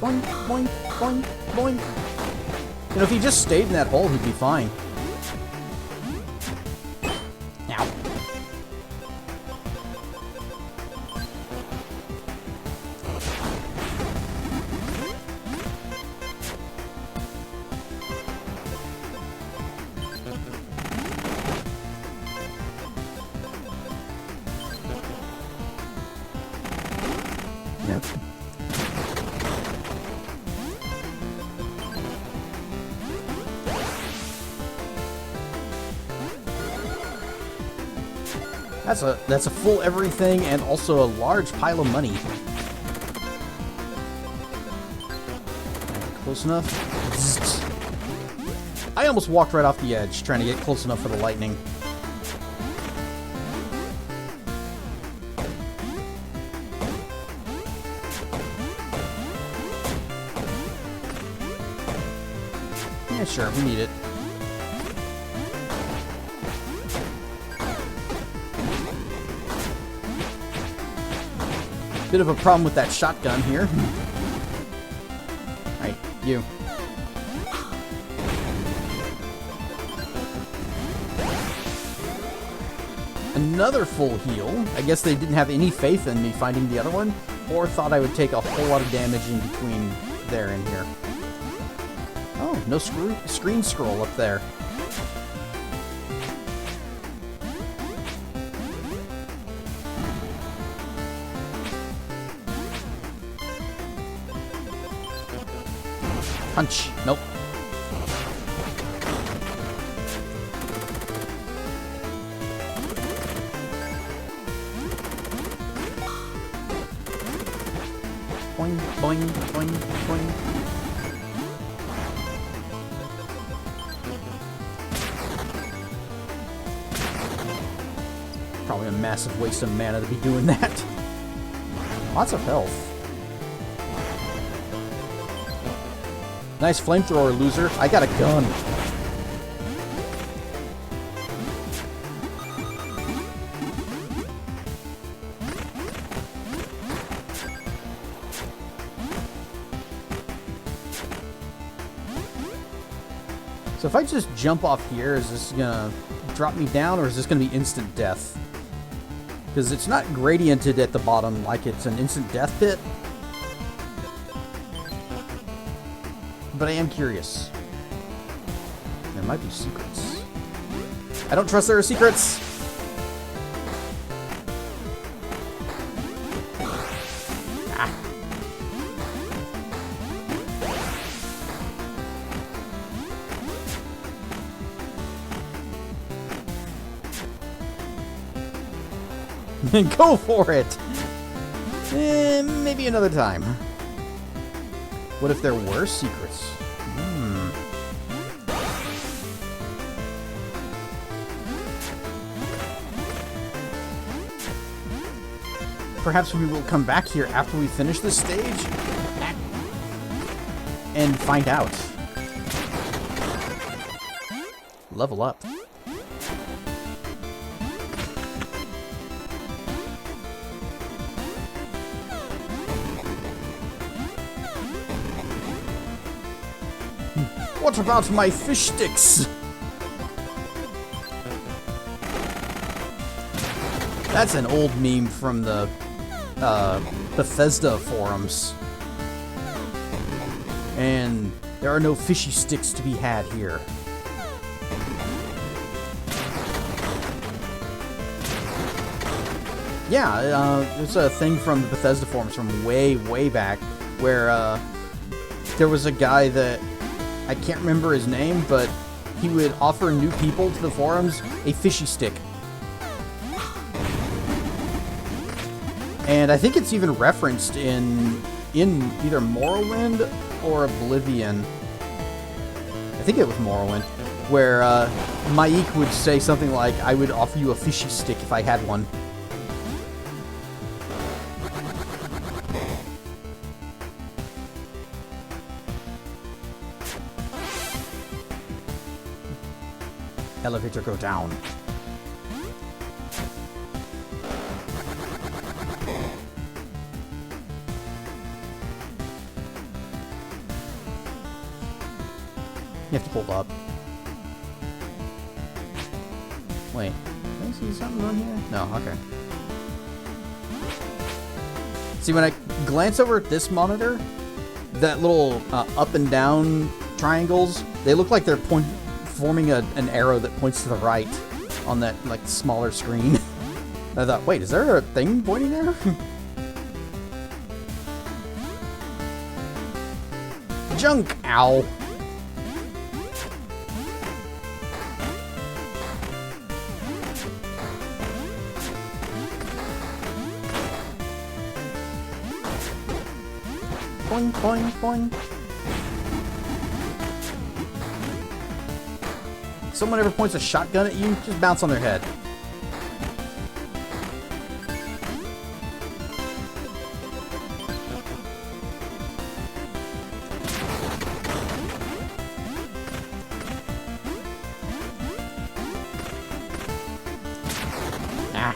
boing, boing, boing, boing. You know, if he just stayed in that hole, he'd be fine. Ow. Yep. That's a full everything and also a large pile of money. Close enough. Zzzt. I almost walked right off the edge trying to get close enough for the lightning. Yeah, sure, we need it. Bit of a problem with that shotgun here. Alright, you. Another full heal. I guess they didn't have any faith in me finding the other one, or thought I would take a whole lot of damage in between there and here. Oh, no screen scroll up there. Punch. Nope. Boing, boing, boing, boing. Probably a massive waste of mana to be doing that. Lots of health. Nice flamethrower, loser. I got a gun. So if I just jump off here, is this gonna drop me down, or is this gonna be instant death? Because it's not gradiented at the bottom like it's an instant death pit. But I am curious. There might be secrets. I don't trust there are secrets! Ah. Go for it! Maybe another time. What if there were secrets? Perhaps we will come back here after we finish this stage and find out. Level up. What about my fish sticks? That's an old meme from the Bethesda forums. And there are no fishy sticks to be had here. Yeah, there's a thing from the Bethesda forums from way, way back where there was a guy that, I can't remember his name, but he would offer new people to the forums a fishy stick. And I think it's even referenced in either Morrowind or Oblivion. I think it was Morrowind, where Maik would say something like, I would offer you a fishy stick if I had one. Elevator go down. You have to hold up. Wait, can I see something on here? No, okay. See, when I glance over at this monitor, that little up and down triangles, they look like they're forming an arrow that points to the right on that like smaller screen. I thought, wait, is there a thing pointing there? Junk! Ow! Boing, boing, boing. Someone ever points a shotgun at you, just bounce on their head. Ah.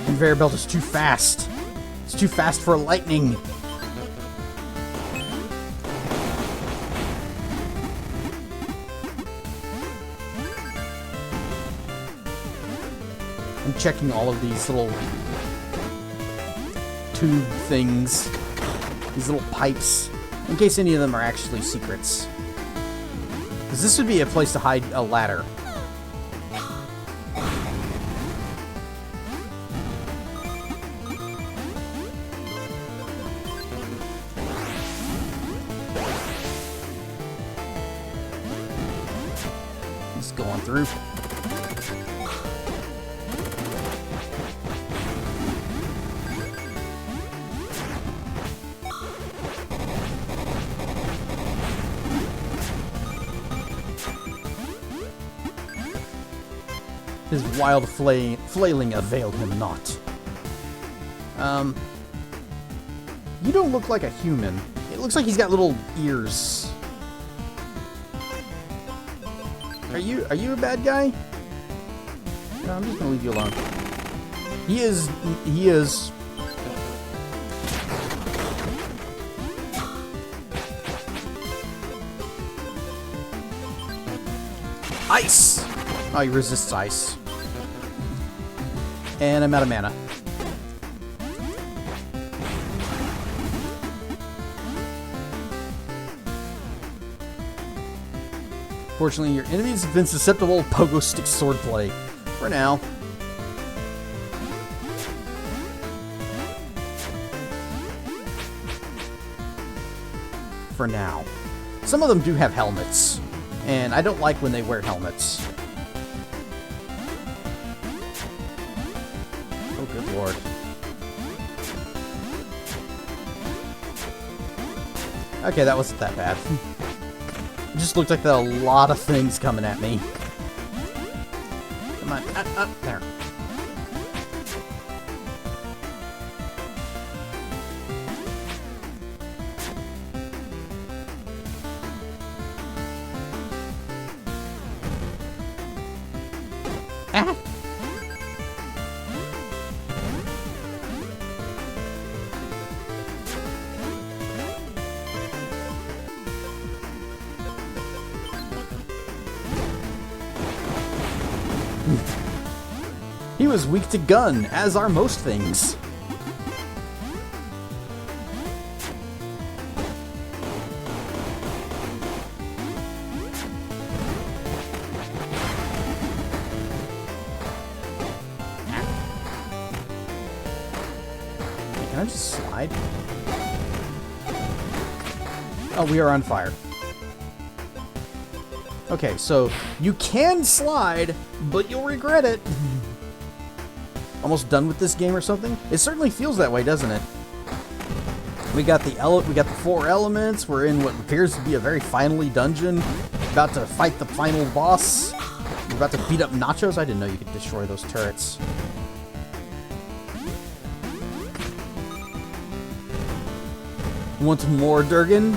Conveyor belt is too fast. It's too fast for lightning. I'm checking all of these little tube things, these little pipes, in case any of them are actually secrets. Because this would be a place to hide a ladder. Just going through. His wild flailing availed him not. You don't look like a human. It looks like he's got little ears. Are you a bad guy? No, I'm just gonna leave you alone. He is. Ice! Oh, he resists ice. And I'm out of mana. Fortunately, your enemies have been susceptible to pogo stick swordplay. For now. For now. Some of them do have helmets. And I don't like when they wear helmets. Oh, good lord. Okay, that wasn't that bad. It just looked like there were a lot of things coming at me. Come on, up, there. Ah! He was weak to gun, as are most things. Can I just slide? Oh, we are on fire. Okay, so you can slide, but you'll regret it. Almost done with this game or something? It certainly feels that way, doesn't it? We got the 4 elements. We're in what appears to be a very finally dungeon. About to fight the final boss. We're about to beat up Nachos. I didn't know you could destroy those turrets. Want more, Durgan?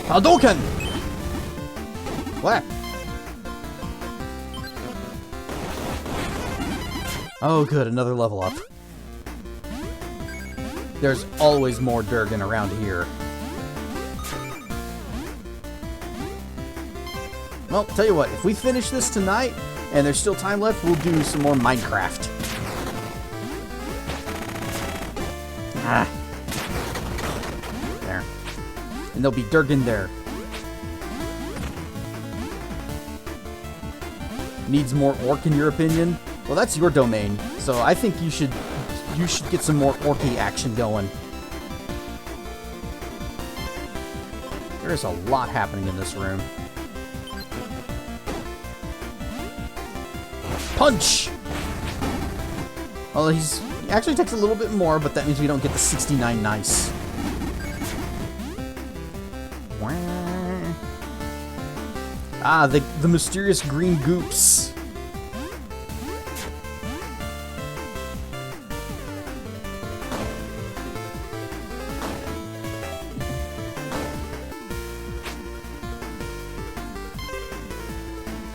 Hadouken! What? Oh, good, another level up. there's always more Durgan around here. Well, tell you what, if we finish this tonight and there's still time left, we'll do some more Minecraft. Ah. There. And there'll be Durgan there. Needs more orc in your opinion? Well, that's your domain, so I think you should get some more orky action going. There's a lot happening in this room. Punch! Well, he actually takes a little bit more, but that means we don't get the 69 nice. Ah, the mysterious green goops.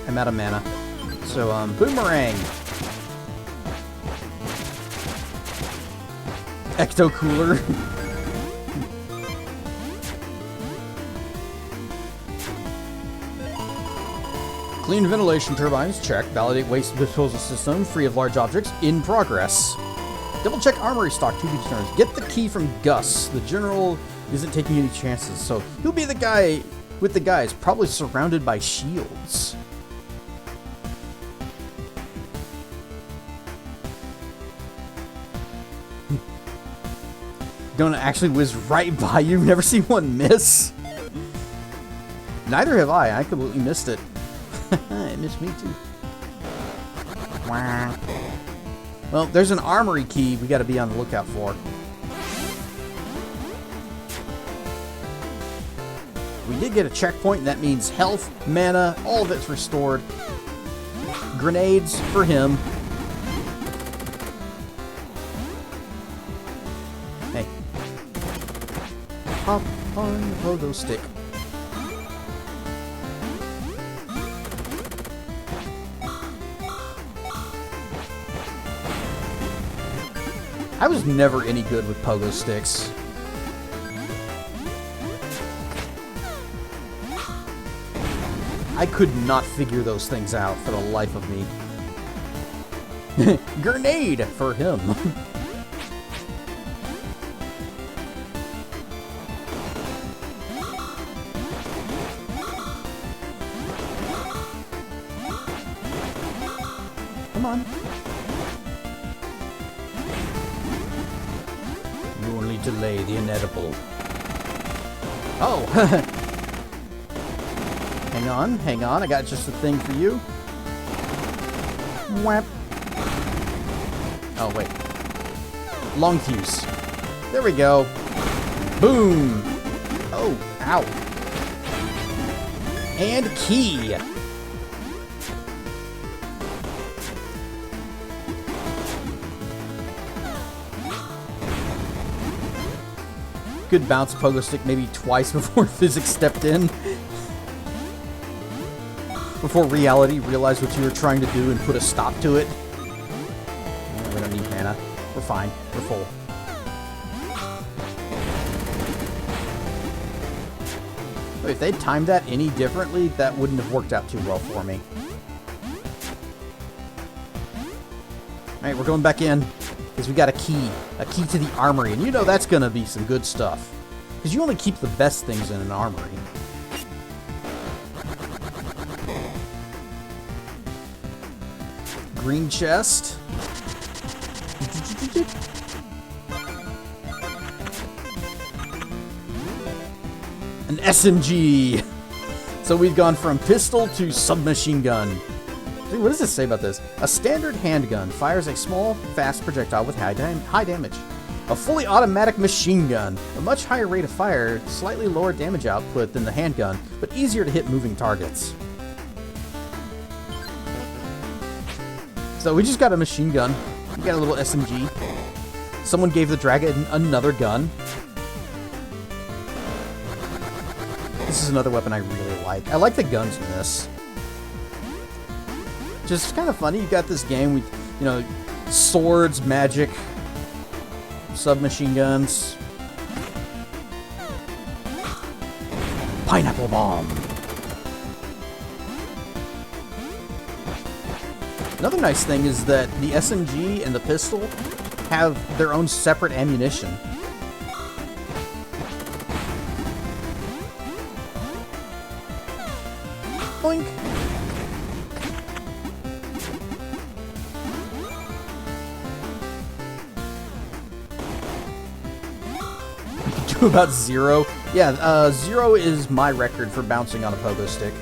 I'm out of mana. So, Boomerang. Ecto Cooler. Clean ventilation turbines, check. Validate waste disposal system, free of large objects, in progress. Double check armory stock to be determined. Get the key from Gus. The general isn't taking any chances, so he'll be the guy with the guys, probably surrounded by shields. Gonna actually whiz right by you. Never seen one miss. Neither have I. I completely missed it. It missed me too. Well, there's an armory key we gotta be on the lookout for. We did get a checkpoint, and that means health, mana, all of it's restored. Grenades for him. Hey. Hop on the pogo stick. I was never any good with pogo sticks. I could not figure those things out for the life of me. Grenade for him. Come on. You only delay the inedible. Oh! Hang on, I got just the thing for you. Whap. Oh, wait. Long fuse. There we go. Boom! Oh, ow. And key! Good bounce pogo stick maybe twice before physics stepped in. Before reality realized what you were trying to do and put a stop to it. Yeah, we don't need mana. We're fine. We're full. Wait, if they'd timed that any differently, that wouldn't have worked out too well for me. Alright, we're going back in. Because we got a key. A key to the armory. And you know that's going to be some good stuff. Because you only keep the best things in an armory. Green chest. An SMG. So we've gone from pistol to submachine gun. Dude, what does this say about this? A standard handgun fires a small, fast projectile with high damage. A fully automatic machine gun. A much higher rate of fire, slightly lower damage output than the handgun, but easier to hit moving targets. So we just got a machine gun. We got a little SMG. Someone gave the dragon another gun. This is another weapon I really like. I like the guns in this. Just kind of funny. You got this game with, you know, swords, magic, submachine guns. Pineapple bomb. Another nice thing is that the SMG and the pistol have their own separate ammunition. Boink. Do about 0. Yeah, 0 is my record for bouncing on a pogo stick.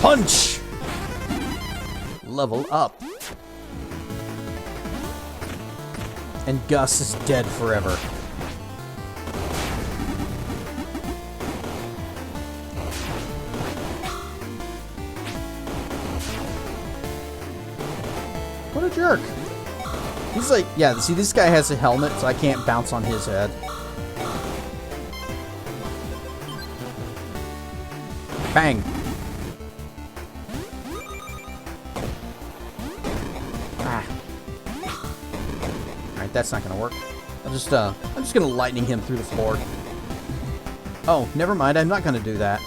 Punch! Level up. And Gus is dead forever. What a jerk. He's like, yeah, see, this guy has a helmet, so I can't bounce on his head. Bang. Ah. Alright, that's not gonna work. I'm just gonna lightning him through the floor. Oh, never mind, I'm not gonna do that.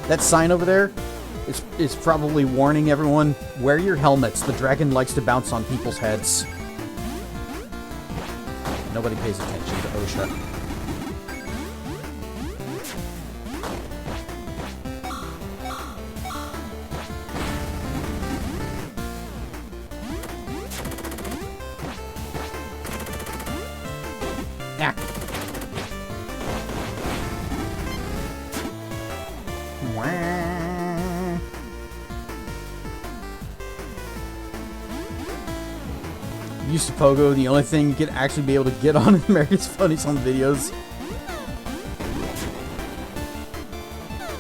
That sign over there is probably warning everyone, wear your helmets. The dragon likes to bounce on people's heads. Nobody pays attention to OSHA. Yeah. Used to Pogo, the only thing you could actually be able to get on in America's Funniest Home Videos.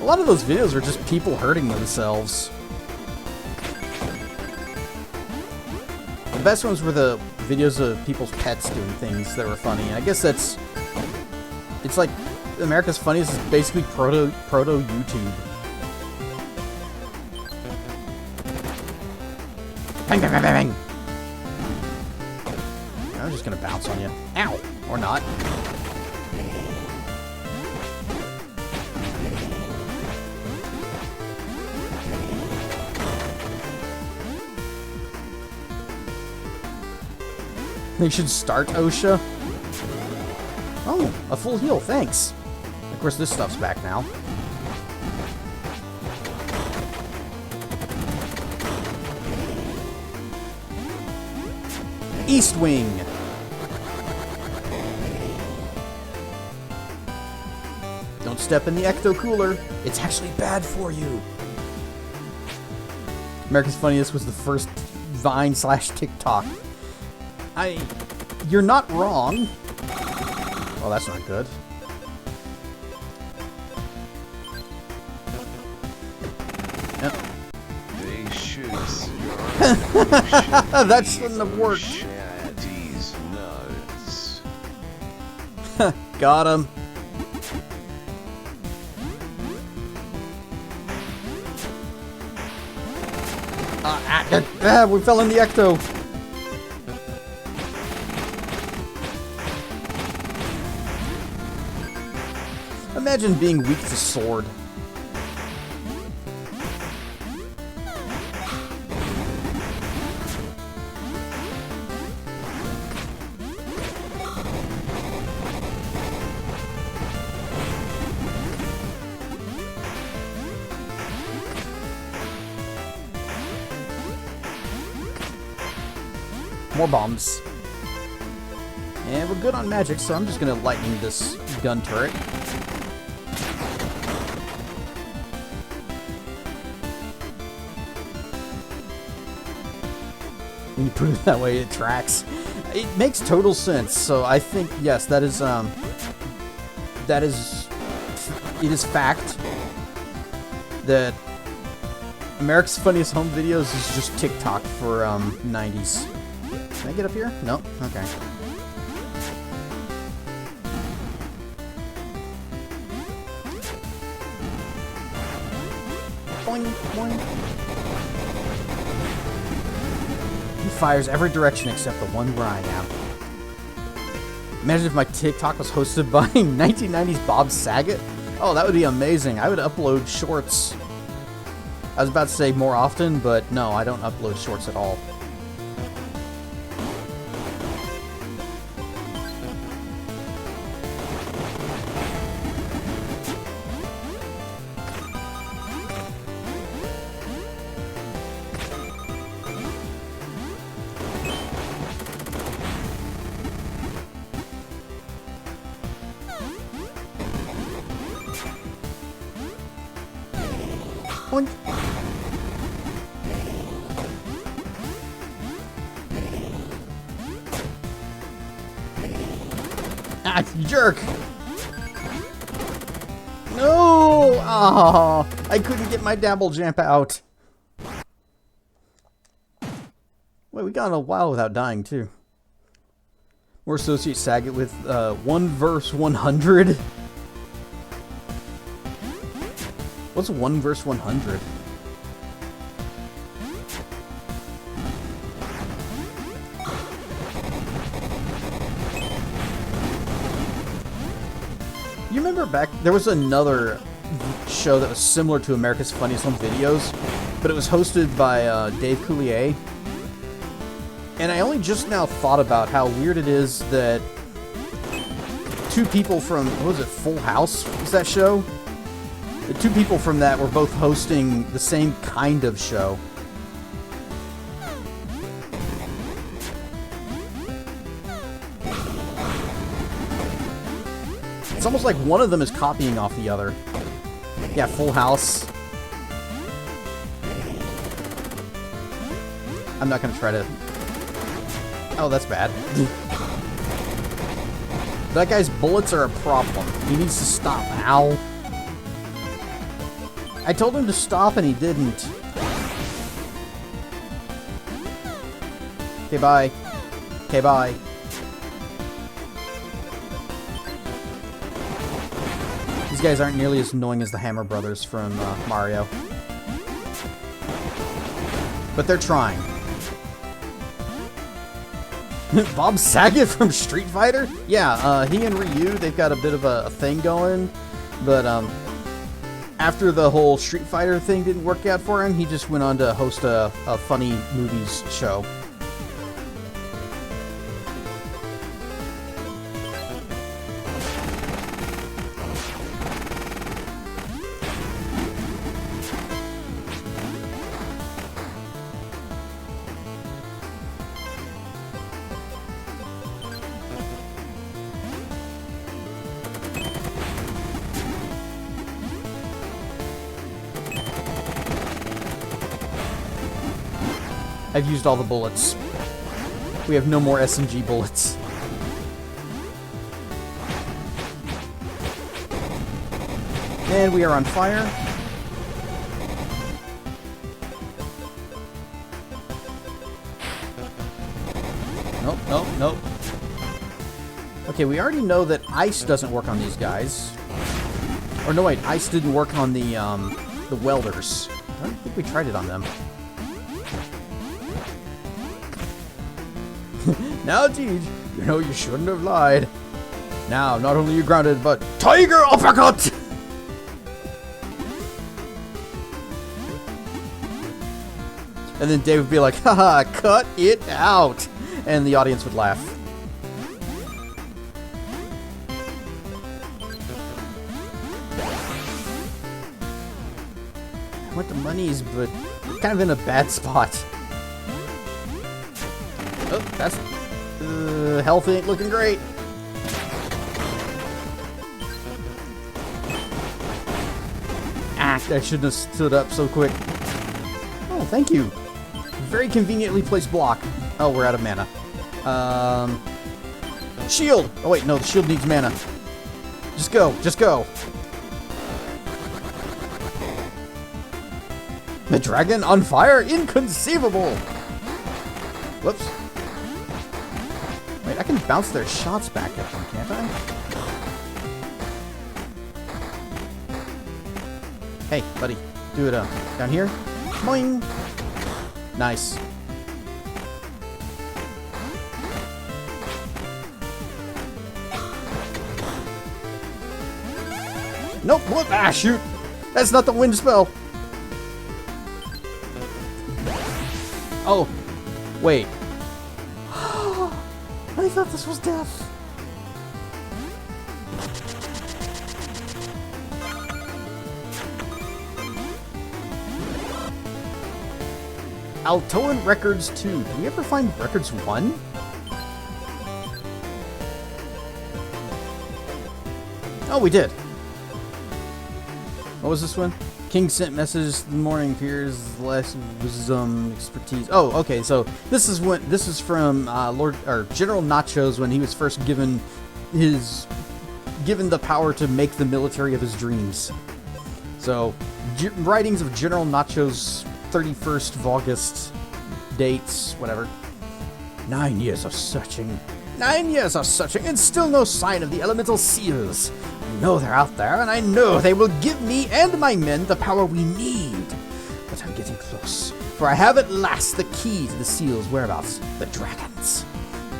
A lot of those videos are just people hurting themselves. The best ones were the videos of people's pets doing things that were funny. And I guess it's like America's Funniest is basically proto YouTube. Bang, bang, bang, bang, bang. I'm just gonna bounce on you. Ow! Or not. They should start OSHA. Oh, a full heal, thanks. Of course, this stuff's back now. East Wing. Don't step in the Ecto Cooler. It's actually bad for you. America's Funniest was the first Vine / TikTok. You're not wrong. Well, that's not good. Yep. They should That shouldn't have worked. Shaddy's nuts. Got him. We fell in the Ecto. Imagine being weak to sword. More bombs. And we're good on magic, so I'm just gonna lightning this gun turret. When you put it that way, it tracks. It makes total sense. So I think, yes, it is fact that America's Funniest Home Videos is just TikTok for 90s. Can I get up here? No? Okay. Boing, boing. He fires every direction except the one where I am. Imagine if my TikTok was hosted by 1990s Bob Saget. Oh, that would be amazing. I would upload shorts. I was about to say more often, but no, I don't upload shorts at all. Boink. Ah, you jerk! No! Oh, I couldn't get my dabble jump out. Wait, we got a while without dying, too. Or associate Saget with 1 verse 100. What's 1 verse 100? You remember back, there was another show that was similar to America's Funniest Home Videos, but it was hosted by Dave Coulier. And I only just now thought about how weird it is that two people from, what was it, Full House was that show? The two people from that were both hosting the same kind of show. It's almost like one of them is copying off the other. Yeah, Full House. I'm not gonna try to... Oh, that's bad. That guy's bullets are a problem. He needs to stop. Ow. I told him to stop and he didn't. Okay, bye. Okay, bye. These guys aren't nearly as annoying as the Hammer Brothers from Mario. But they're trying. Bob Saget from Street Fighter? Yeah, he and Ryu, they've got a bit of a thing going. But after the whole Street Fighter thing didn't work out for him, he just went on to host a funny movies show. I've used all the bullets. We have no more SMG bullets. And we are on fire. Nope, nope, nope. Okay, we already know that ice doesn't work on these guys. Or no, wait, ice didn't work on the welders. I don't think we tried it on them. Now, Tej, you know you shouldn't have lied. Now, not only are you grounded, but Tiger Uppercut! And then Dave would be like, haha, cut it out! And the audience would laugh. I want the monies, but kind of in a bad spot. Oh, that's... health ain't looking great. Ah, I shouldn't have stood up so quick. Oh, thank you. Very conveniently placed block. Oh, we're out of mana. Shield! Oh wait, no, the shield needs mana. Just go, just go. The dragon on fire? Inconceivable! Whoops. Wait, I can bounce their shots back at them, can't I? Hey, buddy. Do it down here. Boing! Nice. Nope, what? Ah, shoot! That's not the wind spell! Oh, wait. I thought this was death. Altoan Records 2. Did we ever find Records 1? Oh, we did. What was this one? King sent message this morning. Fears less wisdom expertise. Oh, okay. So this is from Lord or General Nachos when he was first given the power to make the military of his dreams. So writings of General Nachos, 31st of August, dates, whatever. 9 years of searching. 9 years of searching, and still no sign of the elemental seals. I know they're out there, and I know they will give me and my men the power we need. But I'm getting close, for I have at last the key to the seals' whereabouts, the dragons.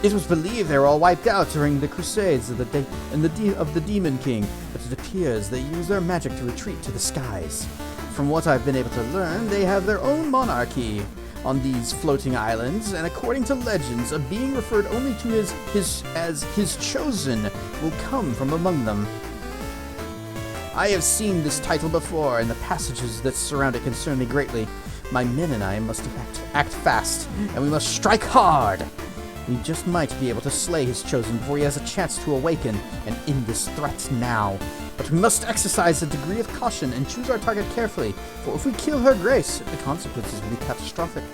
It was believed they were all wiped out during the Crusades of the Demon King, but it appears they use their magic to retreat to the skies. From what I've been able to learn, they have their own monarchy on these floating islands, and according to legends, a being referred only to as his chosen will come from among them. I have seen this title before, and the passages that surround it concern me greatly. My men and I must act fast, and we must strike hard. We just might be able to slay his chosen before he has a chance to awaken and end this threat now. But we must exercise a degree of caution and choose our target carefully, for if we kill her grace, the consequences will be catastrophic.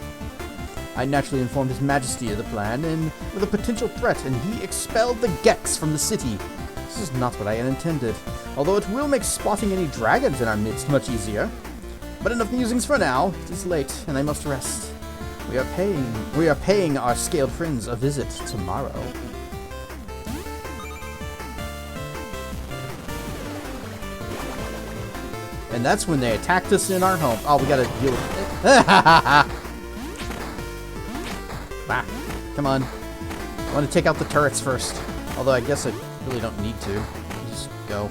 I naturally informed His Majesty of the plan and of the potential threat, and he expelled the Gex from the city. This is not what I had intended, although it will make spotting any dragons in our midst much easier. But enough musings for now. It is late, and I must rest. We are paying our scaled friends a visit tomorrow. And that's when they attacked us in our home. Oh, we gotta deal with it. Ah, come on. I want to take out the turrets first. Although I guess I really don't need to. Just go.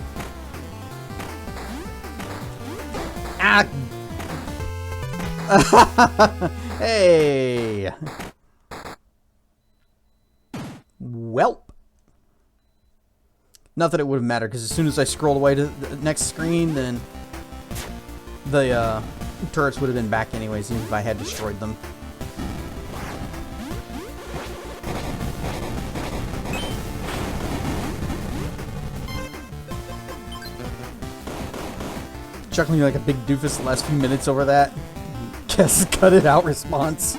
Ah! Hey! Welp. Not that it would have mattered, because as soon as I scrolled away to the next screen, then the turrets would have been back anyways, even if I had destroyed them. Chuckling like a big doofus the last few minutes over that. Guess cut it out response.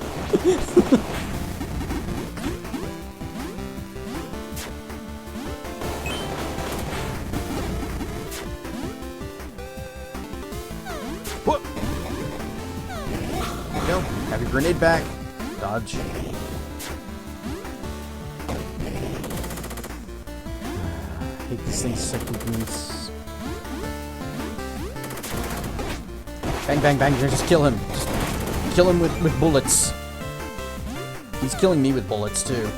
Whoop. There you go. Have your grenade back. Dodge. Hate these things seconds. Bang, bang, bang. Just kill him. Just kill him with bullets. He's killing me with bullets, too.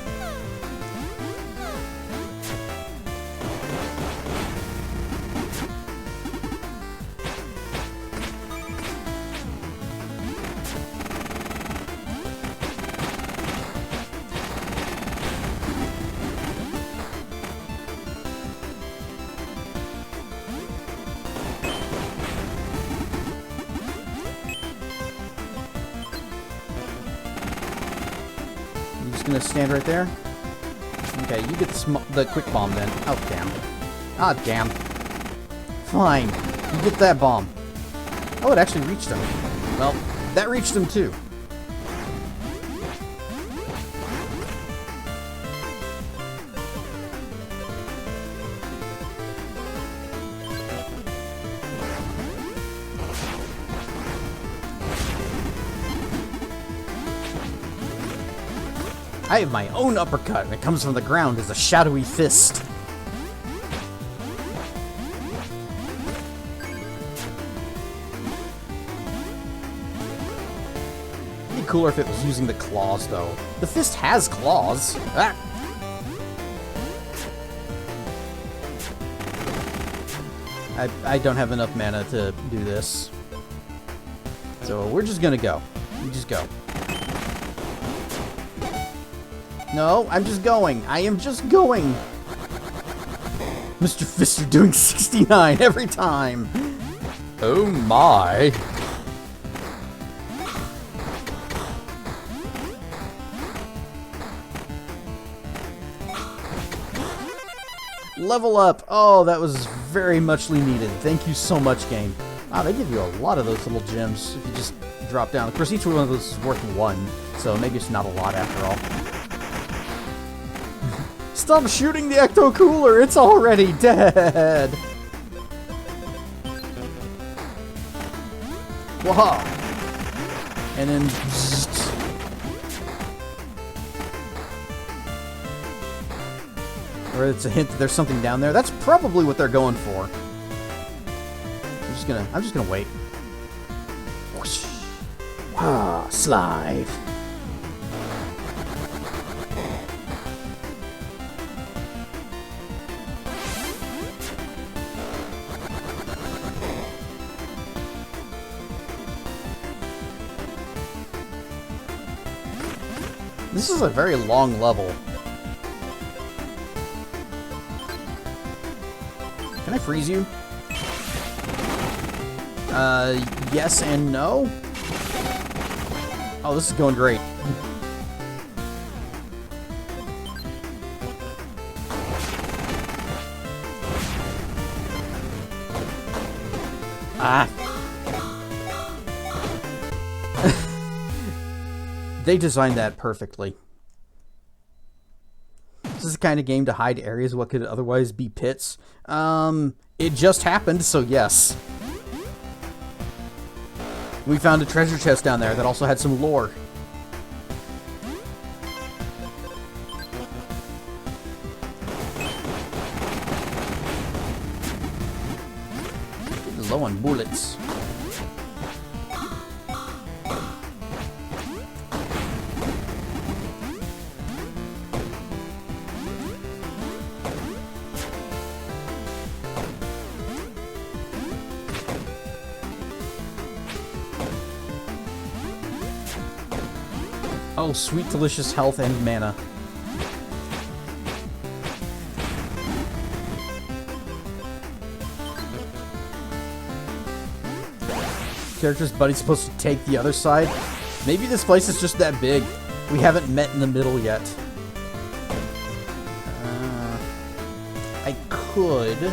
Gonna stand right there. Okay, you get the quick bomb then. Oh damn! Ah damn! Fine, you get that bomb. Oh, it actually reached him. Well, that reached him too. I have my own uppercut, and it comes from the ground as a shadowy fist. It'd be cooler if it was using the claws, though. The fist has claws. Ah! I don't have enough mana to do this. So we're just gonna go. We just go. No, I'm just going. I am just going. Mr. Fist, you're doing 69 every time. Oh my. Level up. Oh, that was very muchly needed. Thank you so much, game. Wow, they give you a lot of those little gems if you just drop down. Of course, each one of those is worth 1, so maybe it's not a lot after all. Stop shooting the Ecto Cooler! It's already dead! Wow. And then... Or it's a hint that there's something down there. That's probably what they're going for. I'm just gonna wait. Whoosh. Ah, slide. This is a very long level. Can I freeze you? Yes and no? Oh, this is going great. Ah. They designed that perfectly. This is the kind of game to hide areas what could otherwise be pits. It just happened, so yes. We found a treasure chest down there that also had some lore. Getting low on bullets. Oh, sweet, delicious health and mana. Character's buddy's supposed to take the other side. Maybe this place is just that big. We haven't met in the middle yet. I could.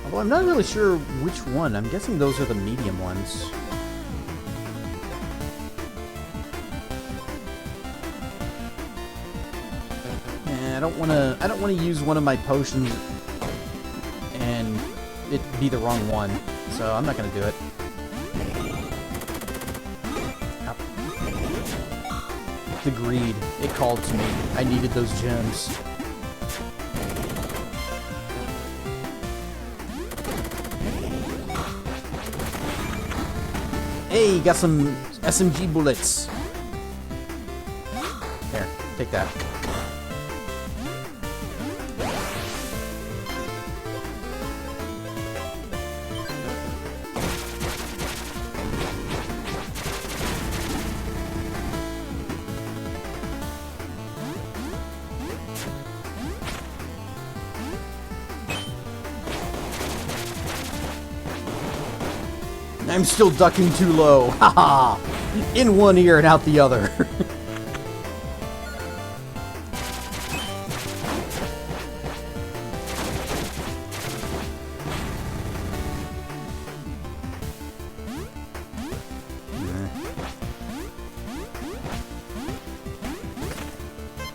Although I'm not really sure which one. I'm guessing those are the medium ones. I don't wanna use one of my potions and it be the wrong one, so I'm not gonna do it. Ow. The greed, it called to me. I needed those gems. Hey, got some SMG bullets. Here, take that. I'm still ducking too low. Haha! In one ear and out the other.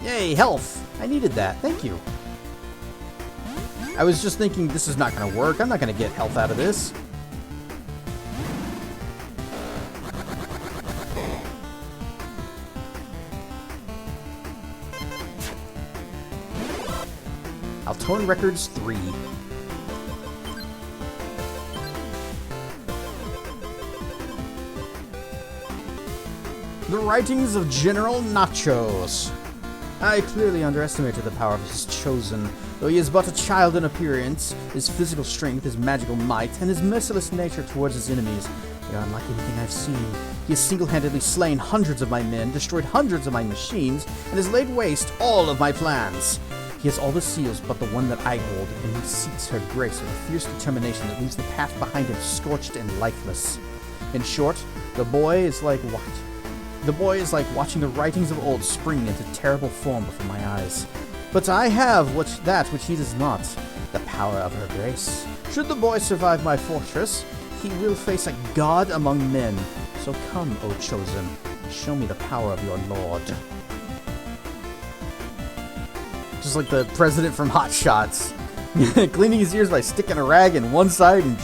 Yay, health! I needed that. Thank you. I was just thinking this is not going to work. I'm not going to get health out of this. Tone Records 3. The writings of General Nachos. I clearly underestimated the power of his chosen. Though he is but a child in appearance, his physical strength, his magical might, and his merciless nature towards his enemies are unlike anything I've seen. He has single-handedly slain hundreds of my men, destroyed hundreds of my machines, and has laid waste all of my plans. He has all the seals but the one that I hold, and he seeks her grace with a fierce determination that leaves the path behind him scorched and lifeless. In short, the boy is like what? The boy is like watching the writings of old spring into terrible form before my eyes. But I have that which he does not, the power of her grace. Should the boy survive my fortress, he will face a god among men. So come, O chosen, show me the power of your lord. Just like the president from Hot Shots, cleaning his ears by sticking a rag in one side and...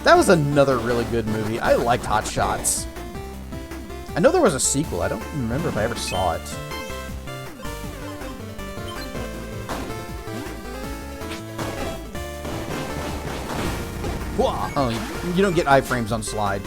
That was another really good movie. I liked Hot Shots. I know there was a sequel. I don't remember if I ever saw it. Whoa. Oh, you don't get iframes on slide.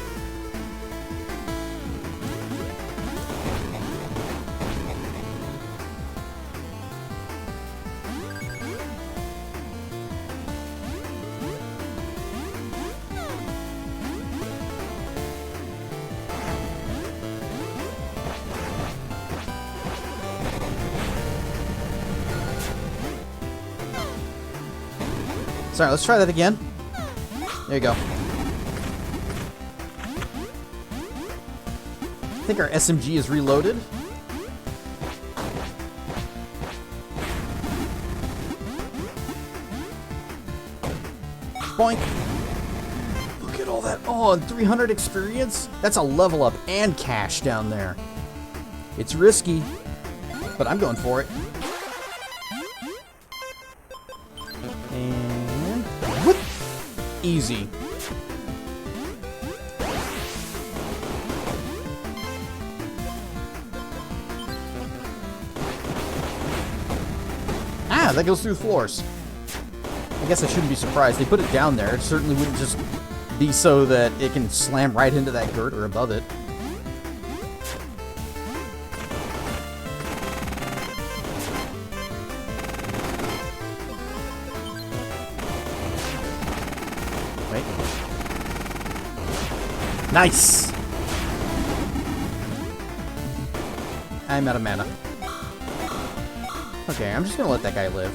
Sorry, let's try that again. There you go. I think our SMG is reloaded. Boink. Look at all that. Oh, and 300 experience? That's a level up and cash down there. It's risky, but I'm going for it. And whoop. Easy. Ah, that goes through floors. I guess I shouldn't be surprised. They put it down there. It certainly wouldn't just be so that it can slam right into that girder above it. Wait. Nice! I'm out of mana. Okay, I'm just gonna let that guy live.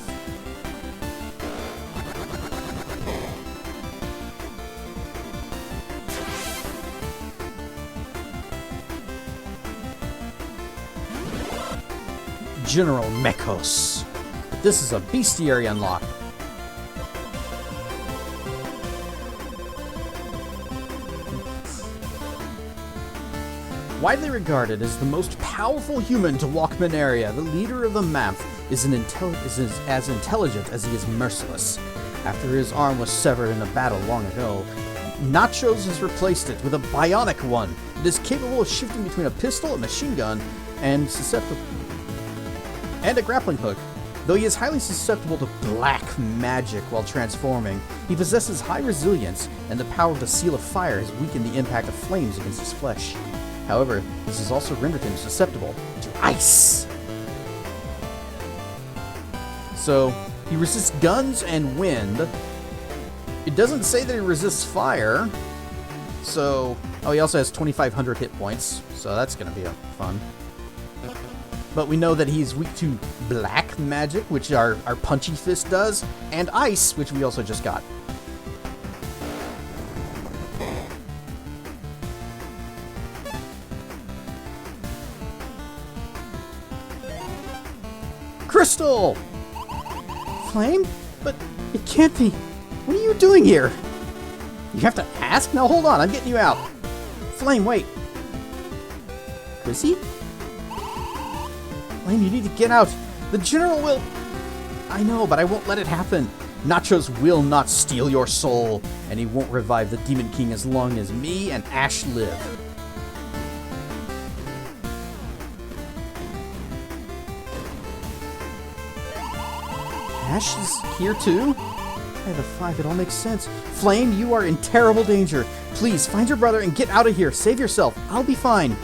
General Mechos. This is a bestiary unlock. Widely regarded as the most powerful human to walk Manaria, the leader of the Mamph is as intelligent as he is merciless. After his arm was severed in a battle long ago, Nachos has replaced it with a bionic one. It is capable of shifting between a pistol, a machine gun, and a grappling hook. Though he is highly susceptible to black magic while transforming, he possesses high resilience, and the power of the Seal of Fire has weakened the impact of flames against his flesh. However, this has also rendered him susceptible to ice. So, he resists guns and wind. It doesn't say that he resists fire. So, oh, he also has 2,500 hit points, so that's going to be fun. But we know that he's weak to black magic, which our Punchy Fist does, and ice, which we also just got. Crystal! Flame? But it can't be. What are you doing here? You have to ask? Now hold on, I'm getting you out. Flame, wait. Chrissy? Flame, you need to get out. The General will... I know, but I won't let it happen. Nachos will not steal your soul, and he won't revive the Demon King as long as me and Ash live. Ash is here too? By the five, it all makes sense. Flame, you are in terrible danger. Please, find your brother and get out of here. Save yourself. I'll be fine.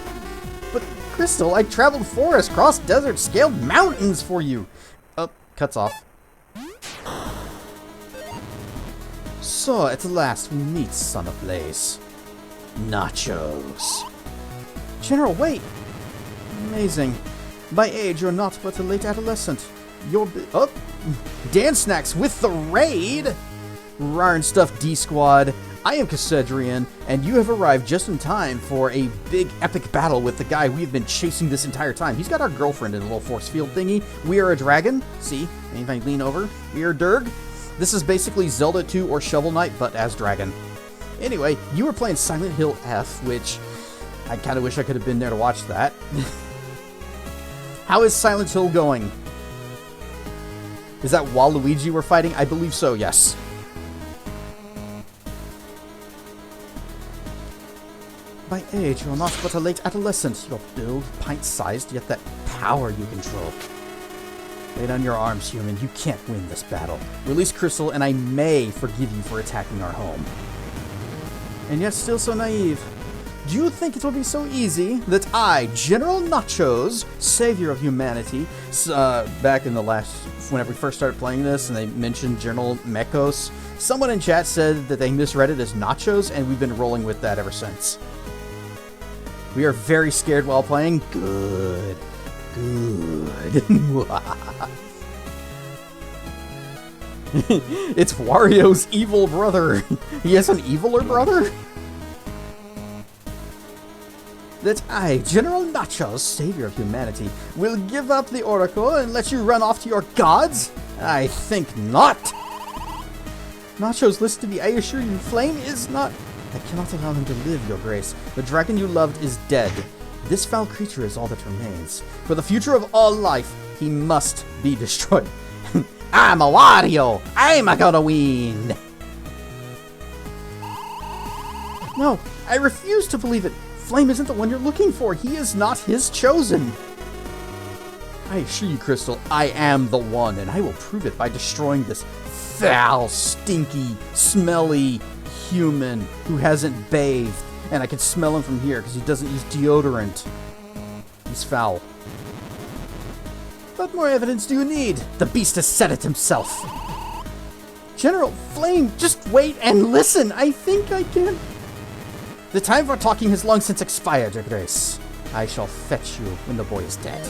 But, Crystal, I traveled forests, crossed deserts, scaled mountains for you. Oh, cuts off. So, at last we meet, son of Blaze. Nachos. General, wait! Amazing. By age, you're not but a late adolescent. You're oh! Dan Snacks with the raid! Rar and Stuff D-Squad. I am Cassedrian, and you have arrived just in time for a big epic battle with the guy we've been chasing this entire time. He's got our girlfriend in a little force field thingy. We are a dragon. See? If I lean over, we are Durg. This is basically Zelda 2 or Shovel Knight, but as dragon. Anyway, you were playing Silent Hill F, which I kind of wish I could have been there to watch that. How is Silent Hill going? Is that Waluigi we're fighting? I believe so, yes. By age, you're not but a late adolescent. Your build, pint-sized, yet that power you control. Lay down your arms, human. You can't win this battle. Release Crystal, and I may forgive you for attacking our home. And yet still so naive. Do you think it will be so easy that I, General Nachos, savior of humanity, back in the last, whenever we first started playing this and they mentioned General Mechos, someone in chat said that they misread it as Nachos, and we've been rolling with that ever since. We are very scared while playing. Good. Good. It's Wario's evil brother. He has an eviler brother? That I, General Nachos, savior of humanity, will give up the Oracle and let you run off to your gods? I think not. Nachos, listen to me. I assure you, Flame is not... I cannot allow him to live, your grace. The dragon you loved is dead. This foul creature is all that remains. For the future of all life, he must be destroyed. I'm a Wario! I'm a gonna win! No, I refuse to believe it. Flame isn't the one you're looking for. He is not his chosen. I assure you, Crystal, I am the one, and I will prove it by destroying this foul, stinky, smelly human who hasn't bathed. And I can smell him from here because he doesn't use deodorant. He's foul. What more evidence do you need? The beast has said it himself. General, Flame, just wait and listen. I think I can... The time for talking has long since expired, Your Grace. I shall fetch you when the boy is dead.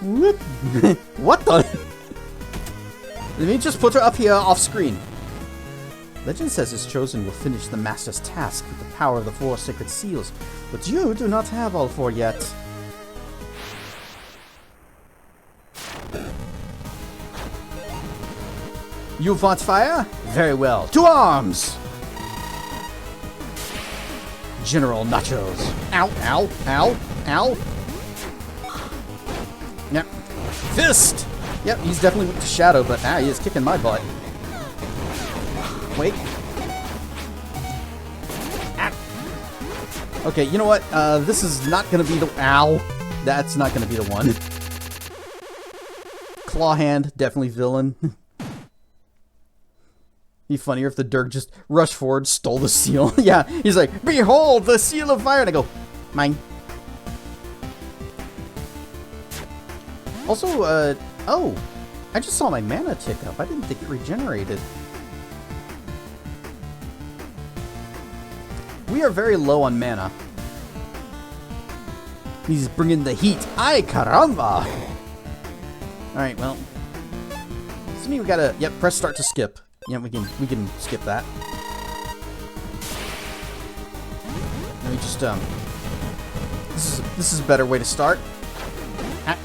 What the? Let me just put her up here off screen. Legend says his chosen will finish the master's task with the power of the 4 sacred seals, but you do not have all 4 yet. You want fire? Very well. To arms! General Nachos. Ow, ow, ow, ow. Yep. Fist! Yep, he's definitely with the shadow, but he is kicking my butt. Wait. Ah. Okay, you know what? This is not gonna be the... Ow! That's not gonna be the one. Claw hand, definitely villain. Be funnier if the Durg just rushed forward, stole the seal. Yeah, he's like, behold, the seal of fire! And I go, mine. Also, oh, I just saw my mana tick up. I didn't think it regenerated. We are very low on mana. He's bringing the heat. Ay, caramba! Alright, well. Does mean we gotta, yep, press start to skip. Yeah, we can skip that. Let me just this is a better way to start. Ah.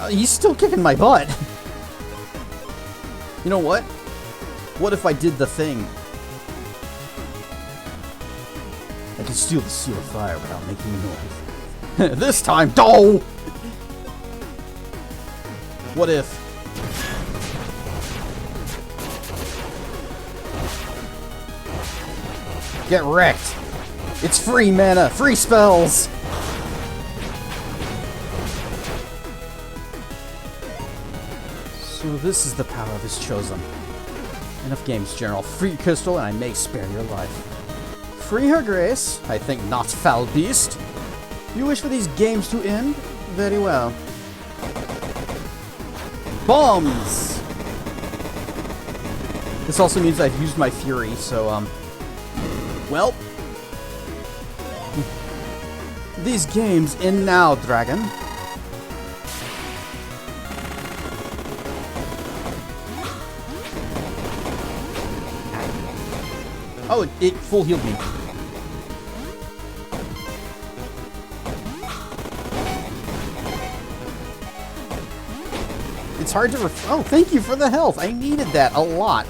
Ah. He's still kicking my butt. You know what? What if I did the thing? I can steal the seal of fire without making noise. This time, do! What if? Get wrecked. It's free mana, free spells. So this is the power of his chosen. Enough games, General. Free Crystal, and I may spare your life. Free her grace? I think not, foul beast. You wish for these games to end? Very well. Bombs! This also means I've used my fury, so, well. These games end now, dragon. Oh, it full healed me. It's hard to oh, thank you for the health. I needed that a lot.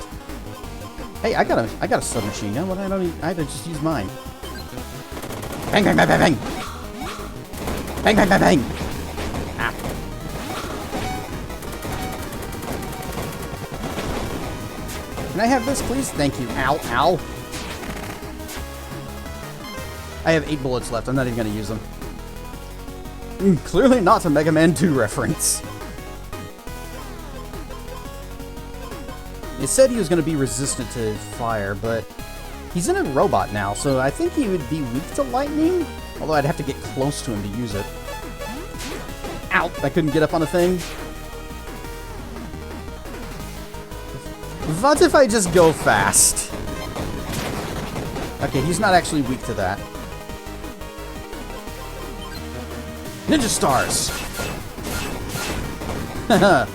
Hey, I got a submachine gun. What I don't need, I had to just use mine. Bang bang bang bang bang. Bang bang bang bang. Ah. Can I have this, please? Thank you. Ow, ow. I have 8 bullets left. I'm not even going to use them. Clearly not a Mega Man 2 reference. It said he was going to be resistant to fire, but he's in a robot now, so I think he would be weak to lightning. Although I'd have to get close to him to use it. Ow! I couldn't get up on the thing. What if I just go fast? Okay, he's not actually weak to that. Ninja stars! Haha.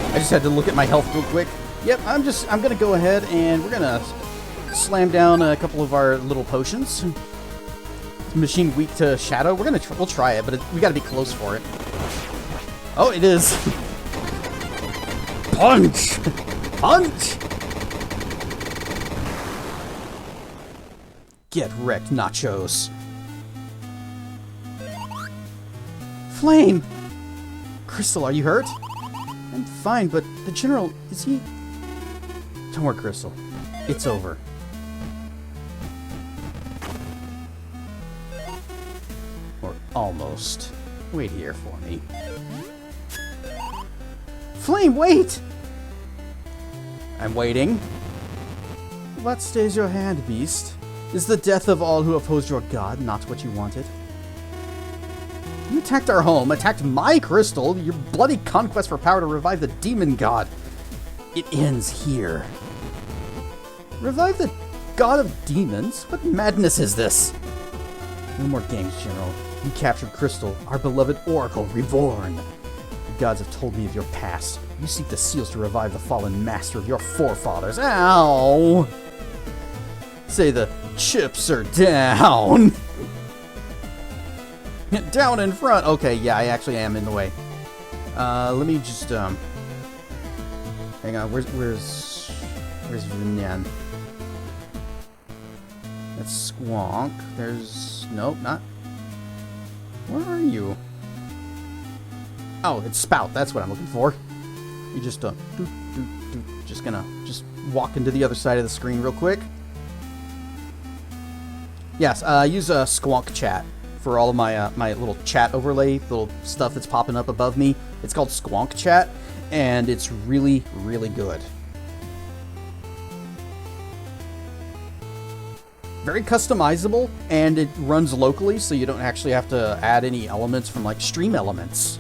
I just had to look at my health real quick. Yep, I'm gonna go ahead and we're gonna slam down a couple of our little potions. Machine weak to shadow. We'll try it, but we gotta be close for it. Oh, it is. Punch! Punch! Get wrecked, nachos. Flame! Crystal, are you hurt? I'm fine, but the General, is he... Don't worry, Crystal. It's over. Or almost. Wait here for me. Flame, wait! I'm waiting. What stays your hand, beast? Is the death of all who opposed your god not what you wanted? You attacked our home, attacked my crystal, your bloody conquest for power to revive the demon god. It ends here. Revive the god of demons? What madness is this? No more games, General. You captured Crystal, our beloved Oracle, reborn. The gods have told me of your past. You seek the seals to revive the fallen master of your forefathers. Ow! Say the chips are down. Down in front. Okay, yeah, I actually am in the way. Let me just hang on. Where's Vinyan? That's Squonk. There's nope, not. Where are you? Oh, it's Spout. That's what I'm looking for. You just just gonna walk into the other side of the screen real quick. Yes, use a Squonk chat for all of my my little chat overlay, little stuff that's popping up above me. It's called Squonk Chat, and it's really, really good. Very customizable, and it runs locally, so you don't actually have to add any elements from like Stream Elements.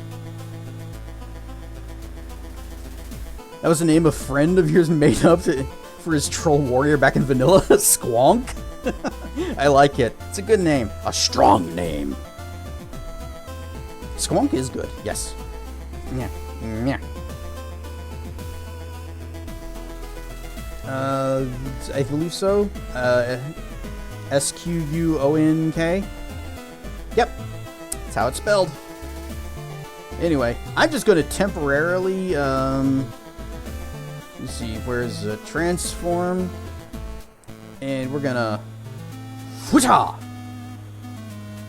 That was the name a friend of yours made up for his troll warrior back in vanilla. Squonk. I like it. It's a good name. A strong name. Squonk is good. Yes. Yeah. Yeah. I believe so. Squonk. Yep. That's how it's spelled. Anyway, I'm just going to temporarily, let's see, where's the transform? And we're gonna... Whoota!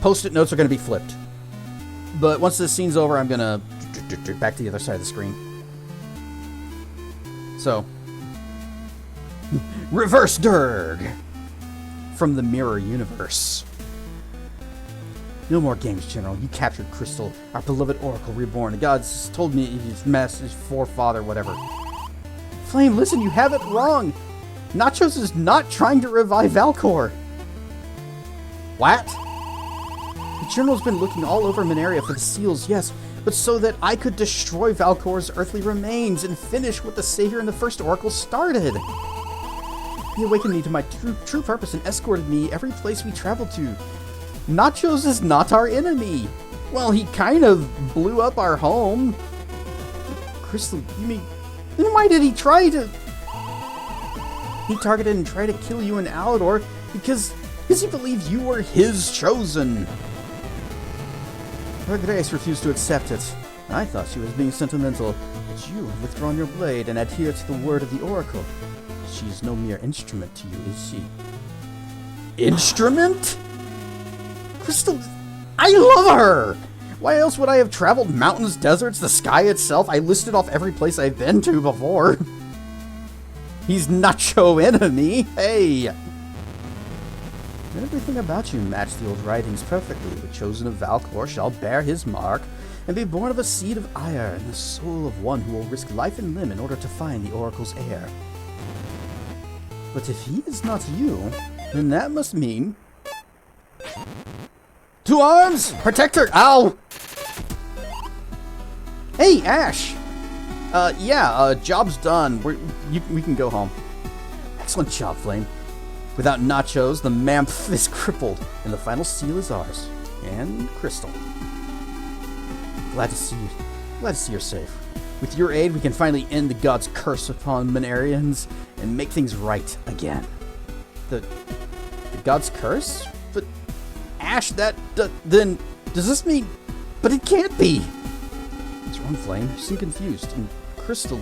Post-it notes are going to be flipped. But once this scene's over, I'm going to back to the other side of the screen. So, Reverse Durg from the Mirror Universe. No more games, General. You captured Crystal, our beloved Oracle Reborn. The gods told me his forefather, whatever. Flame, listen, you have it wrong. Nachos is not trying to revive Valcor. What? The General's been looking all over Mineria for the seals, yes, but so that I could destroy Valcor's earthly remains and finish what the Savior and the First Oracle started. He awakened me to my true purpose and escorted me every place we traveled to. Nachos is not our enemy. Well, he kind of blew up our home. Crystal, you mean... Then why did he try to... He targeted and tried to kill you and Alador because he believed you were his chosen. Her Grace refused to accept it. I thought she was being sentimental, but you have withdrawn your blade and adhere to the word of the Oracle. She's no mere instrument to you, is she? Instrument? Crystal, I love her! Why else would I have traveled mountains, deserts, the sky itself? I listed off every place I've been to before. He's not your enemy, hey! Everything about you matched the old writings perfectly. The chosen of Valcor shall bear his mark and be born of a seed of ire and the soul of one who will risk life and limb in order to find the Oracle's heir. But if he is not you, then that must mean... To arms! Protector! Ow! Hey, Ash! Job's done. We can go home. Excellent job, Flame. Without Nachos, the Mamph is crippled, and the final seal is ours. And Crystal. Glad to see you. Glad to see you're safe. With your aid, we can finally end the god's curse upon Minerians and make things right again. The god's curse? But Ash, then does this mean? But it can't be. What's wrong, Flame? You seem confused. And Crystal,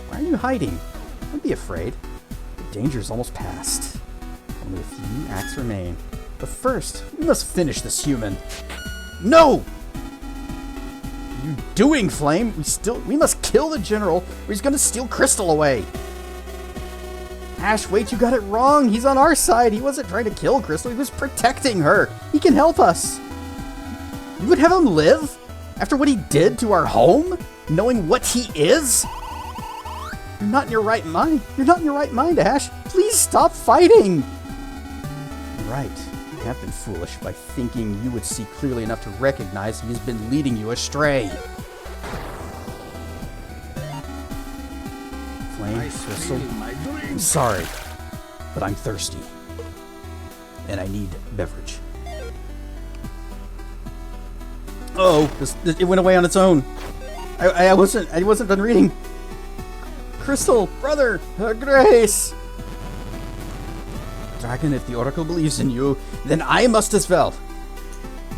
why are you hiding? Don't be afraid. The danger is almost past. Only a few acts remain. But first, we must finish this human. No! What are you doing, Flame? We must kill the General, or he's gonna steal Crystal away. Ash, wait, you got it wrong. He's on our side. He wasn't trying to kill Crystal. He was protecting her. He can help us. You would have him live? After what he did to our home? Knowing what he is? You're not in your right mind. You're not in your right mind, Ash. Please stop fighting. You're right. I have been foolish by thinking you would see clearly enough to recognize he has been leading you astray. Flame, Crystal, I'm sorry, but I'm thirsty. And I need beverage. Oh, it went away on its own. I wasn't done reading. Crystal, brother, her Grace. Dragon, if the Oracle believes in you, then I must as well.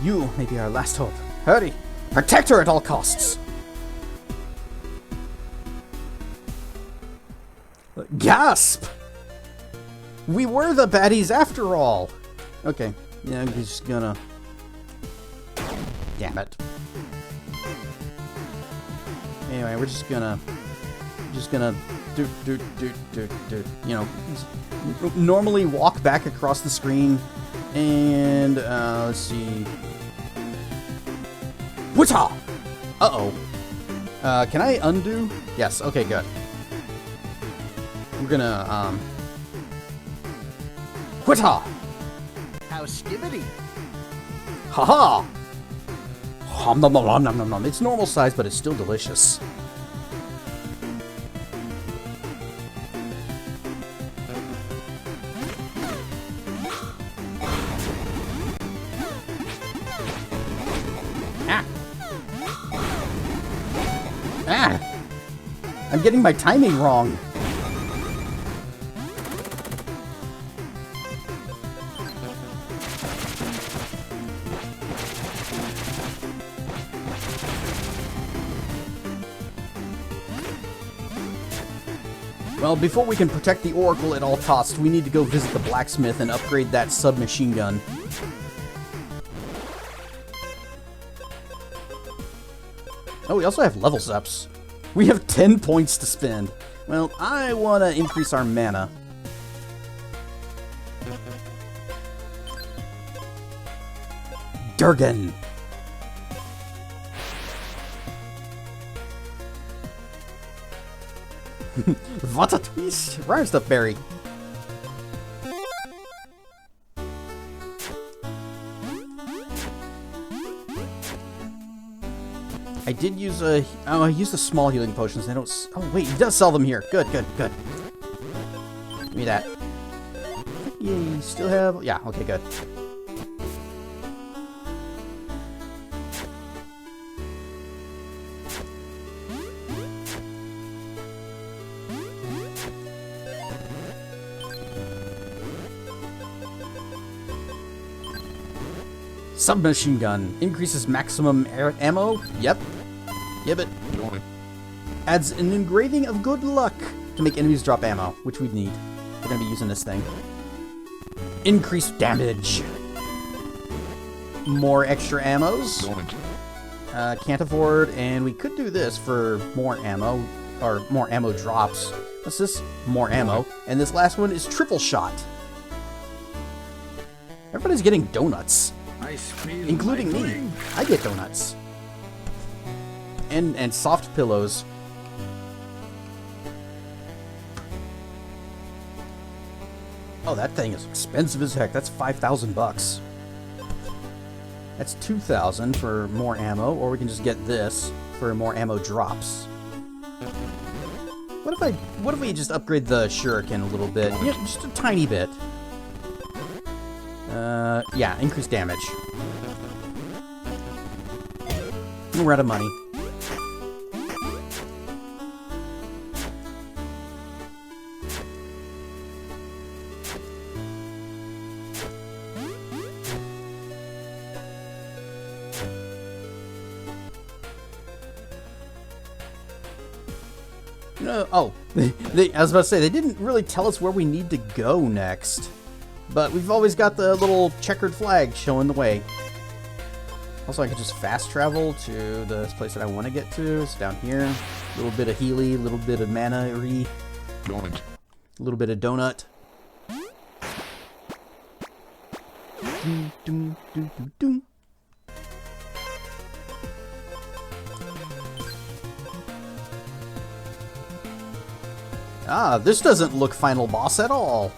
You may be our last hope. Hurry, protect her at all costs. Gasp! We were the baddies after all. Okay, yeah, I'm just gonna... Damn it. Anyway, we're just gonna do, you know, normally walk back across the screen, and let's see. Whatcha? Uh-oh. Can I undo? Yes. Okay. Good. We're gonna Whatcha? How skibbity. Haha. Nom nom nom nom nom nom. It's normal size, but it's still delicious. I'm getting my timing wrong. Well, before we can protect the Oracle at all costs, we need to go visit the blacksmith and upgrade that submachine gun. Oh, we also have levels ups. We have 10 points to spend. Well, I want to increase our mana. Durgan. What a twist! Rhymes the berry. I did use a... Oh, I used the small healing potions. They don't... Oh, wait, he does sell them here. Good, good, good. Give me that. Yay, still have... Yeah, okay, good. Submachine gun. Increases maximum ammo. Yep. Give it. Adds an engraving of good luck to make enemies drop ammo, which we'd need. We're going to be using this thing. Increased damage. More extra ammos. Can't afford, and we could do this for more ammo, or more ammo drops. What's this? More ammo. And this last one is triple shot. Everybody's getting donuts. Including me. I get donuts. And soft pillows. Oh, that thing is expensive as heck. That's 5,000 bucks. That's 2,000 for more ammo, or we can just get this for more ammo drops. What if we just upgrade the shuriken a little bit? Yeah, just a tiny bit. Yeah, increased damage. We're out of money. No, oh, I was about to say, they didn't really tell us where we need to go next. But we've always got the little checkered flag showing the way. Also, I could just fast travel to the place that I want to get to. It's down here. A little bit of Healy, a little bit of mana-y. Donut. A little bit of donut. Doom, doom, doom, doom, doom. Ah, this doesn't look final boss at all.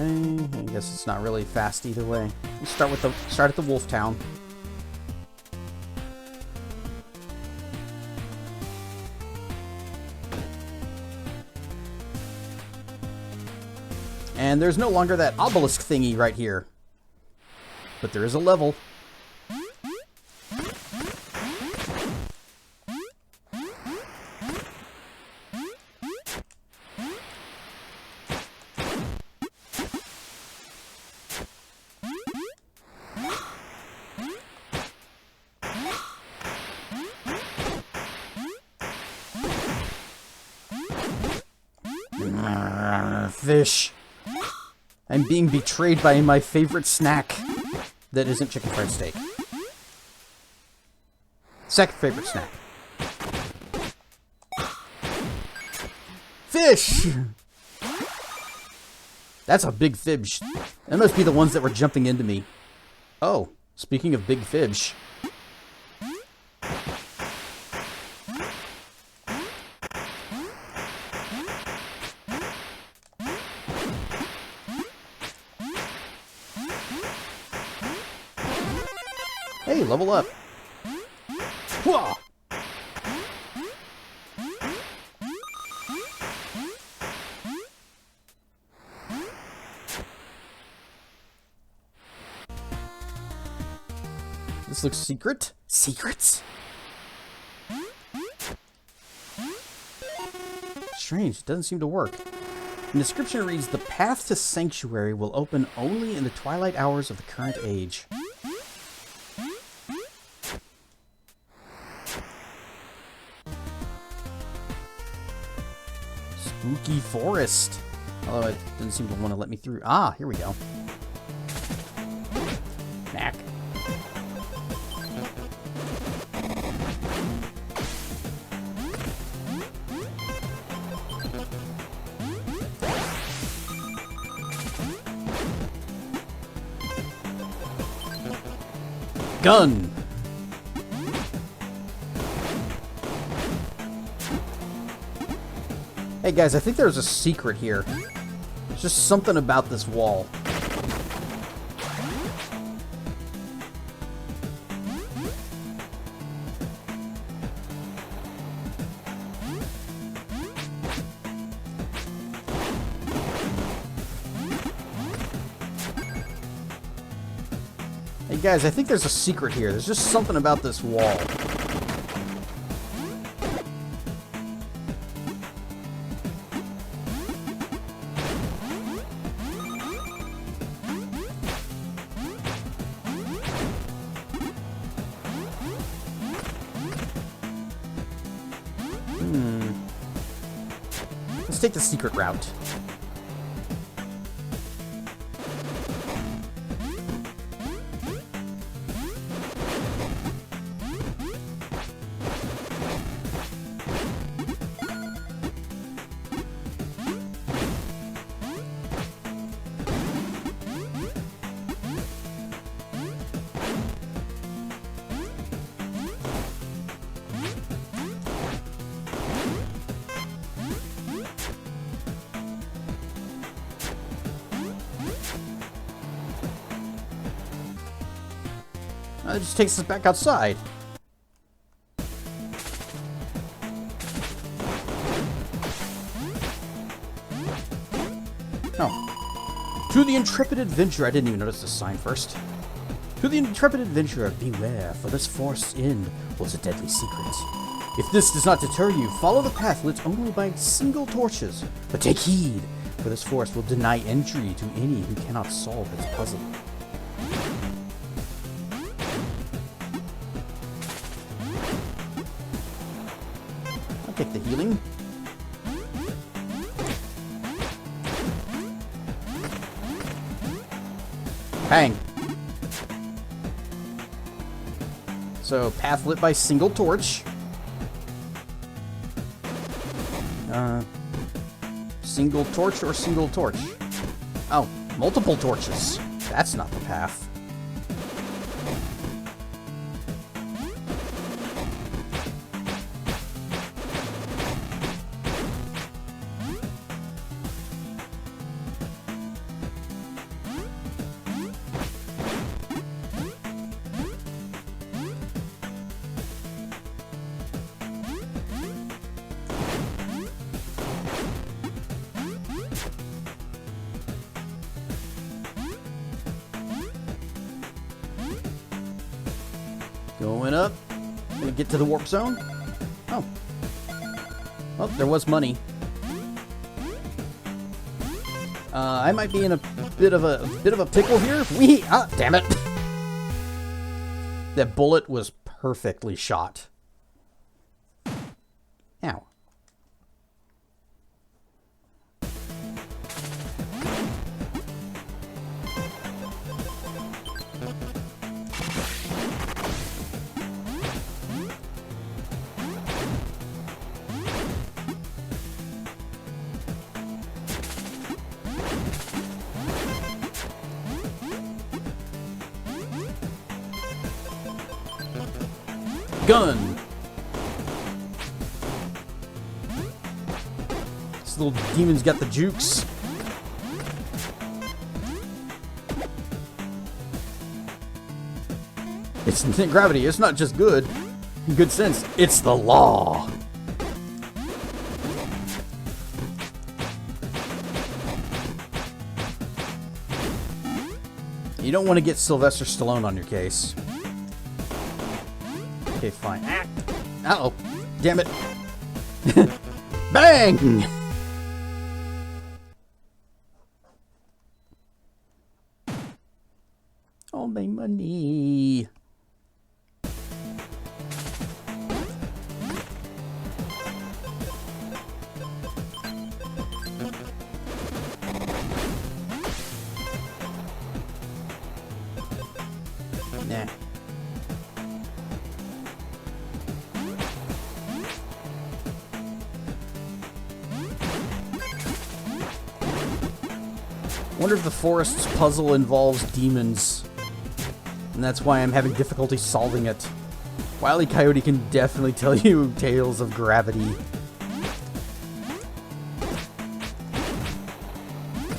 I guess it's not really fast either way. We'll start at the Wolf Town. And there's no longer that obelisk thingy right here. But there is a level. Fish. I'm being betrayed by my favorite snack that isn't chicken fried steak. Second favorite snack. Fish! That's a big fish. That must be the ones that were jumping into me. Oh, speaking of big fish. Hey, level up. Whoa! This looks secret. Secrets? Strange, it doesn't seem to work. The description reads, the path to Sanctuary will open only in the twilight hours of the current age. Spooky forest. Although it doesn't seem to want to let me through. Ah, here we go. Done. Hey guys, I think there's a secret here. There's just something about this wall. Hey guys, I think there's a secret here. There's just something about this wall. Let's take the secret route. It just takes us back outside. Oh. To the intrepid adventurer. I didn't even notice the sign first. To the intrepid adventurer, beware, for this forest's end was a deadly secret. If this does not deter you, follow the path lit only by single torches. But take heed, for this forest will deny entry to any who cannot solve its puzzle. Take the healing. Bang. So, path lit by single torch. Single torch or single torch? Oh, multiple torches. That's not the path. Going up. Gonna get to the warp zone. Oh. Well, there was money. I might be in a bit of a pickle here. Damn it. That bullet was perfectly shot. Ow. Gun. This little demon's got the jukes. It's gravity. It's not just good. In good sense. It's the law. You don't want to get Sylvester Stallone on your case. Okay, fine. Uh-oh. Damn it. Bang! All my money. Nah. Wonder if the forest's puzzle involves demons. And that's why I'm having difficulty solving it. Wile E. Coyote can definitely tell you tales of gravity.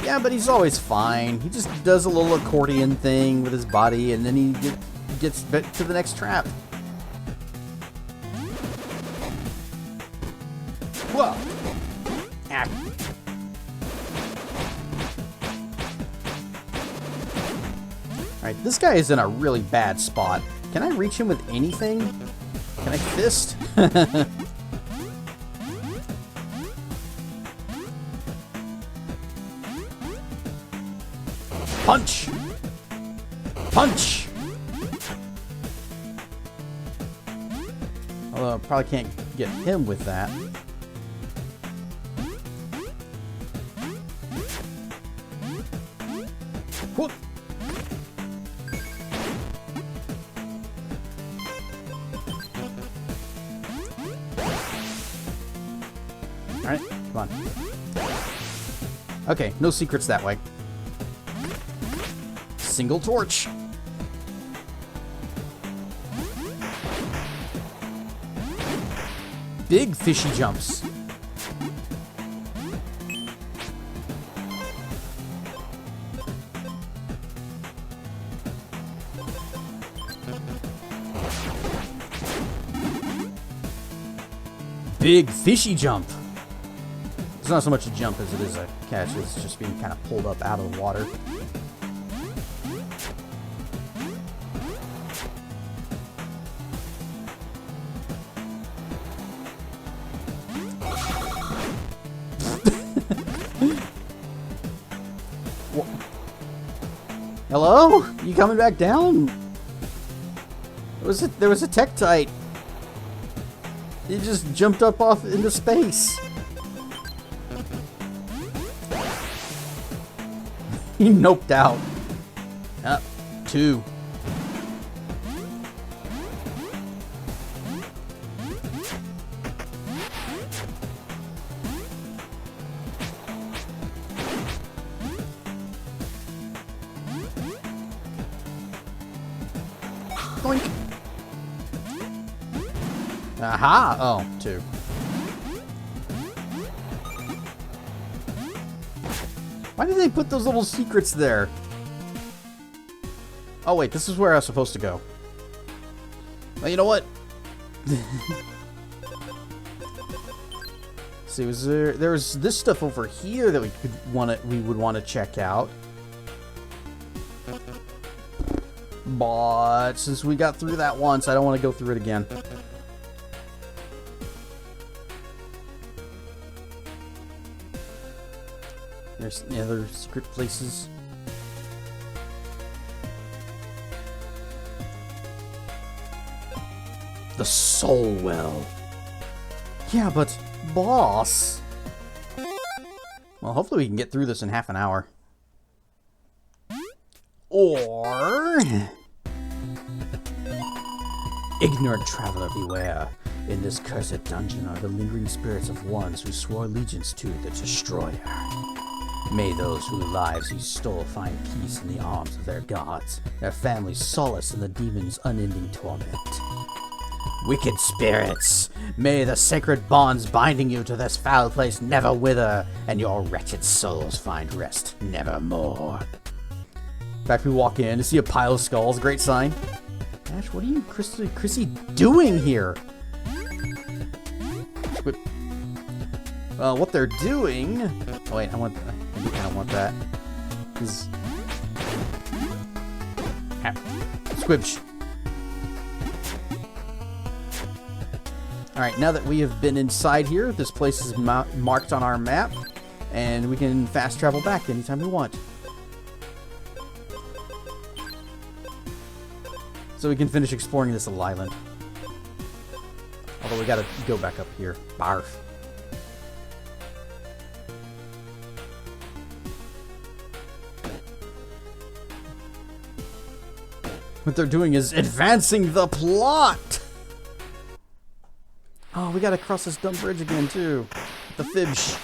Yeah, but he's always fine. He just does a little accordion thing with his body, and then he gets back to the next trap. Whoa! Ah. Alright, this guy is in a really bad spot. Can I reach him with anything? Can I fist? Punch! Punch! Although I probably can't get him with that. Whoop! Alright, come on. Okay, no secrets that way. Single torch. Big fishy jumps. Big fishy jump. It's not so much a jump as it is a catch. It's just being kind of pulled up out of the water. Hello? You coming back down? There was a Tektite. He just jumped up off into space. He noped out. Up. 2. Boink. Aha! Oh, 2. Why did they put those little secrets there? Oh wait, this is where I was supposed to go. Well, you know what? See, there was this stuff over here that we would want to check out. But since we got through that once, I don't want to go through it again. There's the other secret places. The Soul Well. Yeah, but boss. Well, hopefully we can get through this in half an hour. Or ignorant traveler, beware. In this cursed dungeon are the lingering spirits of ones who swore allegiance to the Destroyer. May those whose lives he stole find peace in the arms of their gods, their families solace in the demon's unending torment. Wicked spirits, may the sacred bonds binding you to this foul place never wither, and your wretched souls find rest nevermore. In fact, we walk in to see a pile of skulls, great sign. Ash, what are you, Chrissy, doing here? Well, what they're doing... Oh, wait, I do kind of want that. Squibsh. Alright, now that we have been inside here, this place is marked on our map, and we can fast travel back anytime we want. So we can finish exploring this little island. Although we gotta go back up here. Barf. What they're doing is advancing the plot! Oh, we gotta cross this dumb bridge again, too. The Fibsh.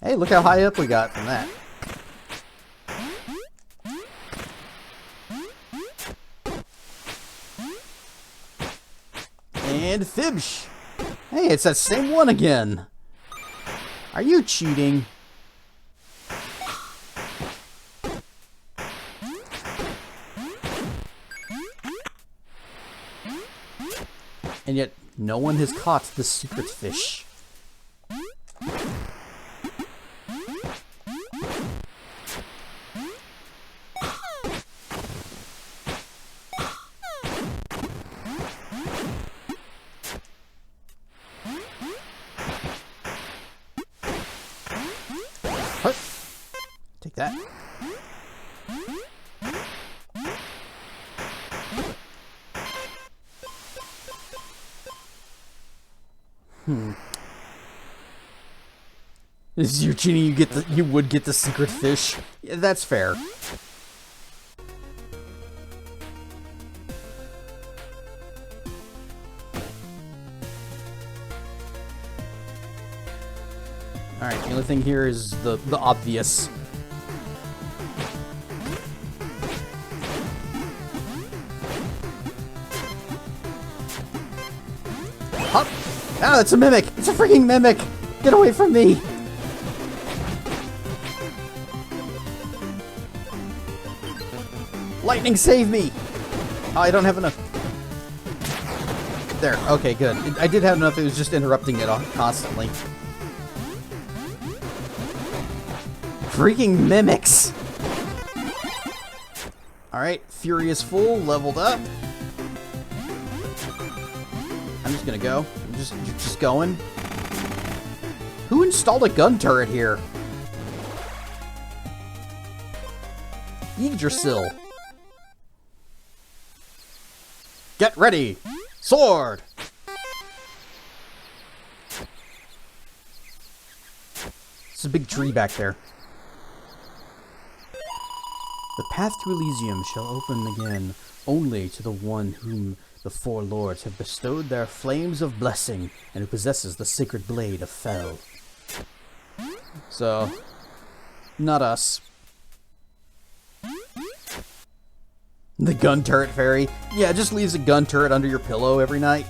Hey, look how high up we got from that. And Fibsh. Hey, it's that same one again. Are you cheating? And yet, no one has caught the secret fish. Huh. Take that. This is you cheating. You would get the secret fish. Yeah, that's fair. All right. The only thing here is the obvious. Hop! Ah, that's a mimic! It's a freaking mimic! Get away from me! Lightning, save me! Oh, I don't have enough. There, okay, good. I did have enough, it was just interrupting it constantly. Freaking mimics! Alright, Fury is full, leveled up. I'm just gonna go. I'm just going. Who installed a gun turret here? Yggdrasil. Get ready! Sword! It's a big tree back there. The path to Elysium shall open again only to the one whom the four lords have bestowed their flames of blessing and who possesses the sacred blade of Fel. So, not us. The gun turret fairy? Yeah, it just leaves a gun turret under your pillow every night.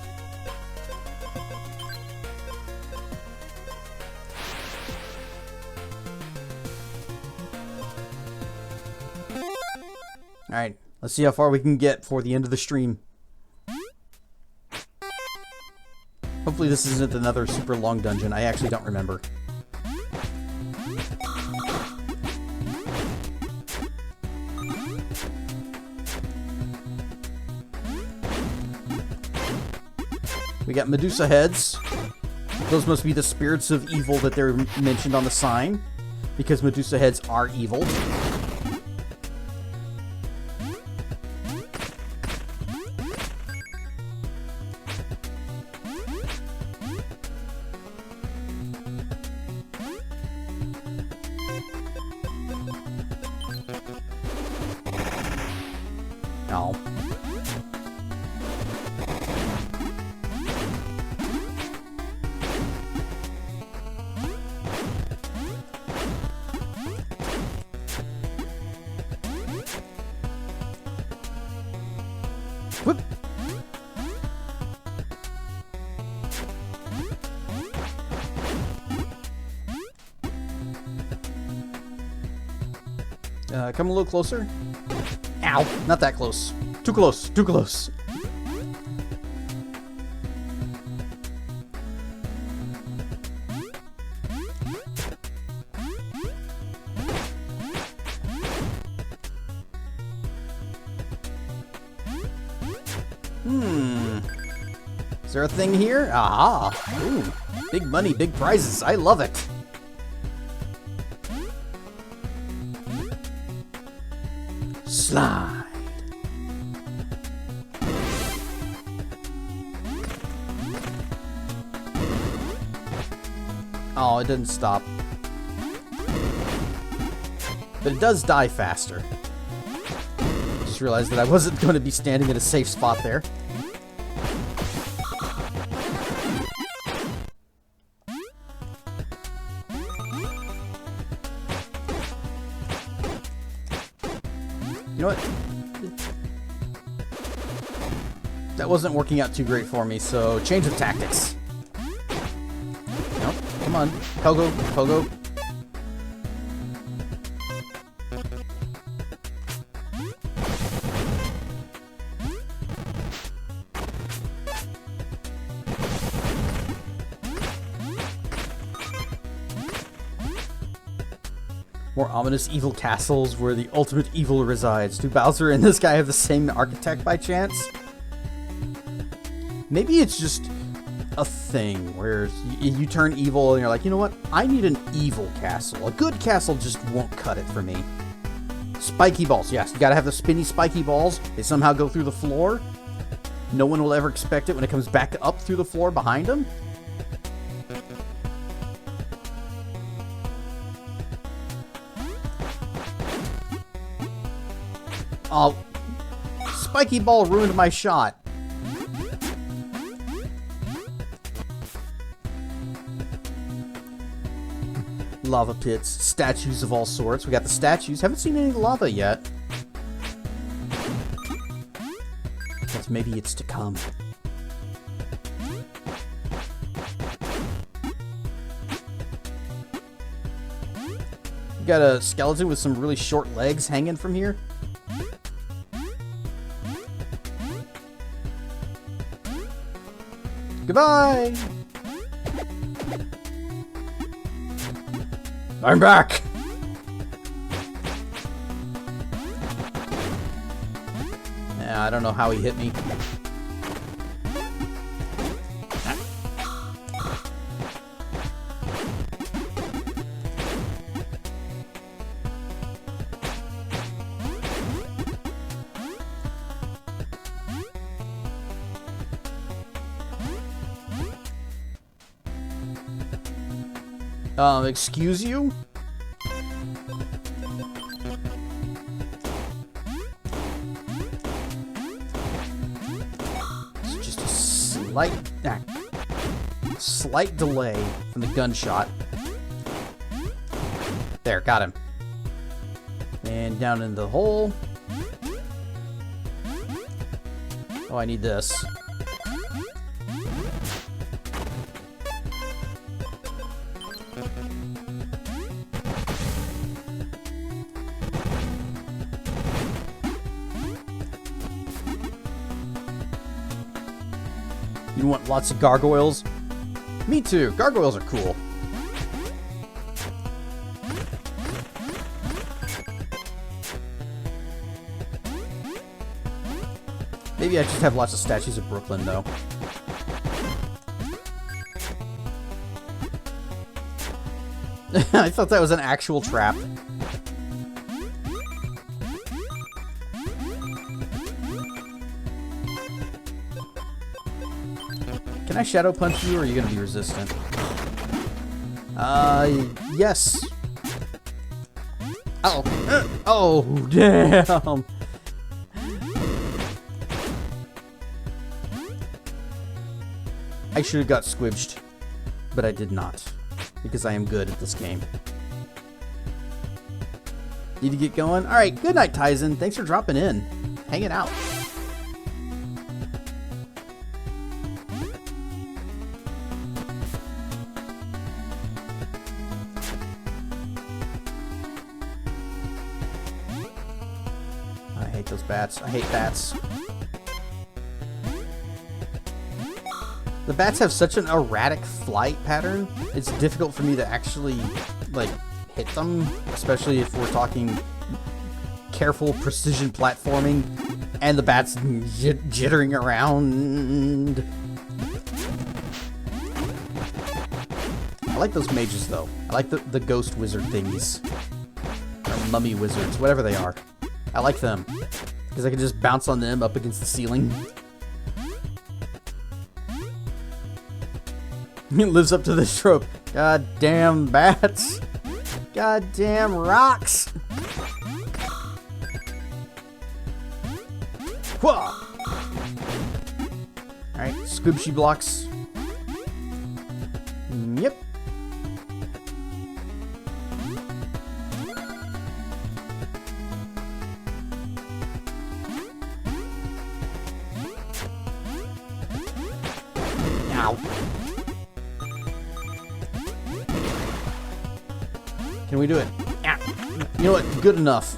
Alright, let's see how far we can get before the end of the stream. Hopefully this isn't another super long dungeon. I actually don't remember. We got Medusa heads. Those must be the spirits of evil that they're mentioned on the sign, because Medusa heads are evil. Oh. Whoop. Come a little closer. Ow, not that close. Too close, too close. Is there a thing here? Aha! Ooh, big money, big prizes. I love it. Slide. Oh, it didn't stop. But it does die faster. Just realized that I wasn't going to be standing in a safe spot there. You know what? That wasn't working out too great for me, so change of tactics. Nope. Come on. Pogo. Pogo. More ominous evil castles where the ultimate evil resides. Do Bowser and this guy have the same architect by chance? Maybe it's just a thing where you turn evil and you're like, you know what? I need an evil castle. A good castle just won't cut it for me. Spiky balls. Yes, you gotta have the spinny spiky balls. They somehow go through the floor. No one will ever expect it when it comes back up through the floor behind them. Oh, spiky ball ruined my shot. Lava pits, statues of all sorts. We got the statues. Haven't seen any lava yet. But maybe it's to come. We got a skeleton with some really short legs hanging from here. Goodbye! I'm back! Yeah, I don't know how he hit me. Excuse you? It's just a slight delay from the gunshot. There, got him. And down in the hole. Oh, I need this. You want lots of gargoyles? Me too. Gargoyles are cool. Maybe I just have lots of statues of Brooklyn, though. I thought that was an actual trap. Can I shadow punch you, or are you going to be resistant? Yes. Oh. Oh, damn. I should have got squibched, but I did not, because I am good at this game. Need to get going? Alright, good night, Tyson. Thanks for dropping in. Hanging out. I hate those bats. I hate bats. The bats have such an erratic flight pattern, it's difficult for me to actually, like, hit them, especially if we're talking careful precision platforming and the bats jittering around. I like those mages, though. I like the ghost wizard thingies. Or mummy wizards, whatever they are. I like them, because I can just bounce on them up against the ceiling. It lives up to this trope. Goddamn bats. Goddamn rocks. Whoa. Alright, squibshy blocks. Yep. Can we do it? Yeah. You know what? Good enough.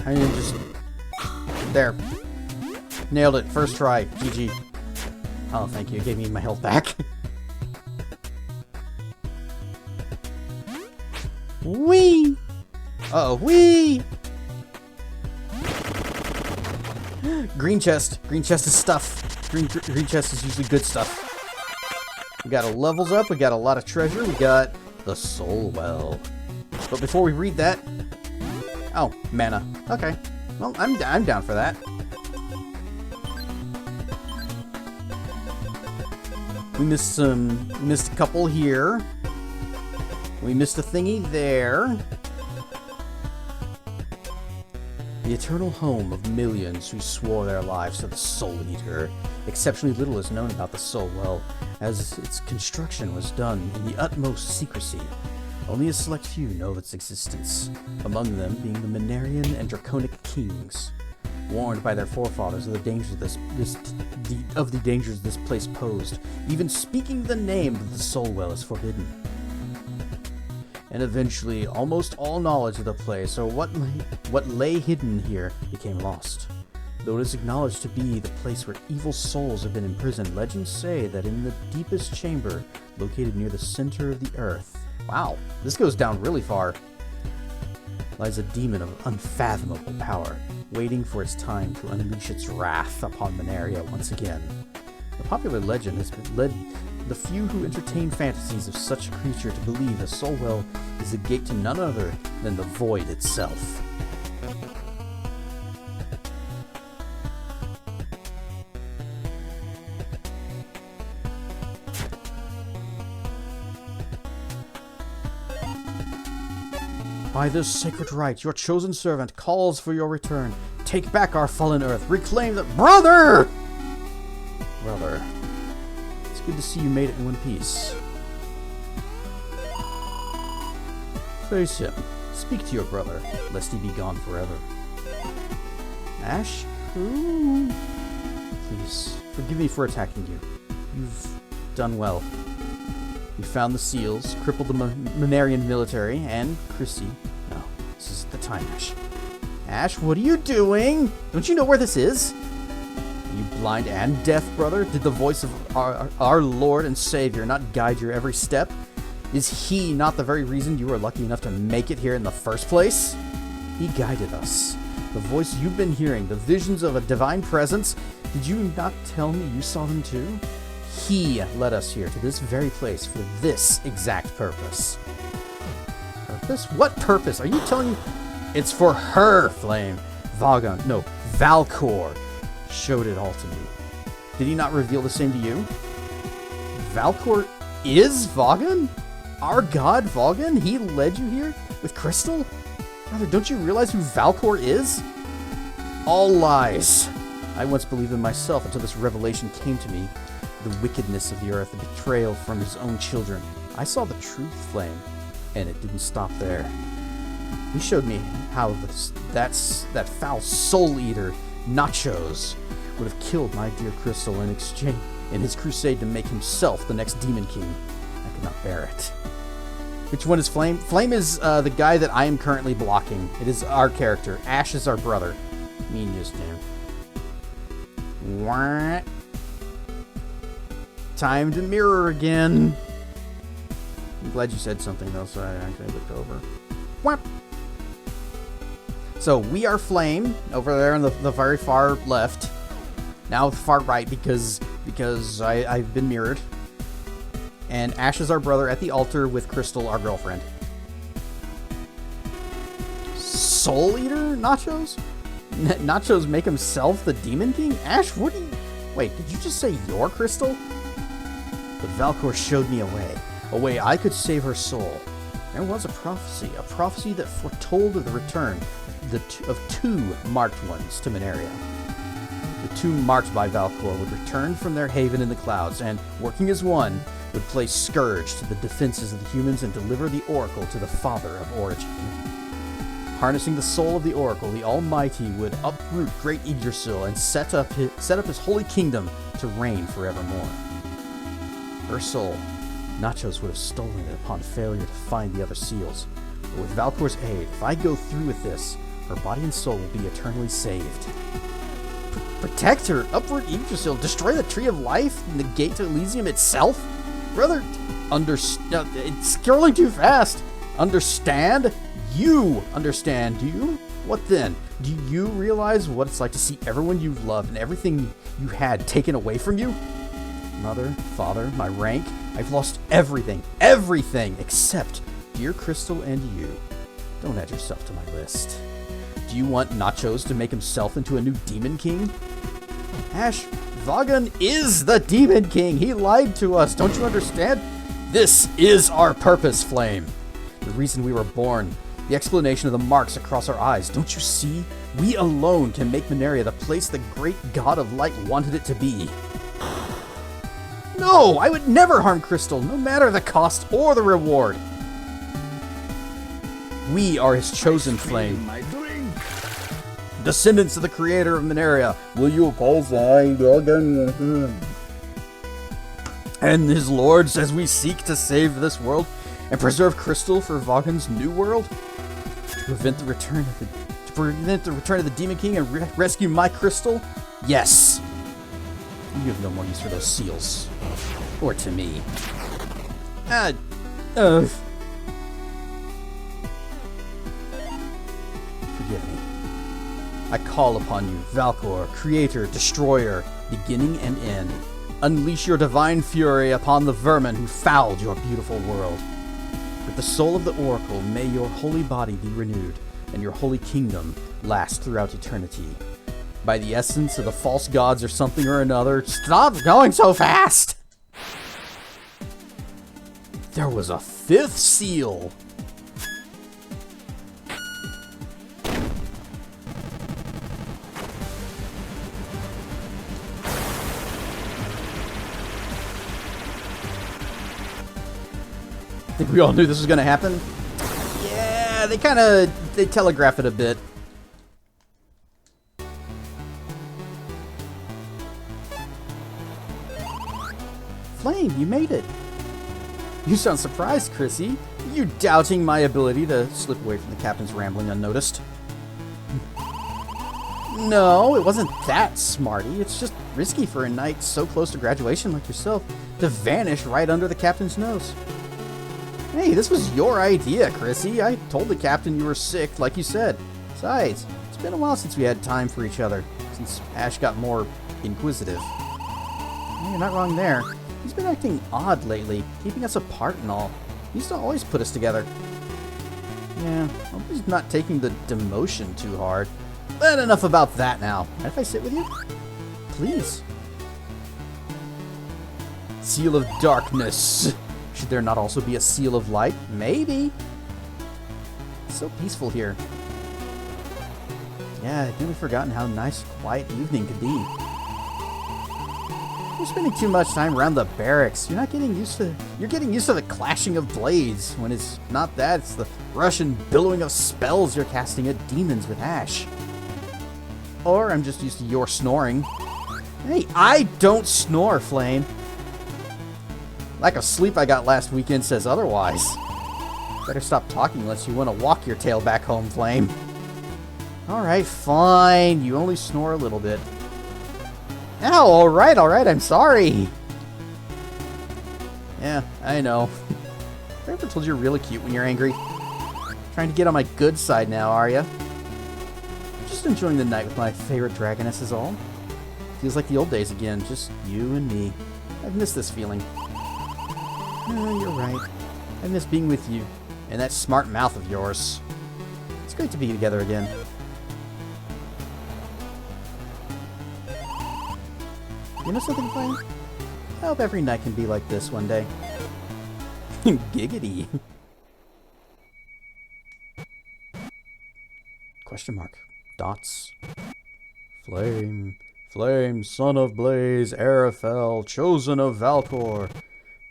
I mean, just... There. Nailed it. First try. GG. Oh, thank you. It gave me my health back. Whee! Uh-oh. Whee! Green chest. Green chest is stuff. Green chest is usually good stuff. We got our levels up. We got a lot of treasure. We got the soul well. But before we read that... Oh, mana. Okay. Well, I'm down for that. We missed a couple here. We missed a thingy there. The eternal home of millions who swore their lives to the Soul Eater. Exceptionally little is known about the Soul Well, as its construction was done in the utmost secrecy. Only a select few know of its existence, among them being the Menarian and Draconic kings. Warned by their forefathers of the dangers the dangers this place posed, even speaking the name of the Soul Well is forbidden. And eventually, almost all knowledge of the place, or what lay hidden here, became lost. Though it is acknowledged to be the place where evil souls have been imprisoned, legends say that in the deepest chamber, located near the center of the earth, wow, this goes down really far, lies a demon of unfathomable power, waiting for its time to unleash its wrath upon Menaria once again. The popular legend has led the few who entertain fantasies of such a creature to believe the Soul Well is the gate to none other than the void itself. By this sacred right, your chosen servant calls for your return. Take back our fallen earth. Reclaim the... Brother! Brother. It's good to see you made it in one piece. Face him. Speak to your brother, lest he be gone forever. Ash? Ooh. Please, forgive me for attacking you. You've done well. You found the seals, crippled the Menarian military, and Chrissy. No, this is the time, Ash. Ash, what are you doing? Don't you know where this is? Are you blind and deaf, brother? Did the voice of our Lord and Savior not guide your every step? Is he not the very reason you were lucky enough to make it here in the first place? He guided us. The voice you've been hearing, the visions of a divine presence, did you not tell me you saw them too? He led us here to this very place for this exact purpose. Purpose? What purpose? Are you telling me? It's for her, Flame. Vaughan, no, Valcor showed it all to me. Did he not reveal the same to you? Valcor is Vaughan? Our god Vaughan? He led you here with Crystal? Brother, don't you realize who Valcor is? All lies. I once believed in myself until this revelation came to me. The wickedness of the earth, the betrayal from his own children. I saw the truth, Flame, and it didn't stop there. He showed me how that foul soul eater, Nachos, would have killed my dear Crystal in exchange in his crusade to make himself the next Demon King. I could not bear it. Which one is Flame? Flame is the guy that I am currently blocking. It is our character. Ash is our brother. Mean just now. What? Time to mirror again. I'm glad you said something though, so I actually looked over. Whap. So we are Flame over there on the very far left. Now far right because I've been mirrored. And Ash is our brother at the altar with Crystal, our girlfriend. Soul Eater Nachos? Nachos make himself the Demon King? Ash, what do you... Wait, did you just say you're Crystal? But Valcor showed me a way I could save her soul. There was a prophecy that foretold of the return of two marked ones to Menaria. The two marked by Valcor would return from their haven in the clouds, and, working as one, would place Scourge to the defenses of the humans and deliver the Oracle to the Father of Origin. Harnessing the soul of the Oracle, the Almighty would uproot great Yggdrasil and set up his holy kingdom to reign forevermore. Her soul, Nachos would have stolen it upon failure to find the other seals. But with Valkor's aid, if I go through with this, her body and soul will be eternally saved. Protect her, uproot Yggdrasil, destroy the Tree of Life, and the gate to Elysium itself? Brother, it's scrolling too fast. Understand? You understand, do you? What then? Do you realize what it's like to see everyone you've loved and everything you had taken away from you? Mother, father, my rank, I've lost everything, except dear Crystal and you. Don't add yourself to my list. Do you want Nachos to make himself into a new Demon King? Ash, Vagan is the Demon King. He lied to us. Don't you understand? This is our purpose, Flame. The reason we were born. The explanation of the marks across our eyes. Don't you see? We alone can make Mineria the place the great god of light wanted it to be. No, I would never harm Crystal, no matter the cost or the reward. We are his chosen Flame. My drink. Descendants of the creator of Mineria, will you oppose and his lords as we seek to save this world and preserve Crystal for Vagan's new world? To prevent the return of the Demon King and rescue my Crystal? Yes. You have no more use for those seals. Or to me. Forgive me. I call upon you, Valkor, Creator, Destroyer, beginning and end. Unleash your divine fury upon the vermin who fouled your beautiful world. With the soul of the Oracle, may your holy body be renewed, and your holy kingdom last throughout eternity. By the essence of the false gods or something or another, stop going so fast! There was a fifth seal! I think we all knew this was going to happen. Yeah, they telegraph it a bit. Flame, you made it. You sound surprised, Chrissy. Are you doubting my ability to slip away from the captain's rambling unnoticed? No, it wasn't that smarty. It's just risky for a knight so close to graduation like yourself to vanish right under the captain's nose. Hey, this was your idea, Chrissy. I told the captain you were sick, like you said. Besides, it's been a while since we had time for each other, since Ash got more inquisitive. Hey, you're not wrong there. He's been acting odd lately, keeping us apart and all. He used to always put us together. Yeah, I hope he's not taking the demotion too hard. But enough about that now. Mind if I sit with you? Please. Seal of Darkness. Should there not also be a Seal of Light? Maybe. It's so peaceful here. Yeah, I'd nearly forgotten how nice a quiet evening could be. You're spending too much time around the barracks. You're getting used to the clashing of blades. When it's not that, it's the rush and billowing of spells you're casting at demons with Ash. Or I'm just used to your snoring. Hey, I don't snore, Flame. Lack of sleep I got last weekend says otherwise. Better stop talking unless you want to walk your tail back home, Flame. Alright, fine. You only snore a little bit. Ow, alright, I'm sorry. Yeah, I know. Have I ever told you you're really cute when you're angry? Trying to get on my good side now, are ya? Just enjoying the night with my favorite dragoness is all. Feels like the old days again, just you and me. I've missed this feeling. You're right. I miss being with you, and that smart mouth of yours. It's great to be together again. You know something, Flame? I hope every night can be like this one day. Giggity. Question mark. Dots. Flame. Flame, son of Blaze, Arafel, chosen of Valkor.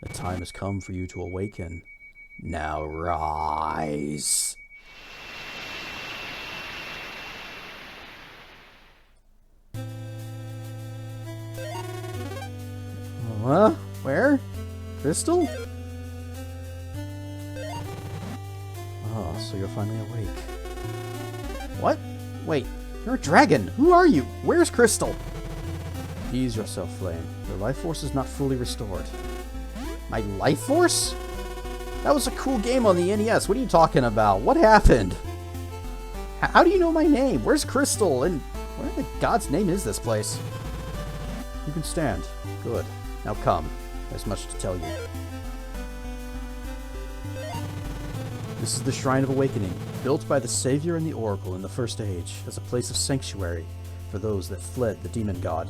The time has come for you to awaken. Now rise. Huh? Where? Crystal? Oh, so you're finally awake. What? Wait, you're a dragon. Who are you? Where's Crystal? Ease yourself, Flame. Your life force is not fully restored. My life force? That was a cool game on the NES. What are you talking about? What happened? How do you know my name? Where's Crystal? And where in the God's name is this place? You can stand. Good. Now come. There's much to tell you. This is the Shrine of Awakening, built by the Savior and the Oracle in the First Age as a place of sanctuary for those that fled the demon god.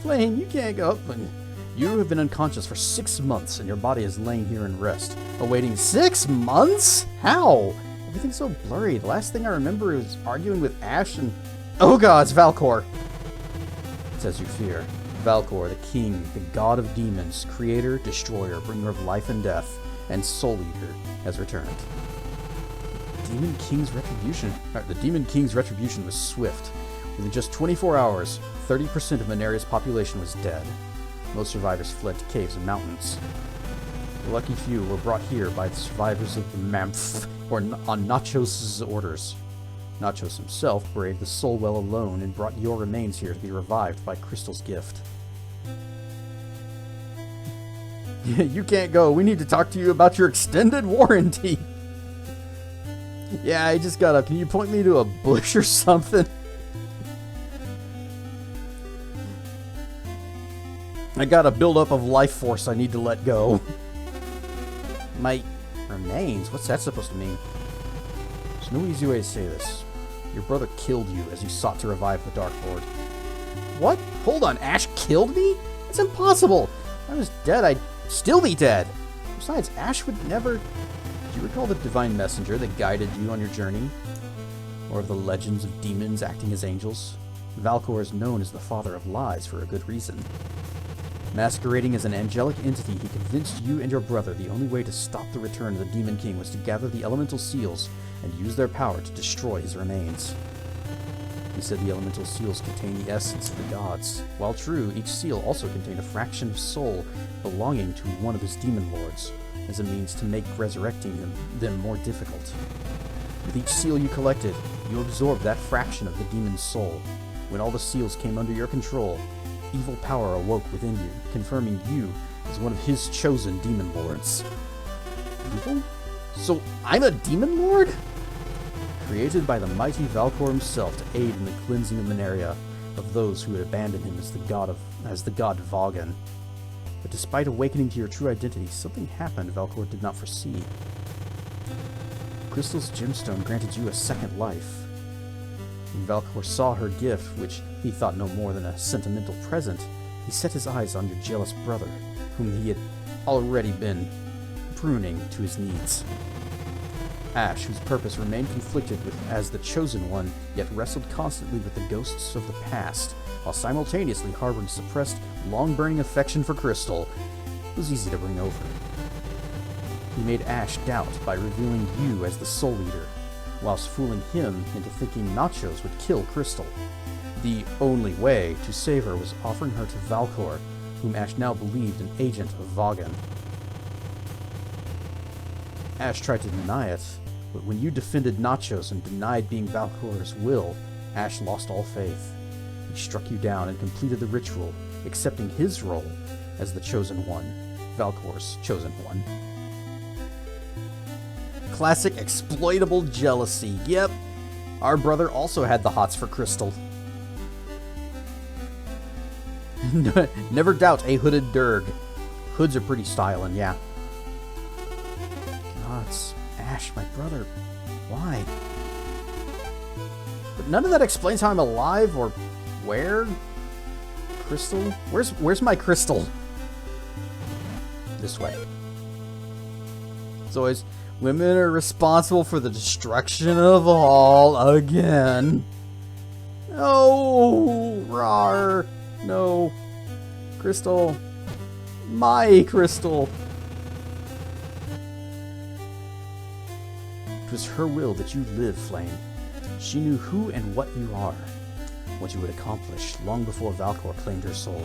Flame, you can't go up. You have been unconscious for 6 months, and your body is laying here in rest, awaiting 6 months? How? Everything's so blurry. The last thing I remember is arguing with Ash and... Oh god, it's Valcor! It's as you fear. Valcor, the king, the god of demons, creator, destroyer, bringer of life and death, and soul eater, has returned. The Demon King's retribution was swift. Within just 24 hours, 30% of Maneria's population was dead. Most survivors fled to caves and mountains. The lucky few were brought here by the survivors of the Mamf, or on Nachos' orders. Nachos himself braved the soul well alone and brought your remains here to be revived by Crystal's gift. You can't go. We need to talk to you about your extended warranty. Yeah, I just got up. Can you point me to a bush or something? I got a buildup of life force I need to let go. My remains? What's that supposed to mean? There's no easy way to say this. Your brother killed you as you sought to revive the Dark Lord. What? Hold on, Ash killed me? It's impossible! If I was dead, I'd still be dead! Besides, Ash would never... Do you recall the divine messenger that guided you on your journey? Or the legends of demons acting as angels? Valcor is known as the father of lies for a good reason. Masquerading as an angelic entity, he convinced you and your brother the only way to stop the return of the Demon King was to gather the elemental seals and use their power to destroy his remains. He said the elemental seals contain the essence of the gods. While true, each seal also contained a fraction of soul belonging to one of his demon lords, as a means to make resurrecting them more difficult. With each seal you collected, you absorbed that fraction of the demon's soul. When all the seals came under your control, evil power awoke within you, confirming you as one of his chosen demon lords. Evil? So I'm a demon lord? Created by the mighty Valcor himself to aid in the cleansing of Maneria, of those who had abandoned him as the god Vaughan. But despite awakening to your true identity, something happened Valcor did not foresee. Crystal's gemstone granted you a second life. When Valcor saw her gift, which he thought no more than a sentimental present, he set his eyes on your jealous brother, whom he had already been pruning to his needs. Ash, whose purpose remained conflicted with as the Chosen One, yet wrestled constantly with the ghosts of the past, while simultaneously harboring suppressed, long-burning affection for Crystal, was easy to bring over. He made Ash doubt by revealing you as the Soul Eater, whilst fooling him into thinking Nachos would kill Crystal. The only way to save her was offering her to Valcor, whom Ash now believed an agent of Vaughan. Ash tried to deny it, but when you defended Nachos and denied being Valcor's will, Ash lost all faith. He struck you down and completed the ritual, accepting his role as the Chosen One, Valcor's Chosen One. Classic exploitable jealousy. Yep, our brother also had the hots for Crystal. Never doubt a hooded Durg. Hoods are pretty styling, yeah. God, it's Ash, my brother. Why? But none of that explains how I'm alive or where. Crystal? Where's my crystal? This way. It's always women are responsible for the destruction of all again. No, rawr. No. Crystal. My crystal. It was her will that you live, Flame. She knew who and what you are. what you would accomplish long before Valkor claimed her soul.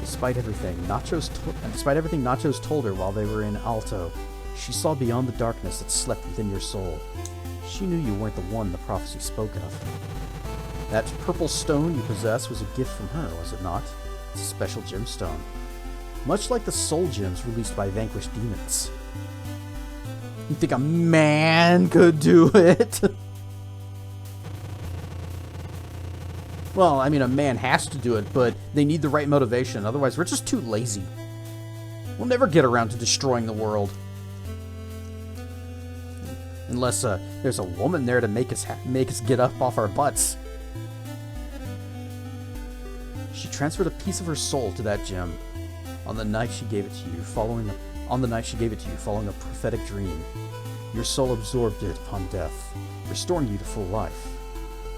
Despite everything Nachos told her while they were in Alto, she saw beyond the darkness that slept within your soul. She knew you weren't the one the prophecy spoke of. That purple stone you possess was a gift from her, was it not? It's a special gemstone. Much like the soul gems released by vanquished demons. You think a man could do it? Well, I mean, a man has to do it, but they need the right motivation. Otherwise, we're just too lazy. We'll never get around to destroying the world. Unless there's a woman there to make us get up off our butts. She transferred a piece of her soul to that gem on the night she gave it to you, following a prophetic dream. Your soul absorbed it upon death, restoring you to full life.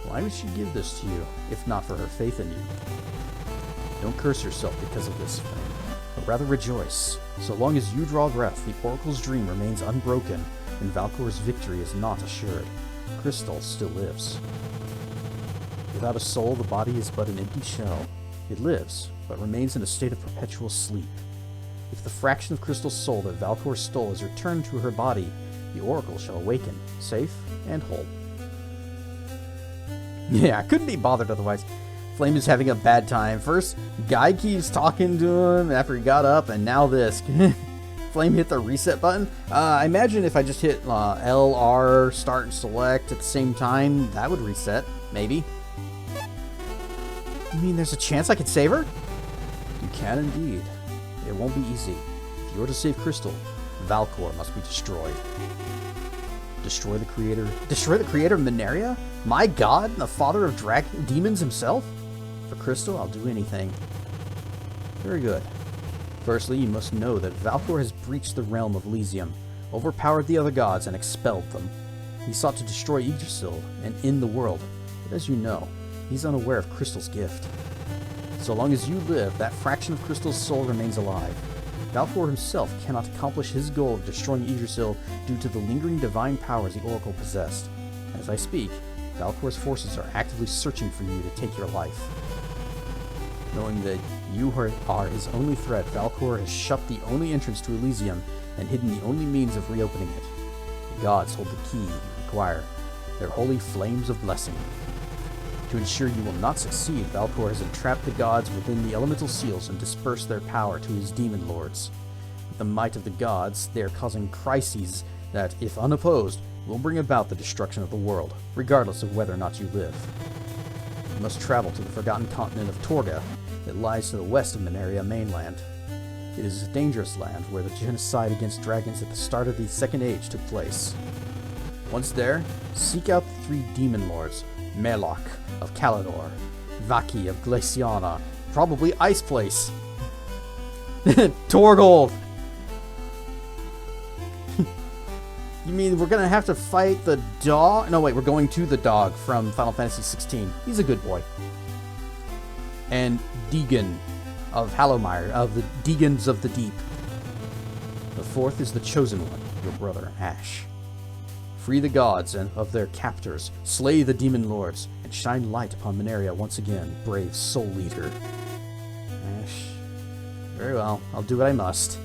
Why would she give this to you, if not for her faith in you? Don't curse yourself because of this, Flame, but rather rejoice. So long as you draw breath, the Oracle's dream remains unbroken, and Valkor's victory is not assured. Crystal still lives. Without a soul, the body is but an empty shell. It lives, but remains in a state of perpetual sleep. If the fraction of Crystal's soul that Valkor stole is returned to her body, the Oracle shall awaken, safe and whole. Yeah, I couldn't be bothered otherwise. Flame is having a bad time. First, Guy keeps talking to him after he got up, and now this. Flame hit the reset button. I imagine if I just hit L, R, start and select at the same time, that would reset. Maybe. You mean there's a chance I could save her? You can indeed. It won't be easy. If you are to save Crystal, Valkor must be destroyed. Destroy the creator? Destroy the creator of Mineria? My god, the father of demons himself? For Crystal, I'll do anything. Very good. Firstly, you must know that Valkor has breached the realm of Elysium, overpowered the other gods, and expelled them. He sought to destroy Yggdrasil and end the world, but as you know, he's unaware of Crystal's gift. So long as you live, that fraction of Crystal's soul remains alive. Valkor himself cannot accomplish his goal of destroying Yggdrasil due to the lingering divine powers the Oracle possessed. As I speak, Valkor's forces are actively searching for you to take your life. Knowing that you are his only threat, Valkor has shut the only entrance to Elysium and hidden the only means of reopening it. The gods hold the key you require, their holy flames of blessing. To ensure you will not succeed, Valkor has entrapped the gods within the elemental seals and dispersed their power to his demon lords. With the might of the gods, they are causing crises that, if unopposed, will bring about the destruction of the world, regardless of whether or not you live. You must travel to the forgotten continent of Torga that lies to the west of Mineria mainland. It is a dangerous land where the genocide against dragons at the start of the Second Age took place. Once there, seek out the 3 demon lords, Melok of Kalador, Vaki of Glaciana, probably Ice Place, Torgold. You mean we're gonna have to fight the dog? No, wait, we're going to the dog from Final Fantasy XVI. He's a good boy. And Deegan of Hallowmire, of the Deegans of the Deep. The 4th is the Chosen One, your brother Ash. Free the gods and of their captors, slay the demon lords, and shine light upon Mineria once again, brave soul leader. Ash. Very well, I'll do what I must.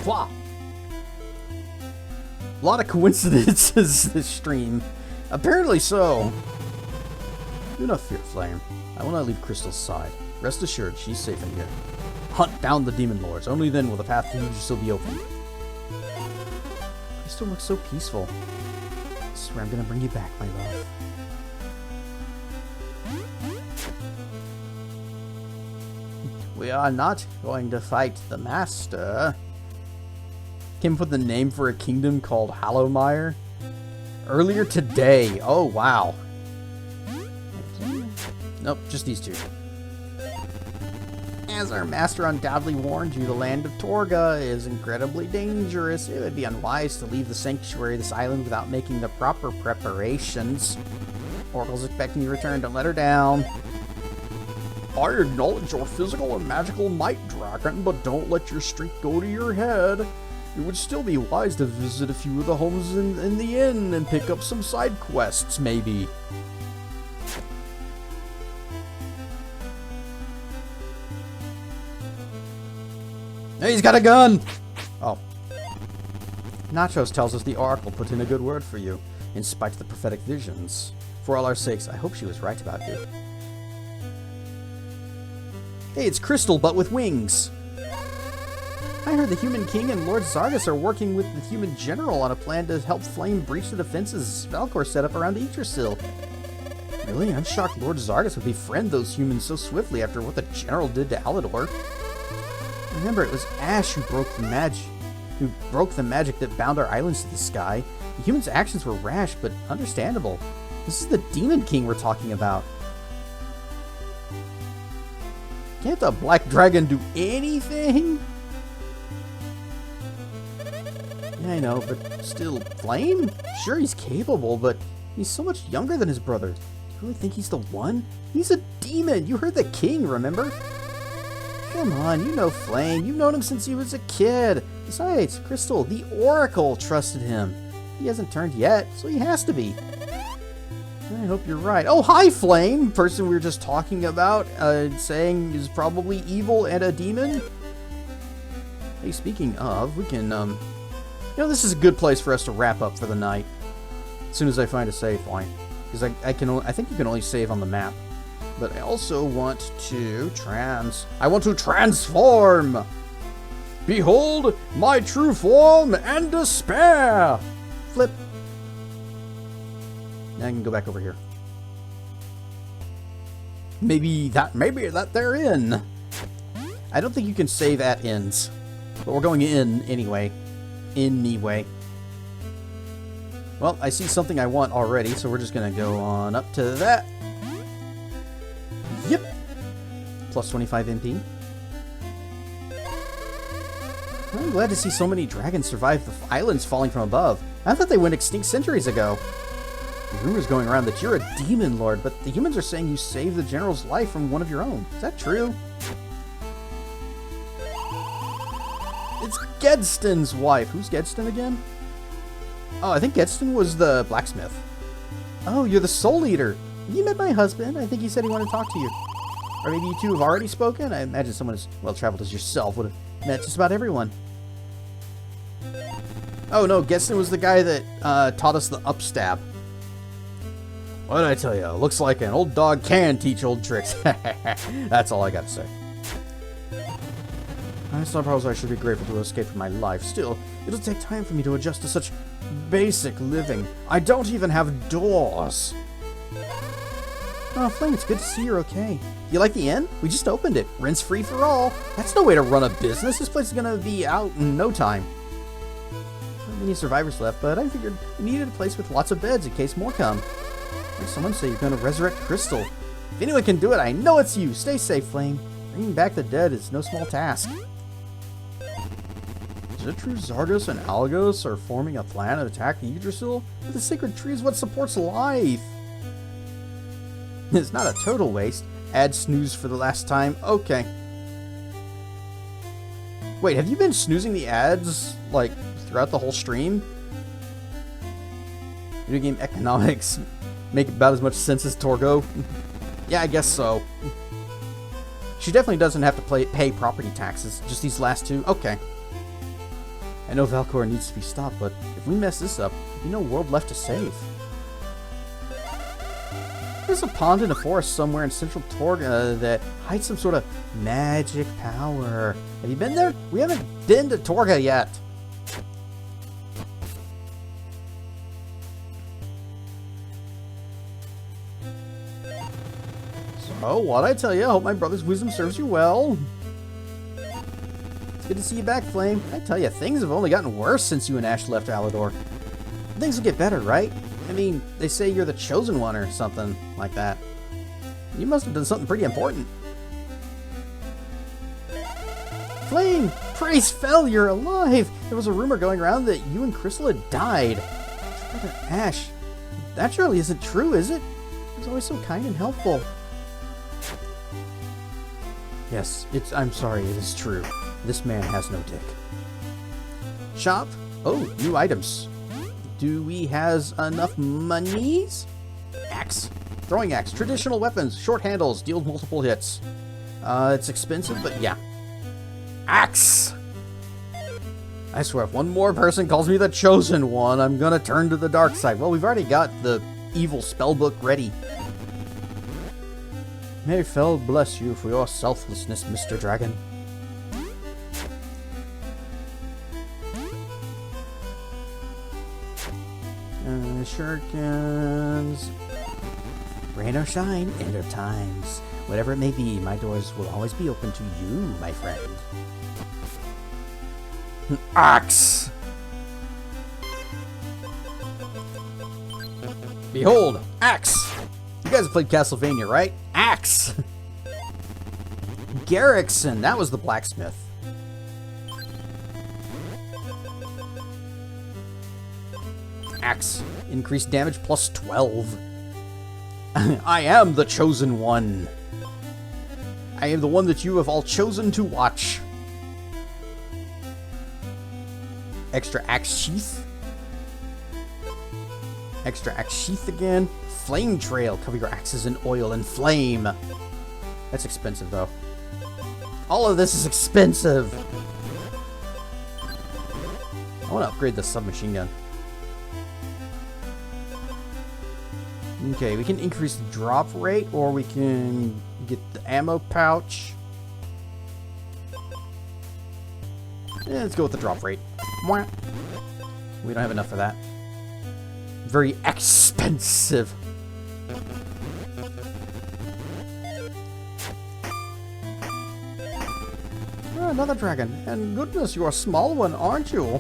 What? A lot of coincidences this stream. Apparently so. Do not fear, Flame. I will not leave Crystal's side. Rest assured, she's safe in here. Hunt down the demon lords. Only then will the path to Yggdrasil be open. Crystal looks so peaceful. I swear I'm gonna bring you back, my love. We are not going to fight the Master. Came up with the name for a kingdom called Hallowmire. Earlier today. Oh, wow. Nope, just these 2. As our master undoubtedly warned you, the land of Torga is incredibly dangerous. It would be unwise to leave the sanctuary of this island without making the proper preparations. Oracle's expecting you to return. Don't let her down. I acknowledge your physical and magical might, Dragon, but don't let your streak go to your head. It would still be wise to visit a few of the homes in the inn and pick up some side quests, maybe. Hey, he's got a gun! Oh. Nachos tells us the Oracle put in a good word for you, in spite of the prophetic visions. For all our sakes, I hope she was right about you. Hey, it's Crystal, but with wings! I heard the Human King and Lord Zargus are working with the Human General on a plan to help Flame breach the defenses Valkor set up around Yggdrasil. Really? I'm shocked Lord Zargus would befriend those humans so swiftly after what the General did to Alador. Remember, it was Ash who broke the magic that bound our islands to the sky. The humans' actions were rash, but understandable. This is the Demon King we're talking about. Can't the Black Dragon do anything? Yeah, I know, but still, Flame? Sure, he's capable, but he's so much younger than his brother. Do you really think he's the one? He's a demon! You heard the king, remember? Come on, you know Flame. You've known him since he was a kid. Besides, Crystal, the Oracle trusted him. He hasn't turned yet, so he has to be. I hope you're right. Oh, hi, Flame! Person we were just talking about, saying is probably evil and a demon. Hey, speaking of, we can, you know, this is a good place for us to wrap up for the night. As soon as I find a save point. Because I think you can only save on the map. But I also want to transform! Behold my true form and despair! Flip. Now I can go back over here. Maybe that they're in. I don't think you can save at inns. But we're going in anyway. Anyway. Well, I see something I want already, so we're just gonna go on up to that. Yep. Plus 25 MP. I'm glad to see so many dragons survive the islands falling from above. I thought they went extinct centuries ago. The rumors going around that you're a demon lord, but the humans are saying you saved the general's life from one of your own. Is that true? It's Gedston's wife. Who's Gedston again? Oh, I think Gedston was the blacksmith. Oh, you're the Soul Eater. Have you met my husband? I think he said he wanted to talk to you. Or maybe you two have already spoken? I imagine someone as well-traveled as yourself would have met just about everyone. Oh, no, Gedston was the guy that taught us the upstab. What did I tell you? Looks like an old dog can teach old tricks. That's all I got to say. I suppose I should be grateful to escape from my life. Still, it'll take time for me to adjust to such basic living. I don't even have doors. Oh, Flame, it's good to see you're okay. You like the inn? We just opened it. Rent's free for all. That's no way to run a business. This place is gonna be out in no time. Not many survivors left, but I figured we needed a place with lots of beds in case more come. There's someone say you're gonna resurrect Crystal. If anyone can do it, I know it's you. Stay safe, Flame. Bringing back the dead is no small task. Is it true Zargus and Algos are forming a plan to attack Yggdrasil? The sacred tree is what supports life. It's not a total waste. Add snooze for the last time. Okay. Wait, have you been snoozing the ads, like, throughout the whole stream? Video game economics make about as much sense as Torgo? Yeah, I guess so. She definitely doesn't have to pay property taxes. Just these last two? Okay. I know Valkor needs to be stopped, but if we mess this up, there'll be no world left to save. There's a pond in a forest somewhere in central Torga that hides some sort of magic power. Have you been there? We haven't been to Torga yet. So, what'd I tell you? I hope my brother's wisdom serves you well. It's good to see you back, Flame. I tell you, things have only gotten worse since you and Ash left Alador. Things will get better, right? I mean, they say you're the chosen one or something like that. You must have done something pretty important. Flame! Praise Fel, you're alive! There was a rumor going around that you and Crystal had died. Brother Ash, that surely isn't true, is it? He was always so kind and helpful. Yes, I'm sorry, it is true. This man has no dick. Shop. Oh, new items. Do we has enough monies? Axe. Throwing axe. Traditional weapons. Short handles. Deal multiple hits. It's expensive, but yeah. Axe! I swear, if one more person calls me the Chosen One, I'm gonna turn to the dark side. Well, we've already got the evil spellbook ready. May Fel bless you for your selflessness, Mr. Dragon. Shurikens. Rain or shine, end of times. Whatever it may be, my doors will always be open to you, my friend. Axe! Behold, Axe! You guys have played Castlevania, right? Axe! Garrickson, that was the blacksmith. Axe. Increased damage plus 12. I am the Chosen One. I am the one that you have all chosen to watch. Extra axe sheath. Extra axe sheath again. Flame trail. Cover your axes in oil and flame. That's expensive, though. All of this is expensive. I want to upgrade the submachine gun. Okay, we can increase the drop rate, or we can get the ammo pouch. Yeah, let's go with the drop rate. Mwah. We don't have enough for that. Very expensive. Another dragon. And goodness, you're a small one, aren't you?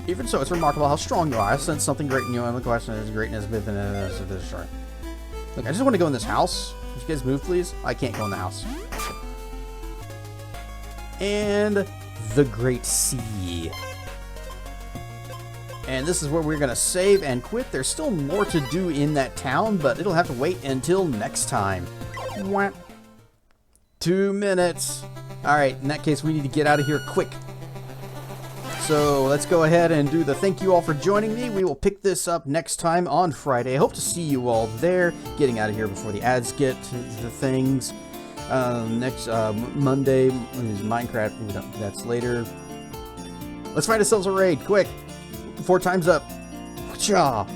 Even so, it's remarkable how strong you are. I sense something great in you, and the question is greatness within this short. Look, I just want to go in this house. Would you guys move, please? I can't go in the house. And the Great Sea. And this is where we're going to save and quit. There's still more to do in that town, but it'll have to wait until next time. 2 minutes. Alright, in that case, we need to get out of here quick. So let's go ahead and do the thank you all for joining me. We will pick this up next time on Friday. I hope to see you all there. Getting out of here before the ads get to the things. Next Monday is Minecraft. That's later. Let's find ourselves a raid, quick. 4 times up. Cha.